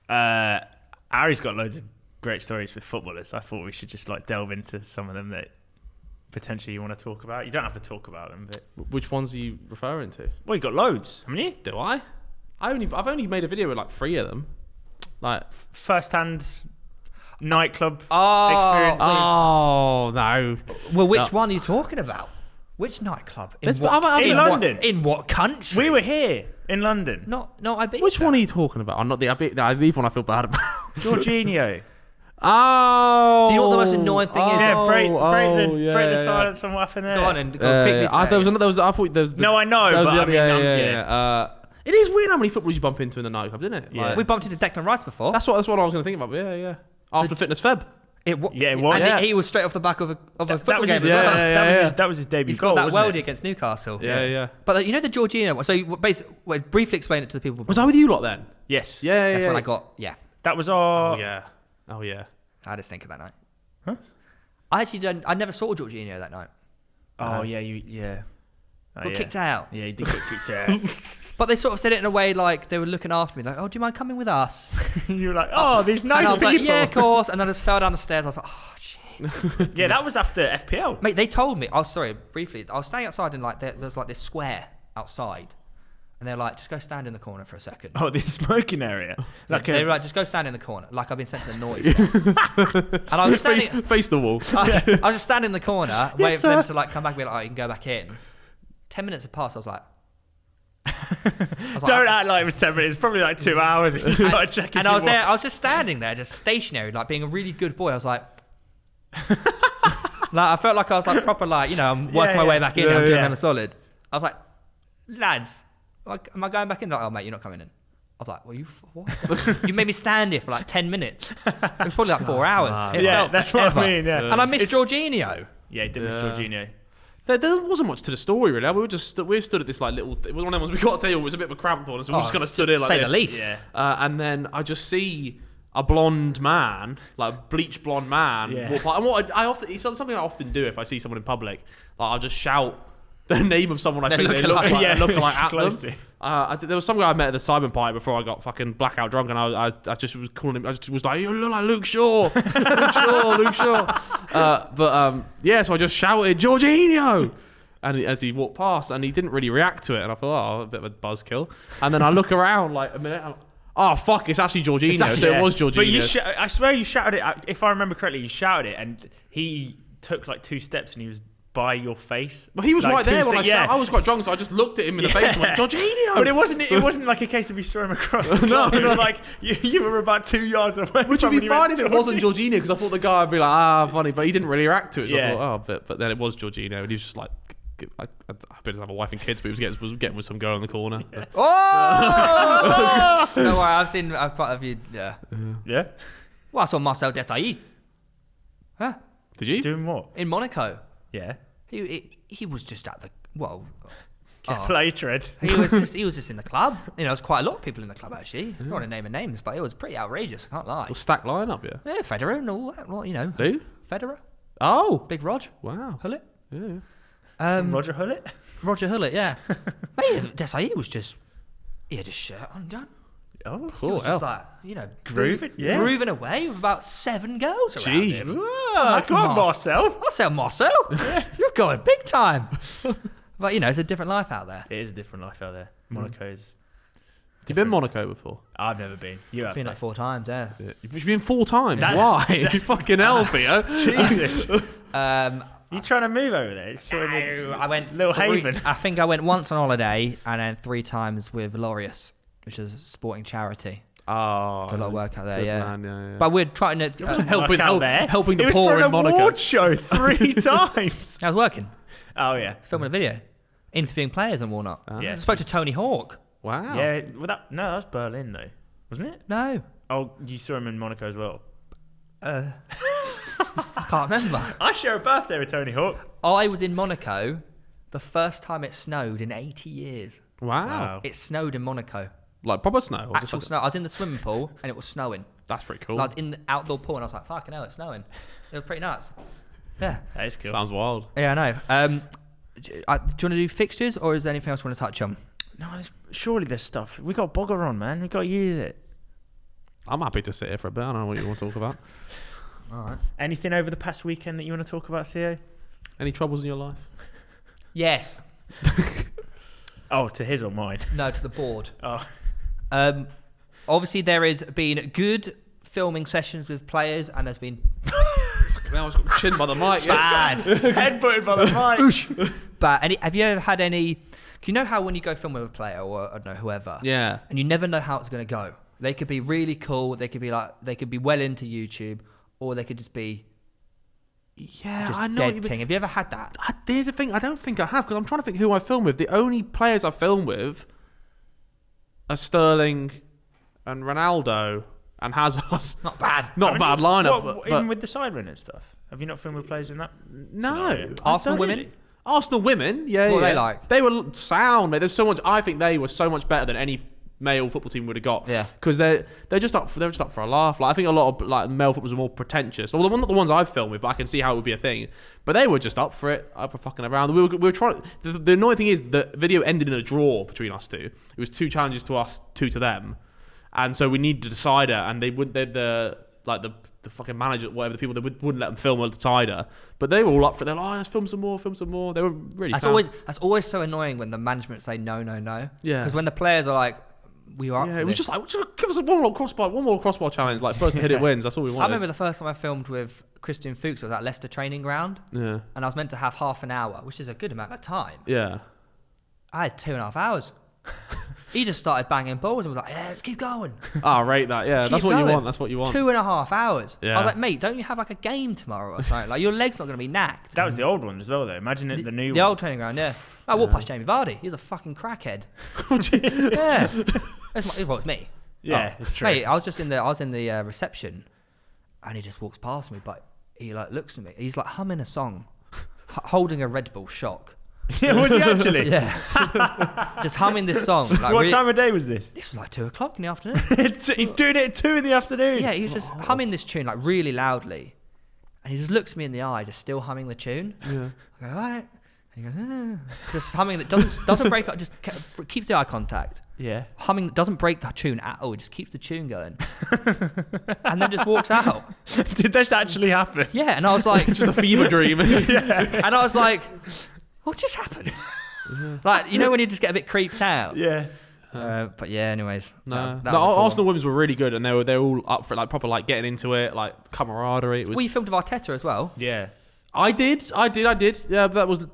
B: Harry's got loads of great stories with footballers. I thought we should just like delve into some of them that potentially you want to talk about. You don't have to talk about them, but
C: Which ones are you referring to?
B: well, you got loads, haven't you?
C: Do I? I've only made a video with like 3 of them. Like,
B: First-hand nightclub
A: Oh.
B: experience.
C: oh no.
A: Well, which one are you talking about? Which nightclub? In
C: Let's-
A: what,
C: I've-
B: in
C: I've-
B: London.
A: in what country?
B: We were here in London.
A: Not Ibiza.
C: Which one are you talking about? I'm not the these one I feel bad about.
B: Jorginho.
C: Oh.
A: Do you know what the most annoying thing is?
B: Yeah, break the
C: yeah.
B: silence and what happened there.
A: Go on and go quickly.
C: I thought there was.
B: No, I know,
C: That was
B: but
C: the
B: I
C: other,
B: mean,
C: yeah. It is weird how many footballers you bump into in the nightclub, isn't it?
B: Yeah.
A: We bumped into Declan Rice before.
C: That's what I was going to think about. Yeah. After Fitness Feb.
A: It was.
B: Yeah.
A: He was straight off the back of a football
B: that was
A: game
B: his,
A: as well.
B: that was his debut
A: He's
B: goal,
A: got that
B: wasn't
A: worldie
B: it?
A: against Newcastle.
C: Yeah.
A: But you know the Jorginho one. So basically, briefly explain it to the people.
C: Was I with you lot then?
B: Yes.
C: Yeah.
A: That's when I got. Yeah,
B: That was our...
C: Oh yeah.
A: I had a stinker that night.
B: Huh?
A: I never saw Jorginho that night.
B: Oh, yeah. Oh,
A: Got
B: yeah.
A: kicked out.
B: Yeah, he did get kicked out.
A: But they sort of said it in a way like they were looking after me, like, "Oh, do you mind coming with us?"
B: You were like, oh, these
A: And I
B: nice
A: was
B: people.
A: like, "Yeah, of course." And then I just fell down the stairs. I was like, "Oh shit."
B: Yeah, that was after FPL.
A: Mate, they told me. Oh, sorry, briefly. I was standing outside and like there's like this square outside, and they're like, "Just go stand in the corner for a second."
B: Oh, the smoking area.
A: They were like, "Just go stand in the corner." Like I've been sent to the noise. And I was standing.
C: Face the wall.
A: I was just standing in the corner, waiting for them
B: sir.
A: to like come back and be like, "Oh, you can go back in." 10 minutes had passed. I was like,
B: Don't act like it was 10 minutes. It's probably like 2 hours if you started checking.
A: And I was
B: your
A: there.
B: watch.
A: I was just standing there, just stationary, like being a really good boy. I was like, I felt like I was like proper, like, you know, I'm working my way back in. I'm doing them a solid. I was like, lads, like, am I going back in? Like, oh mate, you're not coming in. I was like, well, what? You made me stand here for like 10 minutes. It was probably like 4 hours. It
B: Yeah,
A: felt
B: that's
A: forever.
B: what I mean. Yeah.
A: And I missed Jorginho.
B: Yeah, he did miss Jorginho.
C: There wasn't much to the story really. We were just we stood at this like little. It was one of them ones we got to tell you it was a bit of a cramped one, so we just kind of stood here like
A: say
C: this.
A: the least.
B: Yeah.
C: And then I just see a blonde man, like a bleach blonde man, walk by. And what I often, it's something I often do if I see someone in public, like I'll just shout the name of someone I think they look like, looking like at
B: close
C: them.
B: to.
C: There was some guy I met at the Sidemen party before I got fucking blackout drunk, and I just was calling him. I just was like, "You look like Luke Shaw, Luke Shaw." Yeah, so I just shouted Jorginho. And as he walked past, and he didn't really react to it, and I thought, oh, a bit of a buzzkill. And then I look around like a minute. Oh fuck! It's actually Jorginho. So it was Jorginho.
B: But I swear you shouted it. If I remember correctly, you shouted it, and he took like 2 steps, and he was by your face.
C: But he was
B: like
C: right there when I
B: yeah.
C: shouted. I was quite drunk, so I just looked at him in the face and went, Jorginho!
B: But it wasn't like a case of you saw him across. No, it was like you were about 2 yards away.
C: Which would be fine if it wasn't Jorginho, because I thought the guy would be like, funny, but he didn't really react to it. So I thought, but then it was Jorginho, and he was just like, I better have a wife and kids, but he was getting with some girl in the corner. Yeah.
A: Oh! Don't worry, I've seen quite a few. Yeah.
B: Yeah.
A: Well, I saw Marcel Desailly. Huh?
C: Did you?
B: Doing what?
A: In Monaco.
B: Yeah.
A: He was just at the
B: Careful how you tread.
A: he was just in the club. You know, there's quite a lot of people in the club actually. I don't want to name names, but it was pretty outrageous. I can't lie.
C: Well, stacked lineup, yeah.
A: Yeah, Federer and all that. Well, you know,
C: Who?
A: Federer,
C: Oh,
A: Big Rog,
C: wow.
A: Hullet.
C: Yeah.
B: Roger Hullet.
A: Roger Hullet, yeah. Mate, Desailly was just he had his shirt undone.
B: Oh,
A: He
C: Cool.
A: was just like, you know,
B: Grooving, yeah.
A: grooving away with about 7 girls around
C: Jeez.
A: him.
B: Ah, come on, Marcel.
A: I'll say Marcel. You're going big time. But you know, it's a different life out there.
B: It is a different life out there. Monaco's.
C: Have you been Monaco before?
B: I've never been. You have.
A: Been like 4 times, yeah.
C: You've been 4 times.
B: That's-
C: Why? You fucking hell, Theo.
B: Jesus.
A: Um,
B: You trying to move over there? It's sort of
A: I went
B: Little
A: 3
B: haven.
A: I think I went once on holiday and then 3 times with Laureus, which is a sporting charity.
C: Oh,
A: Did a lot of work out there,
C: good
A: yeah.
C: man, yeah.
A: But we're trying to.
C: helping
B: It
C: the
B: was
C: poor
B: for an
C: in Monaco.
B: award show 3 times.
A: I was working,
B: Oh yeah.
A: filming a video, interviewing players and whatnot.
B: Yeah.
A: Spoke to Tony Hawk.
C: Wow.
B: Yeah. Well, that was Berlin though, wasn't it?
A: No,
B: Oh, you saw him in Monaco as well.
A: I can't remember.
B: I share a birthday with Tony Hawk.
A: I was in Monaco the first time it snowed in 80 years.
C: Wow.
A: It snowed in Monaco.
C: Like proper snow? Or just
A: Actual
C: like
A: snow. I was in the swimming pool and it was snowing.
C: That's pretty cool.
A: I was in the outdoor pool and I was like, fucking hell, it's snowing. It was pretty nuts. Yeah.
B: That is cool.
C: Sounds wild.
A: Yeah, I know. Do you want to do fixtures or is there anything else you want to touch on?
B: No, surely there's stuff. We got Bogger on, man. We got to use it.
C: I'm happy to sit here for a bit. I don't know what you want to talk about.
A: All right.
B: Anything over the past weekend that you want to talk about, Theo?
C: Any troubles in your life?
A: Yes.
B: Oh, to his or mine?
A: No, to the board.
B: Oh.
A: Obviously, there has been good filming sessions with players, and there's been
C: I was got chinned by the mic.
A: bad.
B: Headbutted by the mic.
A: But have you ever had any? You know how when you go film with a player or I don't know whoever,
C: Yeah.
A: and you never know how it's going to go. They could be really cool. They could be well into YouTube, or they could just be just
C: I know.
A: dead ting. Have you ever had that?
C: Here's the thing. I don't think I have because I'm trying to think who I film with. The only players I film with are Sterling and Ronaldo and Hazard.
A: Not bad.
C: Not a bad lineup.
B: What,
C: but
B: even with the Sidemen and stuff. Have you not filmed with players in that?
C: no.
B: scenario?
A: Arsenal
C: I don't
A: women?
C: really. Arsenal women, yeah.
A: What were
C: yeah.
A: they like?
C: They were sound, mate. There's so much. I think they were so much better than any male football team would have got.
A: Yeah.
C: Because they're just up for a laugh. Like I think a lot of like male footballers are more pretentious. Well, not the ones I've filmed with, but I can see how it would be a thing. But they were just up for it, up for fucking around. We were trying. The annoying thing is the video ended in a draw between us two. It was 2 challenges to us, 2 to them, and so we needed a decider. And they would the fucking manager, whatever, the people that wouldn't let them film a decider. But they were all up for it. They're like, oh, let's film some more. They were really.
A: That's always so annoying when the management say no.
C: Yeah.
A: Because when the players are like, we are up
C: Yeah,
A: for
C: it was
A: this.
C: just like, just give us one more crossbar challenge. Like first to hit it wins. That's all we wanted.
A: I remember the first time I filmed with Christian Fuchs was at Leicester training ground,
C: Yeah.
A: and I was meant to have half an hour, which is a good amount of time.
C: Yeah.
A: I had 2.5 hours. He just started banging balls and was like, yeah, let's keep going.
C: Ah, rate that. Yeah,
A: Keep
C: that's what you
A: going.
C: want. That's what you want.
A: 2.5 hours.
C: Yeah.
A: I was like, mate, don't you have like a game tomorrow or something? Like your leg's not going to be knacked.
B: That was the old one as well, though. Imagine it, the new
A: The
B: one.
A: old training ground, yeah. I walked past Jamie Vardy. He's a fucking crackhead. Yeah. It's me.
B: Yeah, it's true.
A: Mate, I was in the reception, and he just walks past me, but he like looks at me. He's like humming a song, holding a Red Bull shock.
B: Yeah, was he actually?
A: Yeah. Just humming this song. Like,
B: What time of day was this?
A: This was like 2 o'clock in the afternoon.
B: He's doing it at 2 in the afternoon.
A: Yeah, he was just humming this tune like really loudly, and he just looks me in the eye, just still humming the tune.
C: Yeah.
A: I go, all right. And he goes, just humming that doesn't break up, just keeps the eye contact.
B: Yeah.
A: Humming that doesn't break the tune at all. It just keeps the tune going, and then just walks out.
B: Did this actually happen?
A: Yeah, and I was like,
C: Just a fever dream.
A: and I was like, what just happened? Like, you know when you just get a bit creeped out.
B: Yeah.
A: But yeah, anyways.
C: No,
A: that was a cool
C: Arsenal
A: one.
C: women's were really good, and they were all up for it, like proper like getting into it, like camaraderie. It was.
A: Well, you filmed with Arteta as well.
B: Yeah.
C: I did.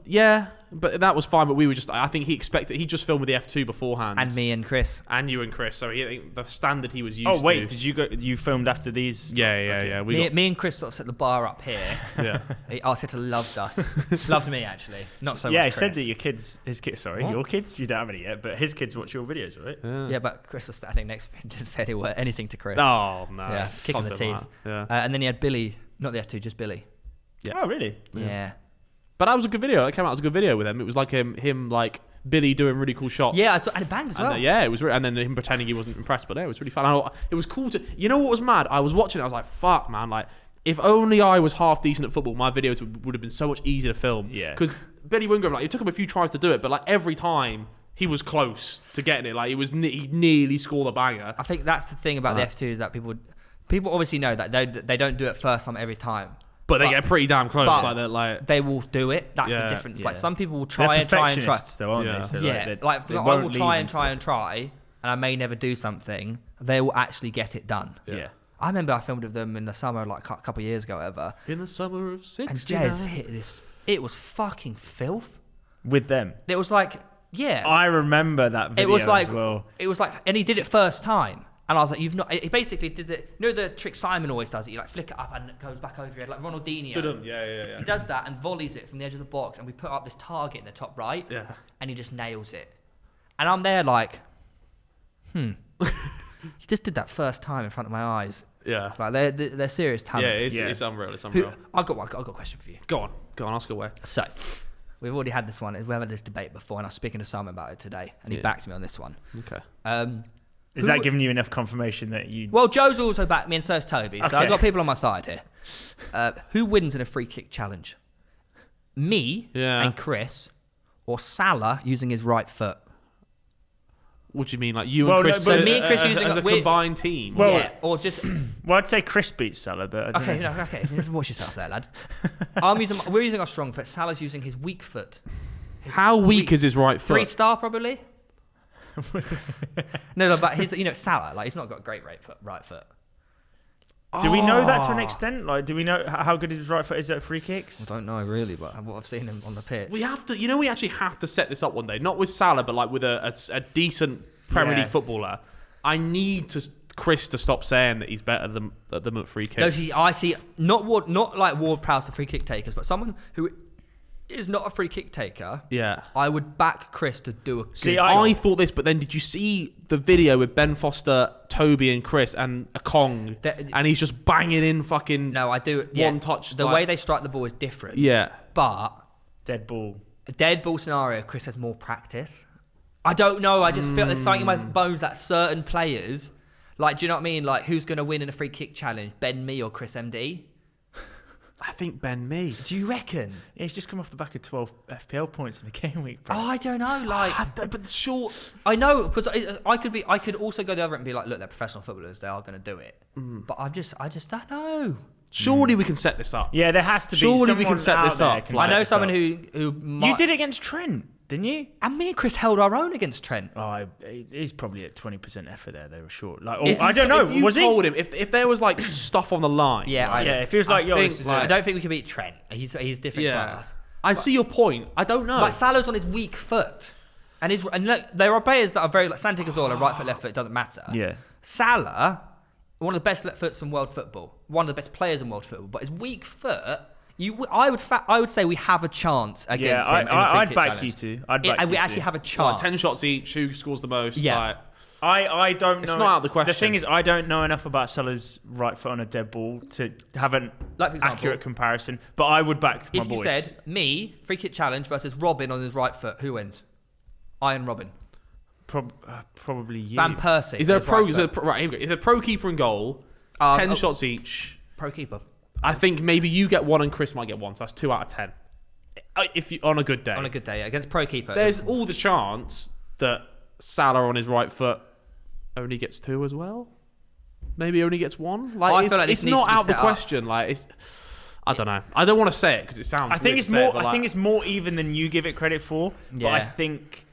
C: Yeah, but that was fine. But we were just. I think he expected. He just filmed with the F2 beforehand.
A: And me and Chris.
C: And you and Chris. So I think the standard he was used
B: Oh
C: to.
B: wait, did you go? You filmed after these?
C: Yeah.
A: Me and Chris sort of set the bar up here.
C: Yeah.
A: Arteta loved us. Loved me, actually. Not so
B: Yeah,
A: much
B: he
A: Chris.
B: said that your kids,
A: What?
B: your kids, you don't have any yet, but his kids watch your videos, right?
A: Yeah, but Chris was standing next to me and didn't say anything to Chris.
C: Oh no.
A: Yeah, kick in the
C: Something
A: teeth.
C: like that. Yeah.
A: And then he had Billy, not the F2, just Billy.
C: Yeah.
B: Oh, really?
A: Yeah.
C: But that was a good video. It came out as a good video with him. It was like him like Billy doing really cool shots.
A: Yeah, and it banged as well.
C: And, it was, and then him pretending he wasn't impressed, but it was really fun. It was cool to, you know what was mad? I was watching it, I was like, fuck, man, like, if only I was half decent at football, my videos would have been so much easier to film.
B: Yeah.
C: Because Billy Wingrove, like, it took him a few tries to do it, but like every time he was close to getting it, like he nearly scored a banger.
A: I think that's the thing about the F2 is that people obviously know that they don't do it first time every time.
C: But they get pretty damn close.
A: but
C: Like they're like,
A: they will do it. That's the
C: Yeah,
A: difference.
B: yeah.
A: Like some people will
B: They're
A: try and try,
B: though, aren't
C: Yeah.
B: they? So
A: yeah,
B: they
A: I
B: won't
A: will
B: leave
A: try and
B: until-
A: try, and I may never do something. They will actually get it done.
B: Yeah.
A: I remember I filmed with them in the summer, like a couple of years ago, or whatever.
C: in the summer of 69.
A: And Jez hit this. It was fucking filth.
B: With them.
A: It was like, yeah.
B: I remember that video
A: It was like,
B: as well.
A: and he did it first time. And I was like, you've not. He basically did the, you know, the trick Simon always does. You like flick it up and it goes back over your head, like Ronaldinho.
C: Yeah.
A: He does that and volleys it from the edge of the box, and we put up this target in the top right,
C: Yeah.
A: and he just nails it. And I'm there like, he just did that first time in front of my eyes.
C: Yeah.
A: Like they're serious talent.
C: Yeah, it's unreal. It's unreal.
A: I've got a question for you.
C: Go on, ask away.
A: So, we've already had this one. We've had this debate before, and I was speaking to Simon about it today, and he backed me on this one.
C: Okay.
B: Is that giving you enough confirmation that you...
A: Well, Joe's also backed me, and so is Toby. So
B: Okay.
A: I've got people on my side here. Who wins in a free kick challenge? Me
C: Yeah.
A: and Chris, or Salah using his right foot?
C: What do you mean? Like you
B: Well,
C: and Chris?
B: no, but
A: me and Chris using
C: as a combined team.
B: Well,
A: yeah, or just
B: Well, I'd say Chris beats Salah, but I don't
A: okay,
B: know.
A: no, okay. Watch yourself there, lad. We're using our strong foot. Salah's using his weak foot.
C: How weak is his right foot?
A: 3-star probably. no, but his, Salah, like he's not got a great right foot.
B: Do we know that to an extent? Like, do we know how good his right foot is at free kicks?
A: I don't know really, but what I've seen him on the pitch.
C: We have to. We actually have to set this up one day. Not with Salah, but like with a decent Premier League footballer. I need Chris to stop saying that he's better than them at free kicks.
A: No, see, I see not like Ward-Prowse, the free kick takers, but someone who is not a free kick taker.
C: Yeah.
A: I would back Chris to do a good
C: See,
A: job.
C: I thought this, but then did you see the video with Ben Foster, Toby, and Chris and a Kong, and he's just banging in fucking
A: No, I do. Yeah,
C: one touch.
A: The way they strike the ball is different.
C: Yeah.
A: But
B: Dead ball.
A: a dead ball scenario, Chris has more practice. I don't know. I just feel there's something in my bones that certain players, like, do you know what I mean? Like, who's going to win in a free kick challenge? Ben Me or Chris MD?
C: I think Ben Me.
A: Do you reckon?
B: Yeah, he's just come off the back of 12 FPL points in the game week, bro.
A: Oh, I don't know. Like,
C: But short.
A: I know because I could also go the other end and be like, look, they're professional footballers. They are going to do it. But I just don't know.
C: Surely we can set this up.
B: Yeah, there has to be.
C: Surely we can
B: someone
C: set
B: out
C: this
B: there
C: up.
B: can
A: I
B: set
A: know
B: this
A: someone
B: up.
A: who might,
B: You did it against Trent, didn't you?
A: and me and Chris held our own against Trent.
B: Oh, he's probably at 20% effort there. They were short. Like,
C: If
B: I
C: you-
B: don't know.
C: If you
B: Was he?
C: told him if there was like stuff on the line.
A: Yeah,
C: right?
B: Yeah, it feels like, yo,
C: think,
B: this is
C: like-
A: I don't think we can beat Trent. He's different class.
C: I see your point. I don't know.
A: But Salah's on his weak foot, and look, there are players that are very like Santi Cazorla, right foot, left foot. It doesn't matter.
B: Yeah.
A: Salah, one of the best left foots in world football, one of the best players in world football, but his weak foot. I would say we have a chance against him.
B: I'd back you to.
A: And we actually have a
C: Like
A: chance.
C: 10 shots each. Who scores the most?
A: Yeah.
C: Like,
B: I don't know.
C: It's not out of the question.
B: The thing is, I don't know enough about Salah's right foot on a dead ball to have an
A: Like, for example,
B: accurate comparison. But I would back my
A: if
B: boys.
A: you said me free kick challenge versus Robin on his right foot, who wins? I and Robin.
B: Probably you.
A: Van Persie.
C: is there a
A: his
C: pro?
A: right
C: Is there a
A: foot.
C: pro, right, here we go. Is there a pro keeper in goal? 10 shots each.
A: Pro keeper?
C: I think maybe you get one and Chris might get one. So that's 2 out of 10. If you on a good day.
A: On a good day, yeah, against pro keeper.
C: There's all the chance that Salah on his right foot only gets 2 as well. Maybe only gets 1. Like,
A: I feel like this
C: it's
A: needs
C: not
A: to be
C: out of the
A: set up.
C: question. Like, it's. I don't know. I don't want to say it because it sounds.
B: I think
C: weird
B: it's
C: to say it,
B: more.
C: but
B: I
C: like-
B: think it's more even than you give it credit for. But I
A: Yeah.
B: think.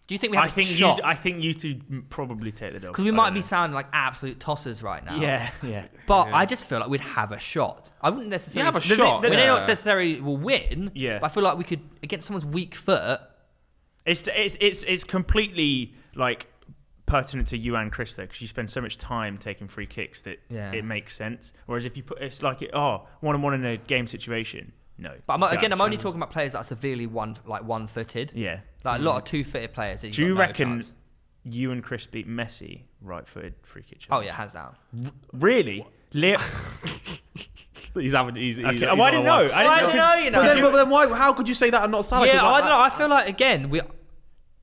A: Do you think we have
B: I think
A: a shot?
B: I think you two probably take the dog.
A: Because we
B: I
A: might
B: don't
A: be
B: know.
A: sounding like absolute tossers right now.
B: Yeah.
A: But I just feel like we'd have a shot. I wouldn't necessarily.
C: You have a shot,
A: We
C: yeah.
A: don't know necessarily will win.
B: Yeah.
A: But I feel like we could against someone's weak foot.
B: It's completely like pertinent to you and Chris though, because you spend so much time taking free kicks that
A: Yeah.
B: it makes sense. Whereas if you put it's like 1-on-1 in a game situation, no.
A: But I'm
B: don't
A: only
B: chance.
A: talking about players that are severely one-footed.
B: Yeah.
A: Like a lot of two-footed players. That
B: Do you
A: you've got no
B: reckon
A: chance.
B: you and Chris beat Messi right-footed free kick?
A: Oh
B: challenge?
A: yeah, hands down.
B: Really?
C: He's having. He's
B: Okay.
C: he's
B: I
C: on
B: didn't
C: a
B: know.
C: one.
B: I didn't know.
A: you know.
C: But then why? How could you say that and not Salah?
A: Yeah,
C: 'Cause
A: I
C: like
A: don't know. I feel like again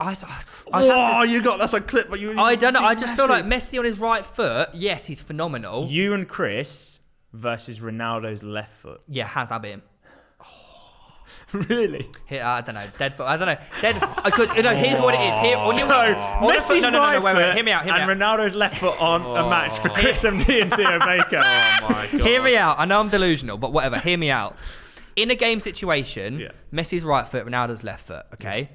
C: Oh, you got that's a clip, but you.
A: I don't know. I just feel
C: Messi.
A: like Messi on his right foot. Yes, he's phenomenal.
B: You and Chris versus Ronaldo's left foot.
A: Yeah, hands down, beat him.
B: Really?
A: Here, I don't know. Dead foot. I don't know. Dead. Here's what it is. Here, on your
B: So,
A: Messi's
B: Messi's right
A: wait,
B: foot
A: hear me out. Hear me
B: and
A: out.
B: Ronaldo's left foot on a match for Chris MD and Theo Baker.
C: Oh my god.
A: Hear me out. I know I'm delusional, but whatever. Hear me out. In a game situation,
C: Yeah.
A: Messi's right foot, Ronaldo's left foot. Okay,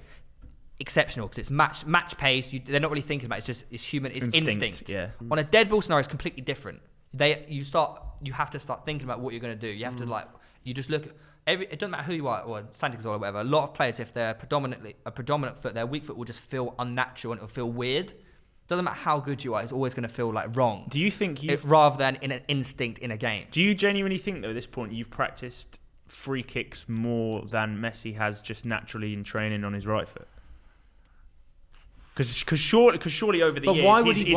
A: exceptional because it's match pace. They're not really thinking about it. It's human. It's instinct.
B: Yeah.
A: On a dead ball scenario, it's completely different. You have to start thinking about what you're going to do. You have to you just look. It doesn't matter who you are or Santi Cazorla or whatever. A lot of players, if they're a predominant foot, their weak foot will just feel unnatural and it'll feel weird. Doesn't matter how good you are, it's always going to feel like wrong.
B: Do you think
A: Rather than in an instinct in a game?
B: Do you genuinely think though at this point you've practiced free kicks more than Messi has just naturally in training on his right foot? Because surely over the
C: But
B: years,
C: why would
B: he's
C: he?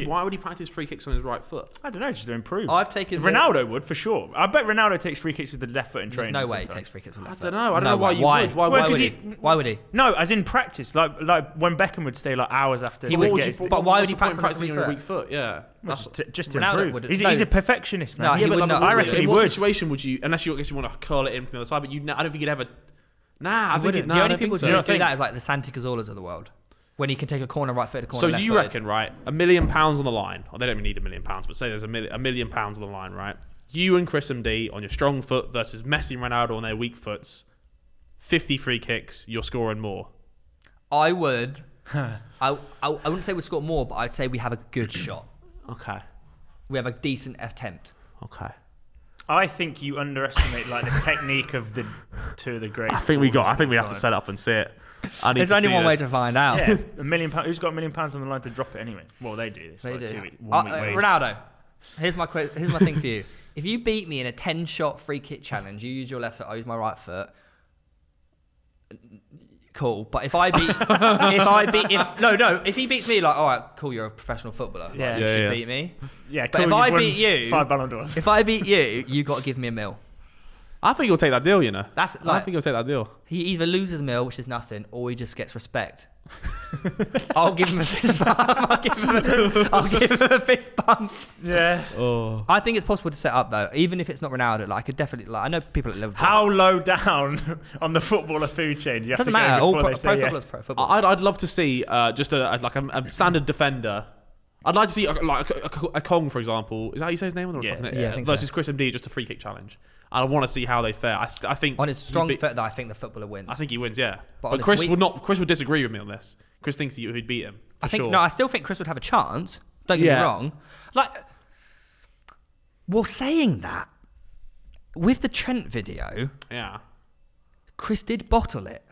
C: Why would he practice free kicks on his right foot?
B: I don't know, just to improve.
A: I've taken
B: Ronaldo would for sure. I bet Ronaldo takes free kicks with the left foot in
A: There's
B: training.
A: no way he
B: sometimes.
A: takes free kicks with
C: I
A: left
C: don't
A: foot.
C: know. I don't know why you would.
A: Why
B: Well,
A: would
B: 'cause
A: he? Why would he?
B: No, as in practice, like when Beckham would stay like hours after.
A: He
B: to
A: would,
B: get his-
A: but why would he
C: practice
A: practice on
C: practicing
A: his
C: on a
A: weak
C: weak foot? Yeah.
B: just to
A: Ronaldo
B: improve?
A: would-
B: He's,
A: no.
B: he's a perfectionist, man.
A: No, he
C: but
A: would
C: like,
A: not.
B: I reckon
C: in
B: he
C: what
B: would.
C: situation would you? Unless you want to curl it in from the other side, but I don't think you'd ever. Nah, I think
A: The
C: I
A: only
C: don't
A: people
C: think
A: who
C: so.
A: do that is like the Santi Cazorlas of the world. When he can take a corner right foot, a corner
C: So
A: left
C: you
A: foot.
C: reckon, right? £1 million on the line. Or they don't even need £1 million, but say there's £1 million on the line, right? You and Chris MD on your strong foot versus Messi and Ronaldo on their weak foots. 50 free kicks. You're scoring more.
A: I would. I wouldn't say we score more, but I'd say we have a good shot.
C: Okay.
A: We have a decent attempt.
C: Okay.
B: I think you underestimate like the technique of the two of the great.
C: I think we have to set up and see it.
A: There's only one way to find out.
B: Yeah, £1 million. Who's got £1 million on the line to drop it anyway? Well, they do. It's
A: They
B: like
A: do.
B: 1 week wage.
A: Ronaldo, here's my thing for you. If you beat me in a 10-shot free kick challenge, you use your left foot, I use my right foot. Cool, but if he beats me, like, all right, cool, you're a professional footballer. Like,
B: Yeah.
A: you should
C: Yeah.
A: beat me.
B: Yeah,
A: But
B: cool,
A: if I
B: you've won
A: beat you,
B: 5 Ballon d'Ors.
A: if I beat you got to give me a mil.
C: I think he'll take that deal, you know.
A: That's
C: I
A: like
C: think he'll take that deal.
A: he either loses a mil, which is nothing, or he just gets respect. I'll give him a fist bump. I'll give him a fist bump.
B: Yeah.
C: Oh.
A: I think it's possible to set up though, even if it's not Ronaldo. Like I could definitely, like I know people at Liverpool.
B: How low down on the footballer food chain do you have
A: Doesn't
B: to
A: matter.
B: go
A: All
B: before
A: pro
B: they say
A: footballers,
B: yes?
A: pro football.
C: I'd love to see just a standard defender. I'd like to see a Kong, for example. Is that how you say his name?
B: Yeah.
A: Yeah, I think
C: versus
A: so.
C: Chris MD, just a free kick challenge. I want to see how they fare. I think
A: On his strong
C: he'd be-
A: foot, though, I think the footballer wins.
C: I think he wins, yeah.
A: But on
C: But
A: his
C: Chris
A: weak-
C: would not. Chris would disagree with me on this. Chris thinks he'd beat him.
A: I think
C: sure.
A: no. I still think Chris would have a chance. Don't get me
C: Yeah.
A: wrong. Like, well, saying that, with the Trent video,
C: Yeah.
A: Chris did bottle it.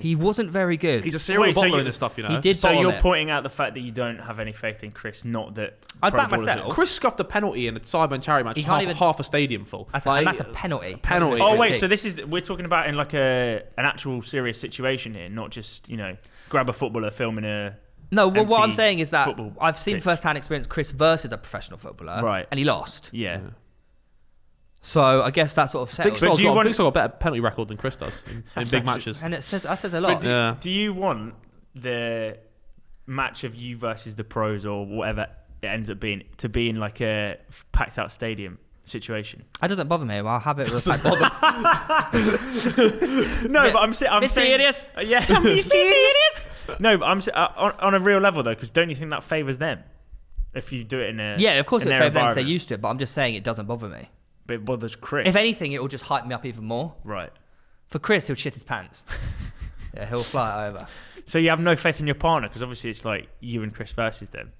A: He wasn't very good.
C: He's a serial
B: Wait, so
C: bottler
B: you-
C: in this stuff, you know.
A: He did
B: So
A: bottle
B: you're
A: it.
B: pointing out the fact that you don't have any faith in Chris, not that.
A: I'd
B: pro
A: back
B: ballers
A: myself.
C: Chris scuffed a penalty in a Sidemen charity match.
A: He can't even-
C: Half a stadium full.
A: That's,
C: Like,
A: and that's a penalty.
C: penalty.
B: Oh wait,
A: Okay.
B: so this is we're talking about in like an actual serious situation here, not just grab a footballer filming a.
A: No, well, what I'm
B: empty
A: saying is that
B: football
A: I've seen
B: pitch.
A: first-hand experience Chris versus a professional footballer,
B: Right.
A: and he lost.
B: Yeah.
A: So I guess that sort of settles.
C: Vic's
B: do you want-
C: got a better penalty record than Chris does in big matches.
A: And that says a lot.
C: Yeah.
B: Do you want the match of you versus the pros or whatever it ends up being to be in like a packed out stadium situation?
A: That doesn't bother me. I'll have it.
B: No, but I'm
A: Mr.
B: saying
A: Idiots.
B: Yeah.
A: Mr. Idiots.
B: No, but on a real level though, because don't you think that favours them if you do it in a
A: Yeah, of course
B: in
A: it's
B: their
A: fair them to say
B: environment?
A: used to it, but I'm just saying it doesn't bother me.
B: But it bothers Chris.
A: If anything, it will just hype me up even more.
B: Right.
A: For Chris, he'll shit his pants. Yeah, he'll fly it over.
B: So you have no faith in your partner because obviously it's like you and Chris versus them.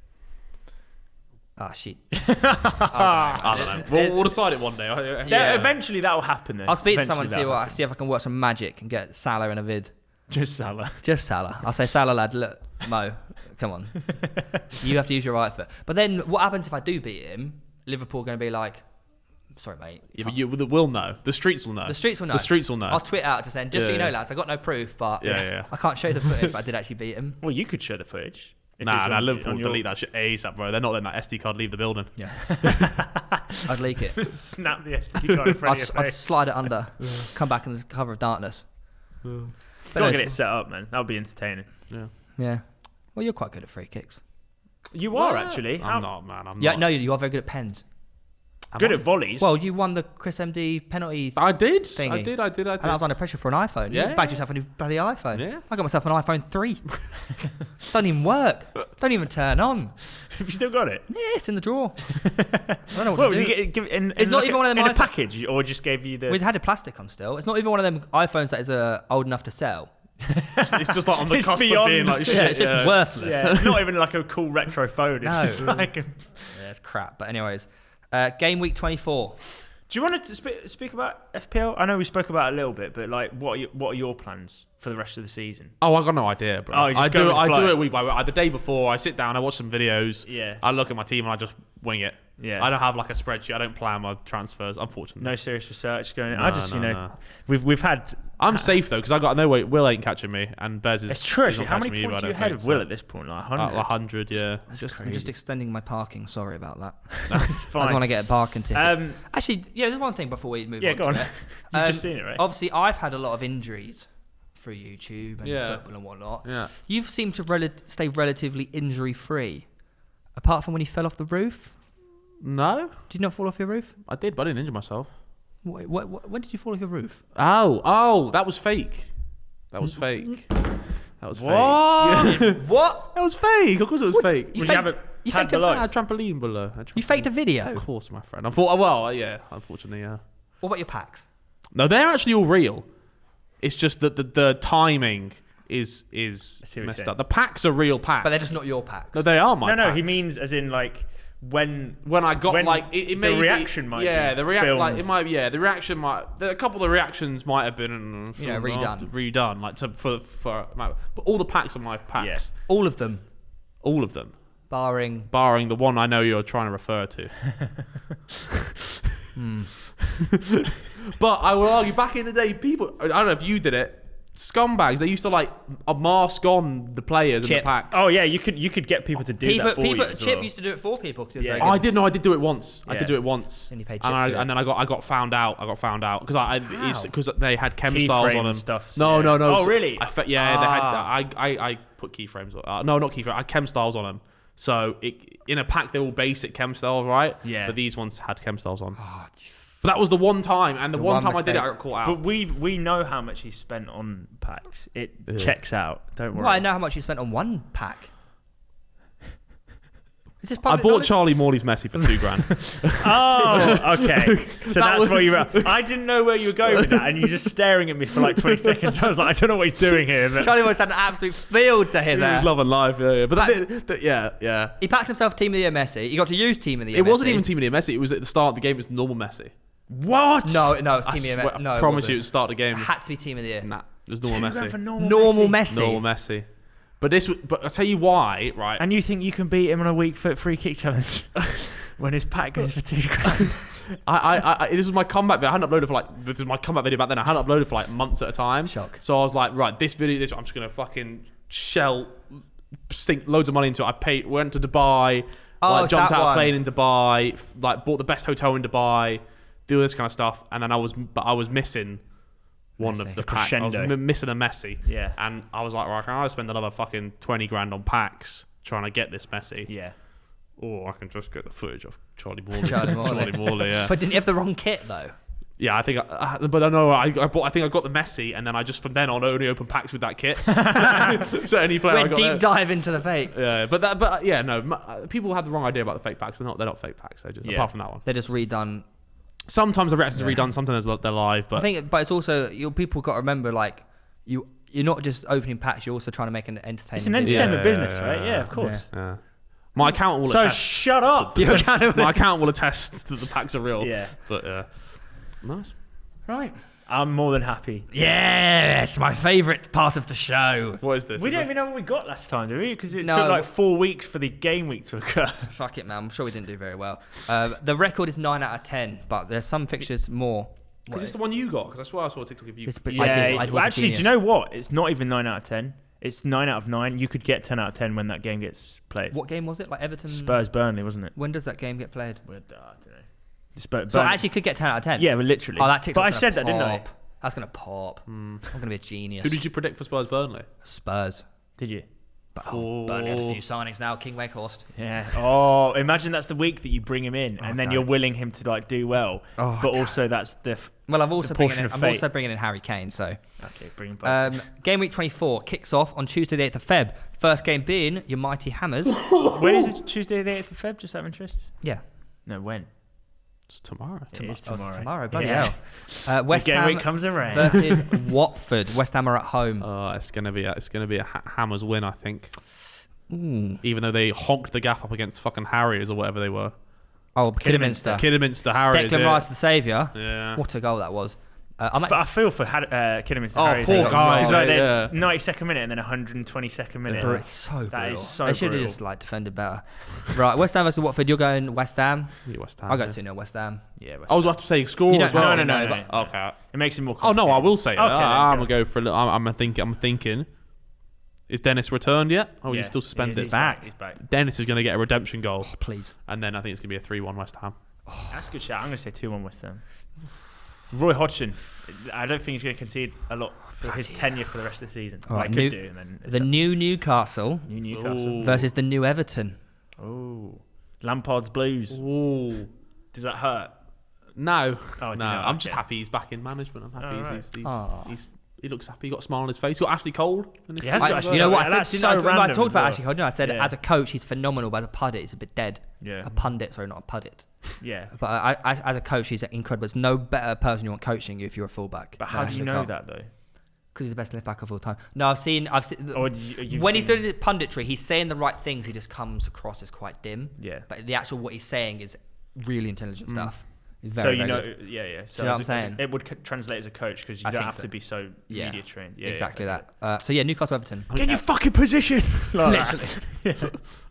A: Ah, shit.
C: I don't know. We'll decide it one day.
A: Yeah.
B: Eventually that will happen. Then
A: I'll speak to
B: Eventually
A: someone and
B: that'll
A: see if I can work some magic and get Salah in a vid.
B: happen. Just Salah.
A: Just Salah. I'll say, Salah, lad, look, Mo, come on. You have to use your right foot. But then what happens if I do beat him? Liverpool are going to be like, sorry, mate.
C: Yeah, but we'll know. The streets will know.
A: The streets will know.
C: The streets will know.
A: I'll tweet out just saying, just so you
C: Yeah.
A: know, lads, I got no proof, but
C: Yeah.
A: I can't show the footage, but I did actually beat him.
B: Well, you could show the footage. if
C: Nah,
B: it's on-
C: Liverpool
B: on
C: will
B: your-
C: delete that shit ASAP, bro. They're not letting that SD card leave the building.
A: Yeah. I'd leak it.
B: Snap the SD card in front of your
A: I'd
B: face.
A: slide it under, come back in the cover of darkness. But
B: Gotta
A: no,
B: get it set up, man. That'll be entertaining.
A: Yeah. Well, you're quite good at free kicks.
B: You are actually.
C: I'm not, man. I'm
A: Yeah,
C: not.
A: no, you are very good at pens.
B: Good at volleys.
A: Well, you won the Chris MD penalty.
C: I did.
A: Thingy.
C: I did.
A: And I was under pressure for an iPhone.
C: Yeah.
A: You bagged yourself a new bloody iPhone.
C: Yeah.
A: I got myself an iPhone 3. Doesn't even work. Don't even turn on.
B: Have you still got it?
A: Yeah, it's in the drawer. I don't know what
B: Well,
A: to
B: did
A: do.
B: you give it in?
A: It's
B: in
A: not
B: like
A: even one of them
B: in a
A: iPhone-
B: package, or just gave you the.
A: We'd had a plastic on still. It's not even one of them iPhones that is old enough to sell.
C: It's just like on the
B: It's
C: cusp of
B: beyond-
C: being like shit.
A: Yeah, it's just worthless.
B: Yeah, it's not even like a cool retro phone. It's
A: No.
B: just like.
A: Yeah, it's crap. But anyways, game week 24.
B: Do you want to speak about FPL? I know we spoke about it a little bit, but like, what are your plans for the rest of the season?
C: Oh, I got no idea, bro.
B: Oh, you just
C: I
B: go with the
C: do
B: flow.
C: it week by week. The day before, I sit down, I watch some videos.
B: Yeah.
C: I look at my team and I just wing it.
B: Yeah.
C: I don't have like a spreadsheet. I don't plan my transfers, unfortunately.
B: No serious research going.
C: No,
B: I just
C: no.
B: we've had.
C: I'm safe though because I got no way. Will ain't catching me, and Bez is.
B: It's true.
C: he's
B: Actually,
C: not
B: how
C: catching
B: many
C: me
B: points
C: either,
B: are you
C: I
B: ahead
C: don't
B: of
C: think,
B: Will
C: so.
B: at this point? Like
C: Like
B: 100.
C: 100, yeah.
A: I'm just extending my parking. Sorry about that.
B: It's
A: I just
B: fine.
A: want to get a parking ticket. Actually, yeah, there's one thing before we move on.
B: Go on.
A: to it.
B: You've just seen it, right?
A: Obviously, I've had a lot of injuries through YouTube and
C: Yeah.
A: football and whatnot.
C: Yeah.
A: You've seemed to stay relatively injury-free, apart from when you fell off the roof.
C: No,
A: Did you not fall off your roof?
C: I did, but I didn't injure myself.
A: When did you fall off your roof?
C: Oh, that was fake. That was fake. That was
B: What?
C: fake.
A: What?
C: That was fake. Of course it was fake.
A: You
B: Would you have
A: faked,
B: a
A: you
B: pad
A: faked a
B: below?
C: I had trampoline below.
A: You faked a video.
C: Of course, my friend. I thought, well, yeah, unfortunately, yeah.
A: What about your packs?
C: No, they're actually all real. It's just that the timing is
B: see what you're
C: messed
B: saying.
C: up. The packs are real packs.
A: But they're just not your packs.
C: No, they are my
B: No,
C: packs.
B: he means as in like when
C: I got
B: when
C: like it may
B: the
C: be-
B: reaction might
C: yeah,
B: be
C: the reaction like
B: filmed.
C: it might be, yeah, the reaction might a couple of the reactions might have been filmed redone like for but all the packs are my packs.
B: Yeah.
A: All of them,
C: All of them.
A: barring.
C: Barring the one I know you're trying to refer to. But I will argue, back in the day, people, I don't know if you did it, scumbags, they used to like mask on the players in
A: Chip.
C: the packs.
B: Oh yeah, you could get people to do that for you. as
A: Chip
B: well.
A: used to do it for people. 'Cause it was
B: Yeah.
A: very
C: Oh,
A: good.
C: I did do it once. I
B: Yeah.
C: did do it once.
A: And you paid
C: and,
A: Chip to do it.
C: and then I got found out. I got found out because
A: How?
C: because they had chem styles
B: Keyframe
C: on them.
B: stuff,
C: No,
B: yeah.
C: no, no.
B: Oh, really?
C: They had. I put keyframes. No, not keyframes. I had chem styles on them. So in a pack they're all basic chem styles, right?
B: Yeah.
C: But these ones had chem styles on. But that was the one time, and the one time I did it, I got caught out.
B: But we know how much he spent on packs. It checks out. Don't worry.
A: Well, I know how much you spent on one pack. Is this
C: I
A: public
C: bought
A: knowledge?
C: Charlie Morley's Messi for $2,000.
B: Oh, okay. So that's
C: was-
B: where you were. I didn't know where you were going with that, and you're just staring at me for like 20 seconds. I was like, I don't know what he's doing here. But
A: Charlie Morris had an absolute field to hit
C: It
A: there.
C: was love and life, yeah. But yeah.
A: He packed himself Team of the Year Messi. He got to use Team of the Year
C: It wasn't
A: Messi.
C: even Team of the Year Messi. It was at the start of the game. It was normal Messi.
B: what?
A: No, it's Team of
C: I
A: the Year
C: swear-
A: Messi. No,
C: I
A: it
C: promise
A: wasn't.
C: you, it was the start of the game.
A: It had to be Team of the Year.
C: Nah, it was normal
B: For
C: Messi.
A: Normal Messi.
C: Normal Messi. But I'll tell you why, right?
B: And you think you can beat him on a weak foot free kick challenge when his pack goes for $2,000?
C: This was my comeback video. I hadn't uploaded for like, this was my comeback video back then. I hadn't uploaded for like months at a time.
A: Shock.
C: So I was like, right, this video, I'm just going to fucking sink loads of money into it. Went to Dubai,
A: Oh,
C: jumped
A: that
C: out of a
A: one.
C: plane in Dubai, like bought the best hotel in Dubai, do all this kind of stuff. And then I was missing one
A: Messi.
C: of the
B: The
C: packs. I was
B: crescendo.
C: missing a Messi.
B: Yeah.
C: And I was like, right, can I spend another fucking 20 grand on packs trying to get this Messi?
B: Yeah.
C: Or I can just get the footage of Charlie Morley.
A: Charlie Morley.
C: Charlie Morley, yeah.
A: But didn't you have the wrong kit though?
C: Yeah, I think, but I know I think I got the Messi, and then I just from then on only opened packs with that kit. So any player I
A: Went
C: got
A: deep
C: there.
A: dive into the fake.
C: Yeah, people have the wrong idea about the fake packs. They're not fake packs. They're just apart from that one.
A: They're just redone.
C: Sometimes the reactions are redone. Sometimes they're live. But
A: I think, but it's also people got to remember like you're not just opening packs. You're also trying to make an entertaining.
B: It's an
A: video.
B: entertainment business, right? Yeah, of course.
C: yeah. My account will
B: So
C: attest.
B: shut up.
C: My account will attest that the packs are real.
B: Yeah.
C: But nice.
A: Right.
B: I'm more than happy.
A: Yeah, it's my favourite part of the show.
C: What is this?
B: We
C: Is
B: don't
C: it-
B: even know what we got last time, do we? Because it
A: No.
B: took like 4 weeks for the game week to occur.
A: Fuck it, man. I'm sure we didn't do very well. The record is 9 out of 10, but there's some fixtures more.
C: Is this the one you got? Because I swear I saw a TikTok of you.
A: This- but
B: Yeah,
A: I did. I was a
B: actually, do you
A: genius.
B: know what? It's not even 9 out of 10. It's 9 out of 9. You could get 10 out of 10 when that game gets played.
A: What game was it? Like Everton?
B: Spurs Burnley, wasn't it?
A: When does that game get played?
B: I don't know. Spurs,
A: So I actually could get 10 out of 10.
B: yeah, but literally.
A: Oh, that TikTok's
B: but I
A: gonna
B: said that, didn't I?
A: pop. That's gonna pop. I'm gonna be a genius.
C: Who did you predict for Spurs Burnley?
A: Spurs.
B: Did you?
A: But Burnley had a few signings now. King Wakehorst.
B: Yeah. Oh, imagine that's the week that you bring him in, and then
A: don't.
B: you're willing him to like do well.
A: Oh,
B: but also that's the.
A: Well, I'm also
B: portion of fate.
A: bringing in Harry Kane. So
B: Okay, bring him both.
A: game week 24 kicks off on Tuesday the 8th of Feb. First game being your mighty Hammers.
B: When is it? Tuesday the 8th of Feb? Just out of interest.
A: Yeah.
B: No, when?
C: It's tomorrow.
B: It is
A: Oh, it's
B: tomorrow.
A: tomorrow. Bloody
B: Yeah.
A: hell. West
B: the game
A: Ham
B: week comes around.
A: versus Watford. West Ham are at home.
C: It's gonna be a Hammers win, I think.
A: Ooh.
C: Even though they honked the gaff up against fucking Harriers or whatever they were.
A: Oh, Kidderminster.
C: Kidderminster Harriers.
A: Declan
C: yeah.
A: Rice the saviour.
C: Yeah.
A: What a goal that was.
B: I feel for Kidderminster.
C: Oh,
B: Harriers.
C: poor
B: They got
C: guy,
B: Because like
C: mate,
B: they're
C: yeah.
B: 92nd minute and then 122nd minute.
A: It's so brutal.
B: That is so
A: They should have
B: brutal.
A: just like defended better. Right, West Ham versus Watford. You're going West Ham.
C: Yeah, West Ham.
A: I'll go
C: yeah.
A: 2-0 West Ham.
B: Yeah.
C: I was about to say score
A: You
C: as
A: don't
C: well.
A: have to,
B: No.
A: but-
C: Okay.
B: It makes it more.
C: Oh no, I
B: complicated.
C: will say that.
B: Okay, then
C: I'm
B: go.
C: gonna go for a little. I'm thinking. Is Dennis returned yet? Or is
B: Yeah,
C: he still suspended?
B: He's back. He's back.
C: Dennis is going to get a redemption goal,
A: Oh, please.
C: and then I think it's going to be a 3-1 West Ham.
B: That's a good shout. I'm going to say 2-1 West Ham. Roy Hodgson. I don't think he's going to concede a lot for his tenure for the rest of the season.
A: All right,
B: I could do. And then
A: The new Newcastle
B: new Newcastle.
A: versus the new Everton.
B: Oh, Lampard's Blues.
C: Ooh.
B: Does that hurt?
C: No.
B: Oh,
C: no.
B: no,
C: I'm just
B: okay.
C: happy he's back in management. I'm happy
B: Oh, right.
C: he's
A: Oh.
C: He looks happy. He got a smile on his face. He got Ashley Cole.
B: He has got Ashley
A: you know what?
B: Cole.
A: I
B: That's
A: said,
B: so
A: I
B: random
A: talked
B: as
A: about
B: well.
A: Ashley Cole. I said as a coach, he's phenomenal, but as a pundit, he's a bit dead.
B: Yeah.
A: A pundit, sorry, not a pundit.
B: Yeah.
A: But I, as a coach, he's incredible. There's no better person you want coaching you if you're a fullback.
B: But how do you know that though?
A: Because he's the best left back of all time. No, I've seen.
B: Or
A: When he's doing the punditry, he's saying the right things. He just comes across as quite dim.
B: Yeah.
A: But the actual what he's saying is really intelligent stuff. He's
B: So
A: very,
B: you
A: very
B: know,
A: good.
B: yeah. So
A: Do you know what I'm saying?
B: it would translate as a coach because you
A: I
B: don't
A: think
B: have
A: so.
B: to be so media trained. Yeah,
A: exactly that. So yeah, Newcastle Everton.
B: Get in your fucking position.
A: Literally.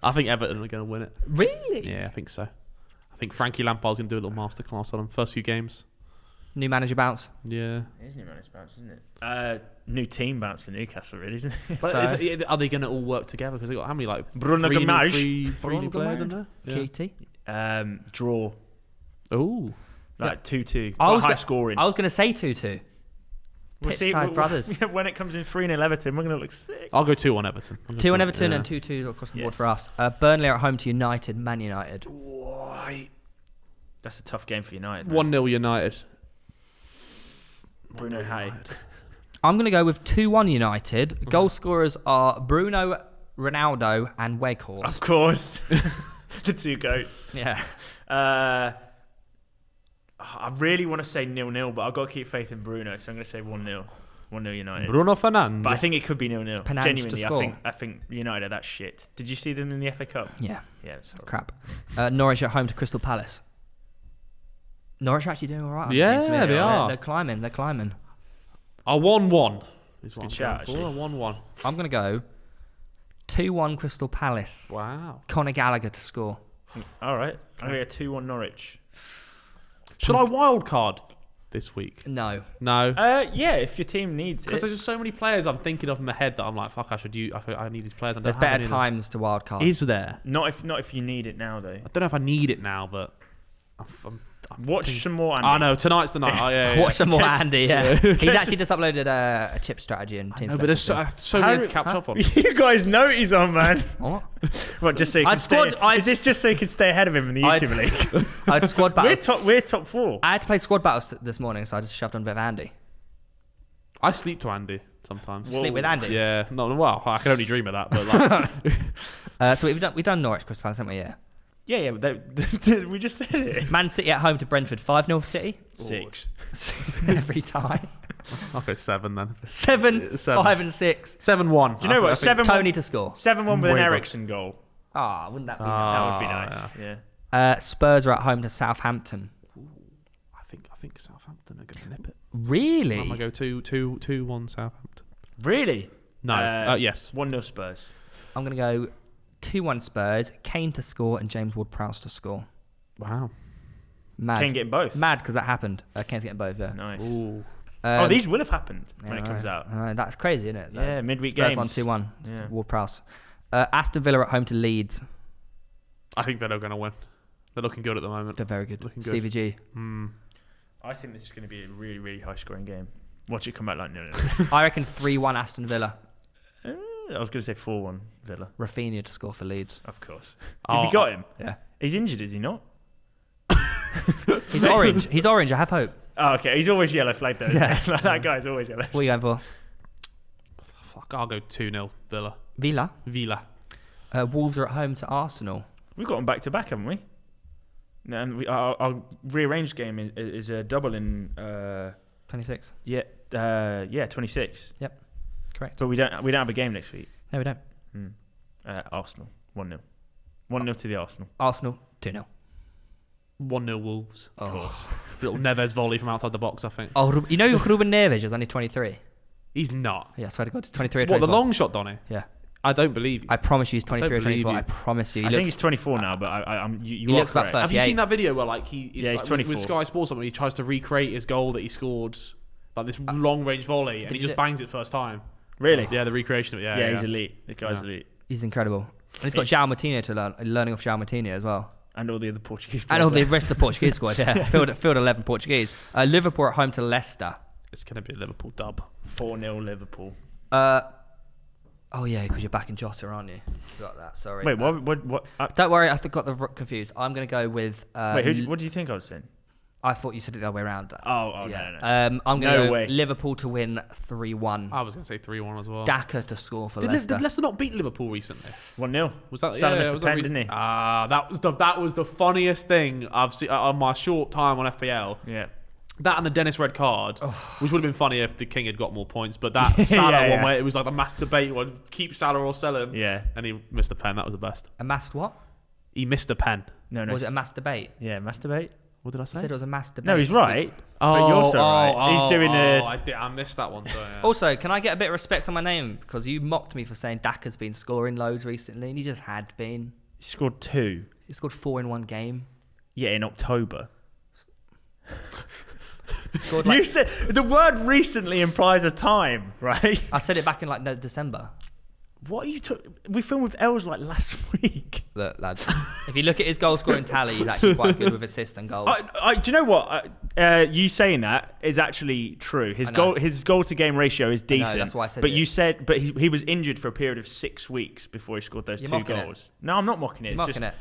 C: I think Everton are going to win it.
A: Really?
C: Yeah, I think so. I think Frankie Lampard's going to do a little masterclass on them first few games.
A: New manager bounce.
C: Yeah.
B: It is new managed bounce, isn't it? New team bounce for Newcastle, really, isn't it?
C: But
A: So-
C: are they going to all work together? Because they got how many
B: Bruno
C: three
B: Guimaraes.
C: new players in there?
A: Keaty.
B: Draw
C: Oh.
B: like 2-2.
A: I was
B: high
A: go-
B: scoring.
A: I was going to say 2-2.
B: We'll
A: Pitch
B: see-
A: Side
B: we'll-
A: brothers.
B: when it comes in 3-0 Everton, we're going to look sick.
C: I'll go 2-1 Everton.
A: 2-1 Everton
C: yeah.
A: and 2-2 across the
B: Yeah.
A: board for us. Burnley are at home to United, Man United.
C: Why?
B: That's a tough game for United.
C: 1-0 United.
B: Bruno Hay.
A: I'm going to go with 2-1 United. Goal scorers are Bruno, Ronaldo and Weghorst.
B: Of course. The two goats.
A: Yeah.
B: I really want to say 0-0, but I've got to keep faith in Bruno, so I'm going to say 1-0. 1-0 United.
C: Bruno Fernandes.
B: But I think it could be 0-0.
A: Penalty to
B: Genuinely,
A: score.
B: I think United are that shit. Did you see them in the FA Cup?
A: Yeah.
B: Yeah, it's horrible.
A: Crap. Norwich at home to Crystal Palace. Norwich are actually doing all right.
C: Yeah, they are.
A: They're climbing. They're climbing.
C: A 1-1 is what
B: Good
C: I'm
B: shout,
C: going for.
B: actually.
C: A 1-1.
A: I'm going to go 2-1 Crystal Palace.
C: Wow.
A: Conor Gallagher to score.
B: All right. I'm going to go 2-1 Norwich.
C: Should I wildcard this week?
A: No.
C: No.
B: Yeah, if your team needs
C: Because
B: it.
C: there's just so many players I'm thinking of in my head that I'm like, fuck, I need these players. I don't
A: There's
C: have
A: better
C: any of them.
A: times to wildcard.
C: Is there?
B: Not if you need it now, though.
C: I don't know if I need it now, but I'm
B: Watch
C: thinking-
B: some more. Andy.
C: I know, tonight's the night. Oh, yeah.
A: Watch some more
B: Yes.
A: Andy, yeah. He's actually just uploaded a chip strategy and team
C: No, but there's
A: strategy.
C: so many to catch up on.
B: You guys notice on, man.
A: What?
B: What, just so you can is this just so you can stay ahead of him in the YouTube league?
A: I had squad battles.
B: We're top 4.
A: I had to play squad battles this morning, so I just shoved on a bit of Andy.
C: I sleep to Andy sometimes.
A: Sleep with Andy.
C: Yeah, no, well, I can only dream of that, but like,
A: So we've done Norwich, Crystal Palace, haven't we? Yeah.
B: Yeah, but we just said it.
A: Man City at home to Brentford, 5-0 City.
B: 6.
A: Every time.
C: I'll go 7 then.
A: 7, 5 and 6.
C: 7-1.
B: Do you know what? 7-1
A: Tony to score.
B: 7-1 with an
C: Way above.
B: Ericsson goal.
A: Ah, wouldn't that be
B: That
A: nice?
B: would be nice. Yeah.
A: Spurs are at home to Southampton.
C: I think Southampton are going to nip it.
A: Really?
C: I'm going to go 2-1 Southampton.
B: Really?
C: No. Yes.
B: 1-0 Spurs.
A: I'm going to go 2-1 Spurs, Kane to score and James Ward-Prowse to score.
C: Wow.
A: Mad.
B: Kane getting both.
A: Mad because that happened. Kane's getting both, yeah.
B: Nice.
C: Ooh.
B: These will have happened when it comes out.
A: That's crazy, isn't it?
B: Yeah, midweek
A: Spurs
B: games.
A: 1-2-1.
B: Yeah.
A: Ward-Prowse. Aston Villa at home to Leeds.
C: I think they're going to win. They're looking good at the moment.
A: They're very good.
C: Looking good.
A: Stevie G.
B: I think this is going to be a really, really high scoring game. Watch it come out like no.
A: I reckon 3-1 Aston Villa.
B: I was going to say 4-1 Villa.
A: Rafinha to score for Leeds.
B: Of course.
C: Oh,
B: Have you got him?
A: Yeah.
B: He's injured, is he not?
A: He's orange. He's orange. I have hope.
B: Oh, okay. He's always yellow flagged though.
A: Yeah.
B: That guy's always yellow.
A: What are you going for?
C: Fuck, I'll go 2-0 Villa.
A: Villa. Wolves are at home to Arsenal.
B: We've got them back to back, haven't we? No, and our rearranged game is a double in
A: 26.
B: 26.
A: Yep. Correct.
B: But we don't have a game next week.
A: No, we don't.
B: Arsenal 1-0. 1-0 to the Arsenal.
A: Arsenal 2-0.
C: 1-0 Wolves.
A: Of
C: course. Little Neves volley from outside the box, I think.
A: Oh, you know Ruben Neves is only 23.
C: He's not.
A: Yeah, I swear to God, 23 or
C: What,
A: 24.
C: the long shot, Donny?
A: Yeah.
C: I don't believe you.
A: I promise you he's 23 or
C: don't believe
A: 24.
C: you.
A: I promise you.
B: I think he's 24 now, but you
A: He
B: are
A: looks about
B: correct.
A: 30.
C: Have you
A: 38.
C: seen that video where like he's
B: he's
C: like,
B: 24.
C: with Sky Sports something? He tries to recreate his goal that he scored, like this long range volley, and he just bangs it first time.
B: Really?
C: Yeah, the recreation of it.
B: Yeah, he's elite. The guy's elite.
A: He's incredible. And he's got João Moutinho to learning off João Moutinho as well.
B: And all the other Portuguese players.
A: And all the rest of the Portuguese squad, yeah. Filled 11 Portuguese. Liverpool at home to Leicester.
C: It's going to be a Liverpool dub.
B: 4-0 Liverpool.
A: Oh yeah, because you're back in Jota, aren't you? Got that. Sorry.
B: Wait, what?
A: Don't worry, I got the confused. I'm going to go with.
B: Wait, what do you think I was saying?
A: I thought you said it the other way around.
B: No.
A: I'm going to
B: No
A: go
B: way.
A: Liverpool to win 3-1.
C: I was going to say 3-1 as well.
A: Daka to score for
C: Did
A: Leicester.
C: Leicester not beat Liverpool recently?
B: 1-0.
C: Was that
B: Salah missed
C: was
B: the
C: that
B: pen, didn't he?
C: That was the funniest thing I've seen on my short time on FPL.
B: Yeah.
C: That and the Dennis red card, which would have been funny if the King had got more points. But that Salah one where it was like the mass debate one: keep Salah or sell him.
B: Yeah.
C: And he missed a pen. That was the best.
A: A massed what?
C: He missed a pen.
B: No.
A: Was it a mass debate?
B: Yeah, masturbate.
C: What did I
A: I
C: say?
A: said it was a mass debate.
B: No, he's right. But you're also right. He's doing
C: I missed that one. So, yeah.
A: Also, can I get a bit of respect on my name? Because you mocked me for saying Daka's been scoring loads recently, and he just had been.
B: He scored 2.
A: He scored 4 in one game.
B: Yeah, in October.
A: He scored
B: You said the word recently implies a time, right?
A: I said it back in like December.
B: What are you we filmed with Els like last week.
A: Look, lads, if you look at his goal scoring tally, he's actually quite good with assists and goals.
B: Do you know what? You saying that is actually true. His goal to game ratio is decent.
A: That's why I said
B: But
A: it.
B: you said, but he was injured for a period of 6 weeks before he scored those
A: You're
B: 2
A: mocking
B: goals.
A: it.
B: No, I'm not mocking it.
A: You're
B: It's
A: mocking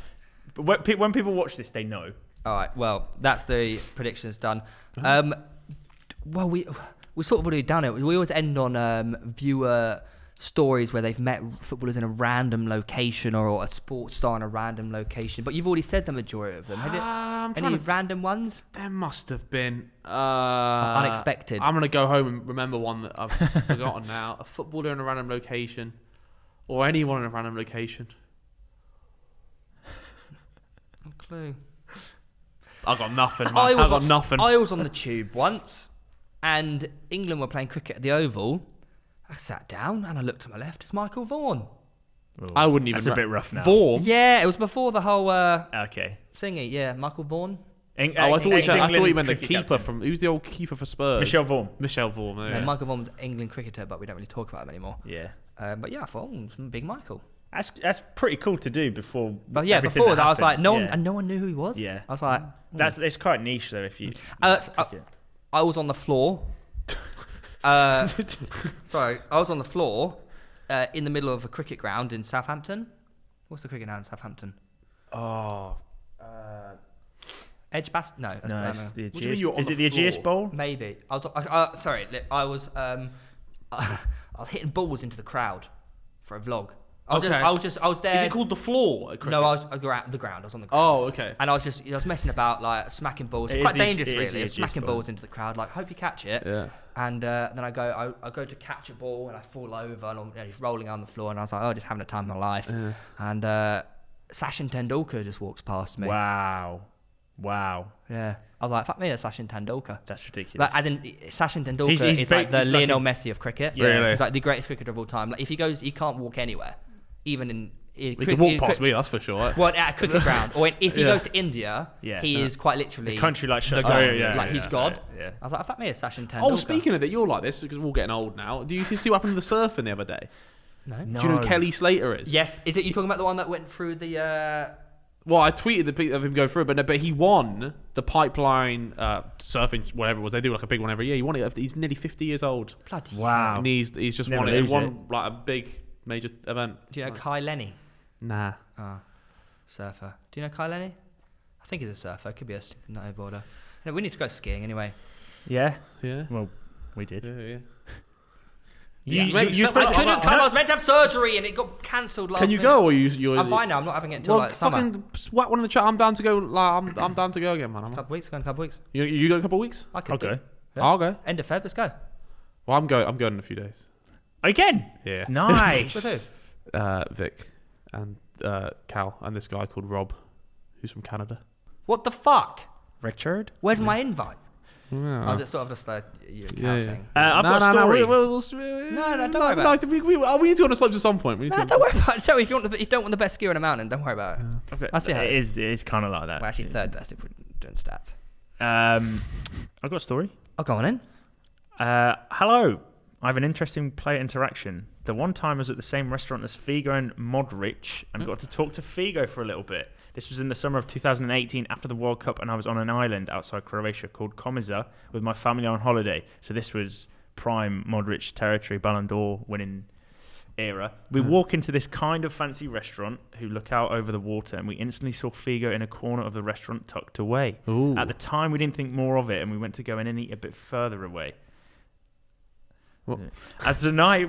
B: just, But when people watch this, they know.
A: All right, well, that's the predictions done. Well, we sort of already done it. We always end on viewer stories where they've met footballers in a random location or a sports star in a random location. But you've already said the majority of them. Have you? Any random ones?
C: There must have been
A: Unexpected.
C: I'm gonna go home and remember one that I've forgotten now. A footballer in a random location, or anyone in a random location.
A: No clue.
C: I got nothing, man. I got nothing.
A: I was on the tube once, and England were playing cricket at the Oval. I sat down and I looked to my left. It's Michael Vaughan.
B: Ooh,
C: I wouldn't even.
B: That's a bit rough now.
C: Vaughan.
A: Yeah, it was before the whole
B: Okay.
A: thingy. Yeah, Michael Vaughan.
C: I thought you meant the keeper from. Who's the old keeper for Spurs?
B: Michel Vaughan.
C: Michel Vaughan. Yeah.
A: No, Michael Vaughan was an England cricketer, but we don't really talk about him anymore.
B: Yeah.
A: But yeah, I thought, big Michael.
B: That's pretty cool to do before.
A: But yeah,
B: everything
A: before that, I was
B: happened.
A: like, no one knew who he was.
B: Yeah.
A: I was like,
B: It's quite niche though. If you.
A: I was on the floor. Sorry, I was on the floor in the middle of a cricket ground in Southampton. What's the cricket ground in Southampton?
B: Oh.
A: Edgbaston? No.
B: No, it's the
C: What do you mean you were on
B: Is
C: the
B: it the Aegeus
C: floor?
B: Bowl?
A: Maybe. I was I was hitting balls into the crowd for a vlog. I was there.
C: Is it called the floor? At cricket?
A: No, I was the ground. I was on the ground.
C: Oh, okay.
A: And I was messing about, like smacking balls.
B: It
A: Quite
B: is
A: dangerous,
B: it is
A: really.
B: the
A: Smacking
B: Aegeus Bowl.
A: balls into the crowd. Like, hope you catch it.
C: Yeah.
A: And then I go to catch a ball and I fall over and I'm just rolling on the floor. And I was like, just having a time of my life.
C: Yeah.
A: And Sachin Tendulkar just walks past me.
B: Wow.
A: Yeah. I was like, fuck me, that's Sachin Tendulkar.
B: That's ridiculous.
A: Like, as in, Sachin Tendulkar
B: He's
A: is like the
B: he's like
A: Lionel Messi of cricket.
B: Yeah. Really?
A: He's like the greatest cricketer of all time. Like, if he goes, he can't walk anywhere. Even in
C: He could walk past me, that's for sure.
A: well, at a cricket ground, or if he goes to India,
B: Yeah.
A: he is quite literally
B: The country like
A: the
B: shuts
A: god.
B: down.
A: Like he's God.
B: Yeah.
A: I was like, fuck me, it's Sachin Tendulkar.
C: Oh, speaking of it, you're like this because we're all getting old now. Do you see what happened to the surfing the other day?
A: No.
B: No.
C: Do you know who Kelly Slater is?
A: Yes, is it you talking about the one that went through the?
C: Well, I tweeted the pic of him go through, but he won the pipeline surfing, whatever it was. They do like a big one every year. He won it. He's nearly 50 years old,
A: Bloody
B: Wow.
C: and he's just
B: Never
C: won it. He
B: lose
C: won like a big major event.
A: Do you know Kai Lenny?
C: Nah.
A: Surfer. Do you know Kai Lenny? I think he's a surfer. Could be a snowboarder. No, we need to go skiing anyway.
B: Yeah.
C: Yeah.
B: Well, we did.
C: Yeah.
B: You're supposed
A: I
B: to-
A: couldn't come. I was meant to have surgery and it got cancelled last
C: Can you
A: minute.
C: go or you're?
A: I'm fine now. I'm not having it until like summer.
C: fucking whack one in the chat. I'm down to go. Like, I'm down to go again, man.
A: Go in a couple weeks.
C: You go in a couple of weeks?
A: I could
B: I'll
A: do.
B: go.
A: Yeah.
C: I'll go.
A: End of Feb. Let's go.
C: Well, I'm going in a few days.
B: Again.
C: Yeah.
B: Nice.
A: With who?
C: Vic and Cal and this guy called Rob, who's from Canada.
A: What the fuck?
B: Richard.
A: Where's my invite?
C: Yeah.
A: Or is it sort of just like a cow
C: Yeah.
A: thing?
B: I've got a story.
A: No, don't worry about it.
C: We need to go on the slopes at some point. We need
A: No,
C: to.
A: don't worry about it. Tell me if you don't want the best skier on a mountain, don't worry about it.
B: Okay.
A: I see how it
B: It is kind of like that.
A: Well, actually, third best if we're doing stats.
B: I've got a story.
A: Oh, go on in.
B: Hello. I have an interesting player interaction. The one time I was at the same restaurant as Figo and Modric and got to talk to Figo for a little bit. This was in the summer of 2018 after the World Cup, and I was on an island outside Croatia called Komiza with my family on holiday. So this was prime Modric territory, Ballon d'Or winning era. We walk into this kind of fancy restaurant who look out over the water, and we instantly saw Figo in a corner of the restaurant tucked away.
C: Ooh.
B: At the time, we didn't think more of it, and we went to go in and eat a bit further away.
C: What?
B: As the night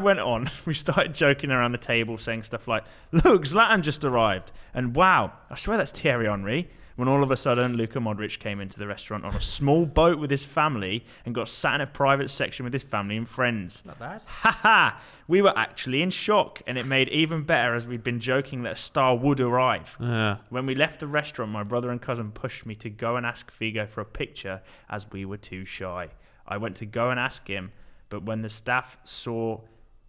B: went on, we started joking around the table, saying stuff like, "Look, Zlatan just arrived," and "Wow, I swear that's Thierry Henry." When all of a sudden, Luka Modric came into the restaurant on a small boat with his family and got sat in a private section with his family and friends.
A: Not bad.
B: Haha! We were actually in shock, and it made even better as we'd been joking that a star would arrive.
C: Yeah.
B: When we left the restaurant, my brother and cousin pushed me to go and ask Figo for a picture as we were too shy. I went to go and ask him, but when the staff saw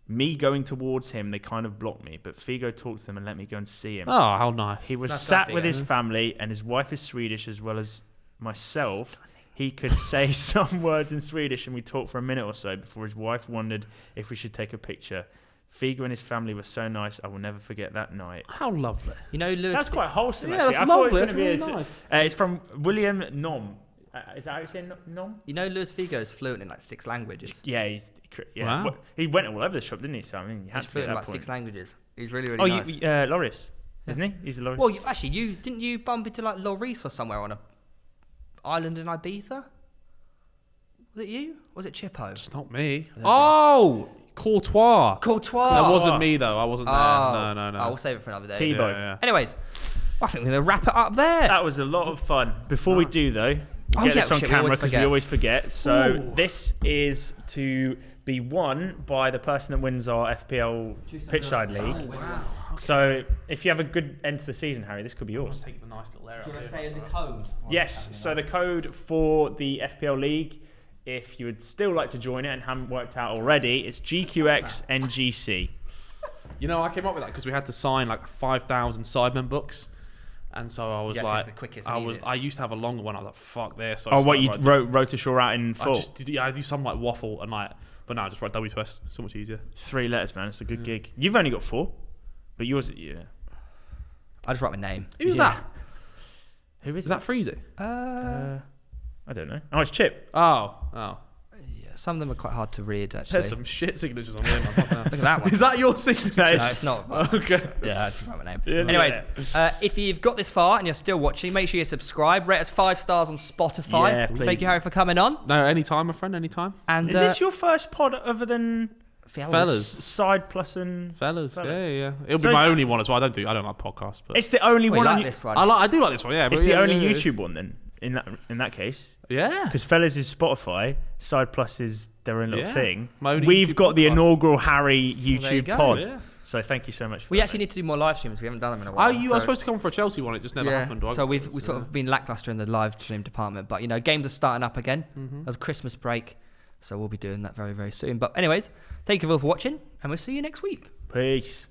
B: me going towards him, they kind of blocked me. But Figo talked to them and let me go and see him.
C: Oh, how nice.
B: He was
A: Nice
B: sat
A: guy,
B: with
A: Figo.
B: his family, and his wife is Swedish as well as myself. He could say some words in Swedish, and we talked for a minute or so before his wife wondered if we should take a picture. Figo and his family were so nice. I will never forget that night.
C: How lovely.
A: You know, Lewis.
B: That's quite wholesome.
C: Yeah,
B: actually.
C: that's
B: I thought
C: lovely.
B: it was gonna
C: That's
B: be
C: really
B: it's from William Nom. Is that how you say Nom?
A: You know, Luis Figo is fluent in like 6 languages.
B: Yeah, yeah.
C: Wow.
B: Well, he went all over the shop, didn't he? So I mean, you had
A: He's
B: to be at
A: fluent in
B: that
A: like
B: point.
A: 6 languages. He's really, really nice.
B: Loris, isn't he? He's a Loris.
A: Well, you didn't you bump into like Loris or somewhere on a island in Ibiza? Was it you? Was it Chippo?
C: It's not me. Oh, Courtois.
A: Courtois.
C: That wasn't me though. I wasn't there.
A: Oh,
C: No.
A: Oh, we'll save it for another day.
B: T-Bow.
C: Yeah.
A: Anyways, I think we're gonna wrap it up there.
B: That was a lot of fun. Before we do though,
A: Oh,
B: get
A: yeah,
B: this on
A: shit, we
B: camera
A: always
B: because we
A: forget.
B: always forget. So
A: Ooh.
B: this is to be won by the person that wins our FPL Pitch Side League.
A: Wow.
B: So if you have a good end to the season, Harry, this could be yours.
C: Take the nice little air
A: Do you
C: out
A: want to
C: here.
A: say the code?
B: Yes. So the code for the FPL League, if you would still like to join it and haven't worked out already, it's gqxngc.
C: You know, I came up with that because we had to sign like 5,000 Sidemen books. And so I was
A: You had to
C: like,
A: have the quickest and easiest.
C: I used to have a longer one. I was like, fuck this. So I
B: Oh,
C: just
B: what you
C: started writing-
B: wrote to Shaw out in full?
C: I do some like waffle and like, but now I just write W2S. So much easier.
B: 3 letters, man. It's a good gig. You've only got 4, but yours, yeah.
A: I just write my name.
C: Who's
B: Yeah.
C: that?
B: Who
C: Is that Freezy?
B: I don't know. Oh, it's Chip.
C: Oh.
A: Yeah, some of them are quite hard to read, actually.
C: There's some shit signatures on here. Man. What the-
A: Look at that one.
C: Is that your signature?
B: That
A: No,
B: is-
A: it's not.
C: Okay.
A: Yeah, I just write my name.
B: Yeah,
A: Anyways,
B: yeah.
A: if you've got this far and you're still watching, make sure you subscribe. Rate us 5 stars on Spotify.
B: Yeah, please.
A: Thank you, Harry, for coming on.
C: No, anytime, my friend. Anytime.
A: And
B: Is this your first pod other than
C: Fellas.
B: Side Plus and...
C: Fellas.
B: Fellas.
C: Yeah. It'll
B: So
C: be my
B: is-
C: only one as well. I don't like podcasts, but
B: It's the only
A: Well,
B: one
A: you
B: on
A: like
B: you-
A: this one.
C: I do like this one. Yeah, but
B: It's the
C: yeah,
B: only
C: yeah,
B: YouTube one then, in that case.
C: Yeah.
B: Because Fellas is Spotify, Side Plus is their own little
C: Yeah.
B: thing.
C: My only
B: We've
C: YouTube
B: got the
C: podcast.
B: inaugural Harry
A: there you
B: YouTube
A: go.
B: pod.
C: Yeah.
B: So thank you so much for
A: We
B: that,
A: actually
B: mate.
A: need to do more live streams. We haven't done them in a while.
C: I was supposed to come for a Chelsea one. It just never happened.
A: So we've sort of been lackluster in the live stream department. But, you know, games are starting up again. There's a Christmas break. So we'll be doing that very, very soon. But anyways, thank you all for watching. And we'll see you next week.
B: Peace.